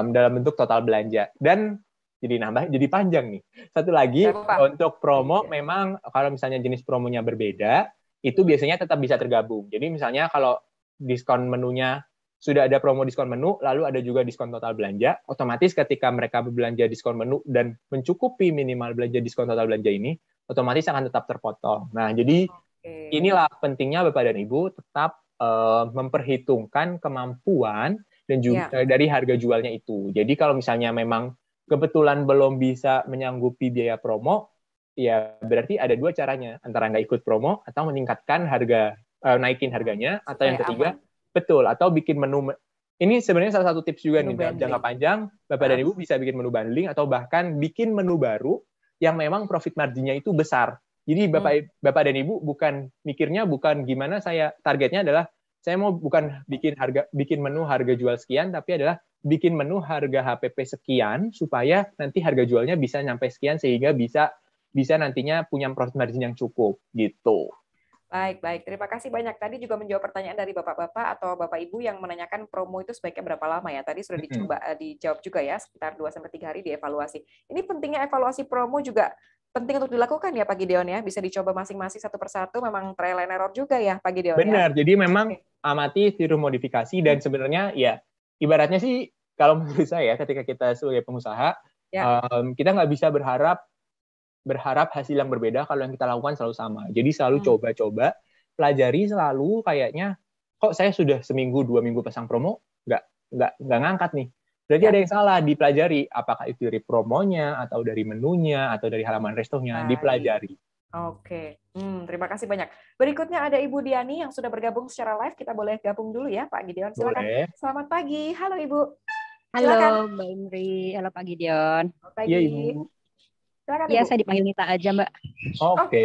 dalam bentuk total belanja. Dan jadi panjang nih. Satu lagi, untuk promo memang kalau misalnya jenis promonya berbeda, itu biasanya tetap bisa tergabung. Jadi misalnya kalau diskon menunya sudah ada promo diskon menu, lalu ada juga diskon total belanja, otomatis ketika mereka berbelanja diskon menu dan mencukupi minimal belanja diskon total belanja ini, otomatis akan tetap terpotong. Nah, jadi inilah pentingnya Bapak dan Ibu tetap memperhitungkan kemampuan dan juga dari harga jualnya itu. Jadi kalau misalnya memang kebetulan belum bisa menyanggupi biaya promo, ya berarti ada 2 caranya, antara nggak ikut promo atau meningkatkan harga, naikin harganya, atau yang ketiga, betul, atau bikin menu. Ini sebenarnya salah satu tips juga nih, dalam jangka panjang, Bapak dan Ibu bisa bikin menu bundling atau bahkan bikin menu baru yang memang profit marginnya itu besar. Jadi Bapak dan Ibu mikirnya bukan gimana targetnya adalah saya mau bukan bikin menu harga jual sekian, tapi adalah bikin menu harga HPP sekian supaya nanti harga jualnya bisa nyampe sekian sehingga bisa nantinya punya profit margin yang cukup gitu. Baik. Terima kasih banyak. Tadi juga menjawab pertanyaan dari Bapak-Bapak atau Bapak Ibu yang menanyakan promo itu sebaiknya berapa lama ya. Tadi sudah dijawab juga ya, sekitar 2-3 hari dievaluasi. Ini pentingnya evaluasi promo juga penting untuk dilakukan ya Pak Gideon ya. Bisa dicoba masing-masing satu persatu, memang trial and error juga ya Pak Gideon. Benar, jadi memang amati, tiru, modifikasi, dan sebenarnya ya ibaratnya sih kalau menurut saya ketika kita sebagai pengusaha, kita nggak bisa berharap hasil yang berbeda kalau yang kita lakukan selalu sama. Jadi selalu coba-coba, pelajari selalu kayaknya, kok saya sudah 1-2 minggu pasang promo, nggak ngangkat nih. Berarti ada yang salah, dipelajari. Apakah itu dari promonya, atau dari menunya, atau dari halaman restonya, dipelajari. Oke, terima kasih banyak. Berikutnya ada Ibu Diani yang sudah bergabung secara live. Kita boleh gabung dulu ya Pak Gideon, silakan. Boleh. Selamat pagi, halo Ibu. Halo Mbak Imri, halo Pak Gideon. Selamat pagi. Iya Ibu. Silakan, ya, Ibu. Saya dipanggil Nita aja, Mbak. Oke.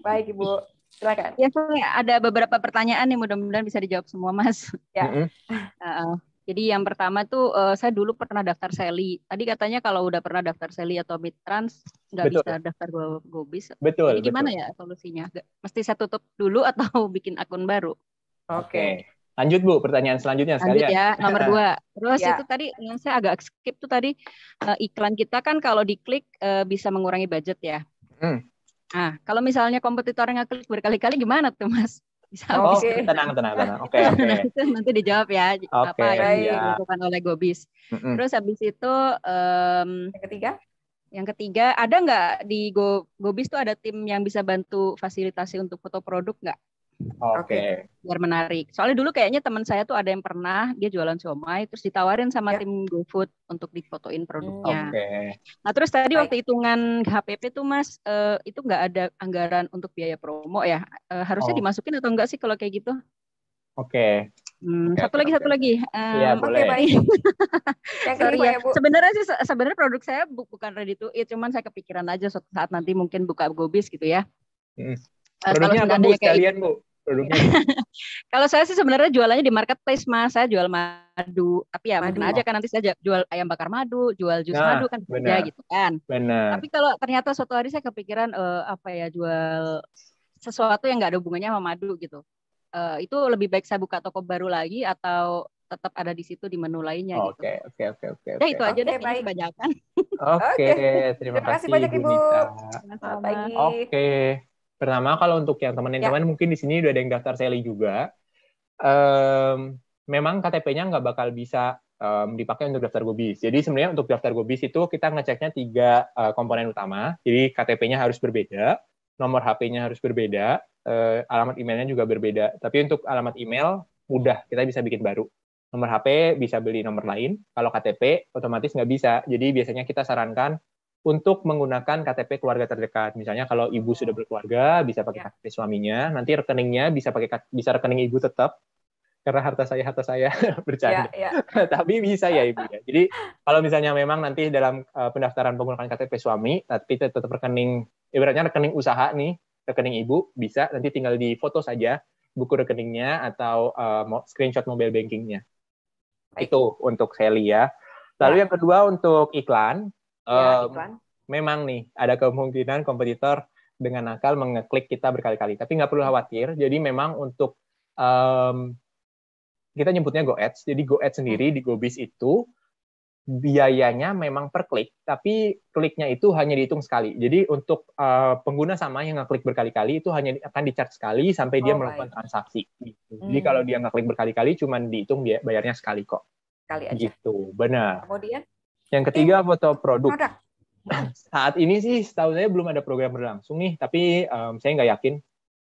Baik, Ibu. Silakan. Ya, saya ada beberapa pertanyaan yang mudah-mudahan bisa dijawab semua, Mas. Ya. Jadi yang pertama tuh saya dulu pernah daftar Sally. Tadi katanya kalau udah pernah daftar Sally atau Midtrans nggak Betul, bisa daftar Gobis. betul, Jadi gimana betul. ya solusinya? Mesti saya tutup dulu atau bikin akun baru? Oke. Lanjut Bu, pertanyaan selanjutnya Lanjut sekalian. ya, nomor 2. Terus Ya. itu tadi yang saya agak skip tuh tadi iklan kita kan kalau diklik bisa mengurangi budget ya. Nah, kalau misalnya kompetitor yang ngeklik berkali-kali gimana tuh Mas? Bisa Oh, habis. tenang. Oke. Nanti dijawab ya apa Oke, yang ya. dilakukan oleh Gobis. Terus habis itu yang ketiga ada nggak di Gobis tuh ada tim yang bisa bantu fasilitasi untuk foto produk nggak? Oke. Biar menarik. Soalnya dulu kayaknya teman saya tuh ada yang pernah dia jualan siomay terus ditawarin sama tim GoFood untuk difotoin produknya. Oke. Nah terus tadi waktu hitungan HPP tuh Mas itu nggak ada anggaran untuk biaya promo ya? Harusnya dimasukin atau enggak sih kalau kayak gitu? Oke. Satu lagi. Iya, boleh. Yang Sorry kelima ya, ya, Bu. sebenarnya produk saya bukan ready to eat, cuman saya kepikiran aja suatu saat nanti mungkin buka Gobis gitu ya. Produknya apa Bu sekalian Bu? Produknya. Kalau saya sih sebenarnya jualannya di marketplace Mas, saya jual madu, tapi ya mungkin aja kan nanti saya jual ayam bakar madu, jual jus madu kan bisa gitu kan. Benar. Tapi kalau ternyata suatu hari saya kepikiran jual sesuatu yang nggak ada hubungannya sama madu gitu. Itu lebih baik saya buka toko baru lagi atau tetap ada di situ di menu lainnya gitu. Oke. Ya itu aja deh, baik. kebanyakan. Oke, terima kasih banyak Ibu. Selamat pagi. Oke. Pertama kalau untuk yang teman-teman mungkin di sini udah ada yang daftar Sally juga. Memang KTP-nya nggak bakal bisa dipakai untuk daftar Gobis. Jadi sebenarnya untuk daftar Gobis itu kita ngeceknya 3 komponen utama. Jadi KTP-nya harus berbeda, nomor HP-nya harus berbeda, alamat emailnya juga berbeda. Tapi untuk alamat email mudah, kita bisa bikin baru. Nomor HP bisa beli nomor lain. Kalau KTP otomatis nggak bisa. Jadi biasanya kita sarankan untuk menggunakan KTP keluarga terdekat. Misalnya kalau ibu sudah berkeluarga, bisa pakai KTP suaminya. Nanti rekeningnya bisa rekening ibu tetap. Karena harta saya bercanda. Tapi bisa ya ibu ya. Jadi kalau misalnya memang nanti dalam pendaftaran menggunakan KTP suami, tapi tetap rekening, ibaratnya rekening usaha nih, rekening ibu, bisa nanti tinggal di foto saja buku rekeningnya atau screenshot mobile bankingnya. Itu untuk Sally ya. Lalu yang kedua untuk iklan. Memang nih ada kemungkinan kompetitor dengan nakal mengeklik kita berkali-kali, tapi nggak perlu khawatir. Jadi memang untuk kita nyebutnya Go Ads. Jadi Go Ads sendiri di Gobis itu biayanya memang per klik, tapi kliknya itu hanya dihitung sekali. Jadi untuk pengguna sama yang ngeklik berkali-kali itu hanya akan di-charge sekali sampai dia melakukan transaksi. Gitu. Jadi kalau dia ngeklik berkali-kali cuma dihitung bayarnya sekali kok. Sekali aja. Gitu, benar. Kemudian yang ketiga foto produk. Saat ini sih setahu saya belum ada program berlangsung nih, tapi saya nggak yakin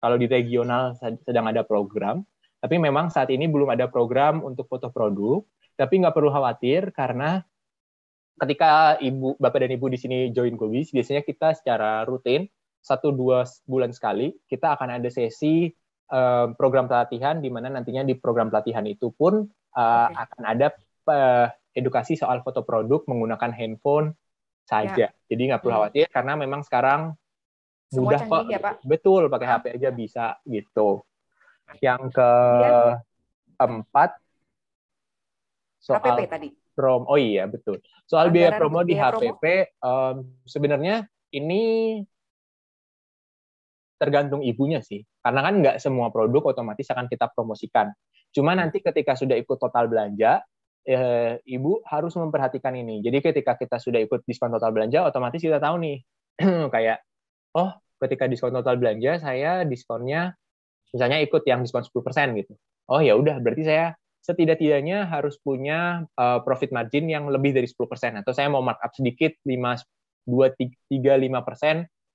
kalau di regional sedang ada program. Tapi memang saat ini belum ada program untuk foto produk. Tapi nggak perlu khawatir karena ketika Bapak dan Ibu di sini join Gobis, biasanya kita secara rutin 1-2 bulan sekali kita akan ada sesi program pelatihan di mana nantinya di program pelatihan itu pun akan ada edukasi soal foto produk menggunakan handphone saja. Jadi nggak perlu khawatir karena memang sekarang mudah kok. Ya, Pak? Betul, pakai HP aja bisa gitu. Yang keempat soal HPP tadi. Oh iya, betul. Soal biaya promo di HPP sebenarnya ini tergantung ibunya sih. Karena kan nggak semua produk otomatis akan kita promosikan. Cuma nanti ketika sudah ikut total belanja, ibu harus memperhatikan ini. Jadi ketika kita sudah ikut diskon total belanja, otomatis kita tahu nih, kayak, ketika diskon total belanja, saya diskonnya, misalnya ikut yang diskon 10% gitu. Oh ya udah, berarti saya setidak-tidaknya harus punya profit margin yang lebih dari 10%. Atau saya mau markup sedikit, 2-3-5%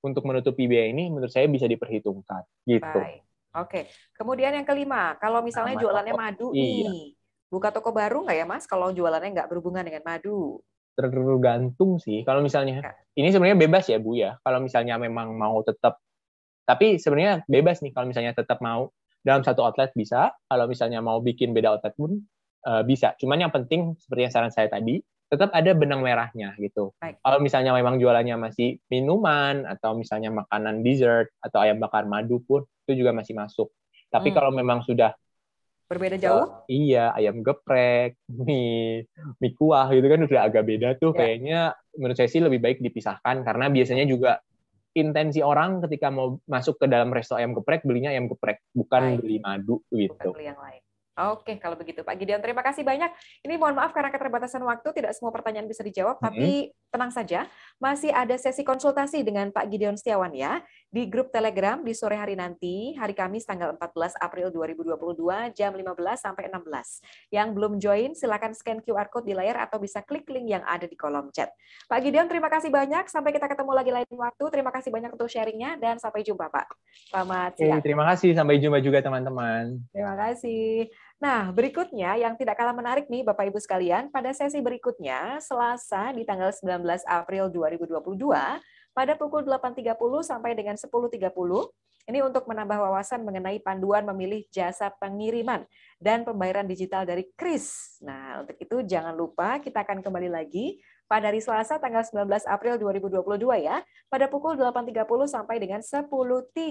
untuk menutupi biaya ini, menurut saya bisa diperhitungkan. Gitu. Baik. Oke. Kemudian yang kelima, kalau misalnya jualannya madu nih, buka toko baru nggak ya Mas kalau jualannya nggak berhubungan dengan madu? Tergantung sih. Kalau misalnya, ini sebenarnya bebas ya Bu ya. Kalau misalnya memang mau tetap, tapi sebenarnya bebas nih kalau misalnya tetap mau dalam satu outlet bisa. Kalau misalnya mau bikin beda outlet pun bisa. Cuman yang penting seperti yang saran saya tadi, tetap ada benang merahnya gitu. Baik. Kalau misalnya memang jualannya masih minuman atau misalnya makanan dessert atau ayam bakar madu pun itu juga masih masuk. Tapi kalau memang sudah Berbeda jauh? Iya, ayam geprek, mie kuah gitu kan udah agak beda tuh. Kayaknya menurut saya sih lebih baik dipisahkan karena biasanya juga intensi orang ketika mau masuk ke dalam resto ayam geprek belinya ayam geprek, bukan beli madu gitu. Bukan beli yang lain. Oke, kalau begitu Pak Gideon, terima kasih banyak. Ini mohon maaf karena keterbatasan waktu, tidak semua pertanyaan bisa dijawab, tapi tenang saja, masih ada sesi konsultasi dengan Pak Gideon Setiawan ya, di grup Telegram di sore hari nanti, hari Kamis tanggal 14 April 2022, jam 15 sampai 16. Yang belum join, silakan scan QR Code di layar atau bisa klik link yang ada di kolom chat. Pak Gideon, terima kasih banyak. Sampai kita ketemu lagi lain waktu. Terima kasih banyak untuk sharingnya, dan sampai jumpa Pak. Selamat siang. Terima kasih, sampai jumpa juga teman-teman. Terima kasih. Nah, berikutnya yang tidak kalah menarik nih Bapak Ibu sekalian, pada sesi berikutnya Selasa di tanggal 19 April 2022 pada pukul 8.30 sampai dengan 10.30 ini untuk menambah wawasan mengenai panduan memilih jasa pengiriman dan pembayaran digital dari Kris. Nah, untuk itu jangan lupa kita akan kembali lagi pada hari Selasa tanggal 19 April 2022 ya, pada pukul 8.30 sampai dengan 10.30.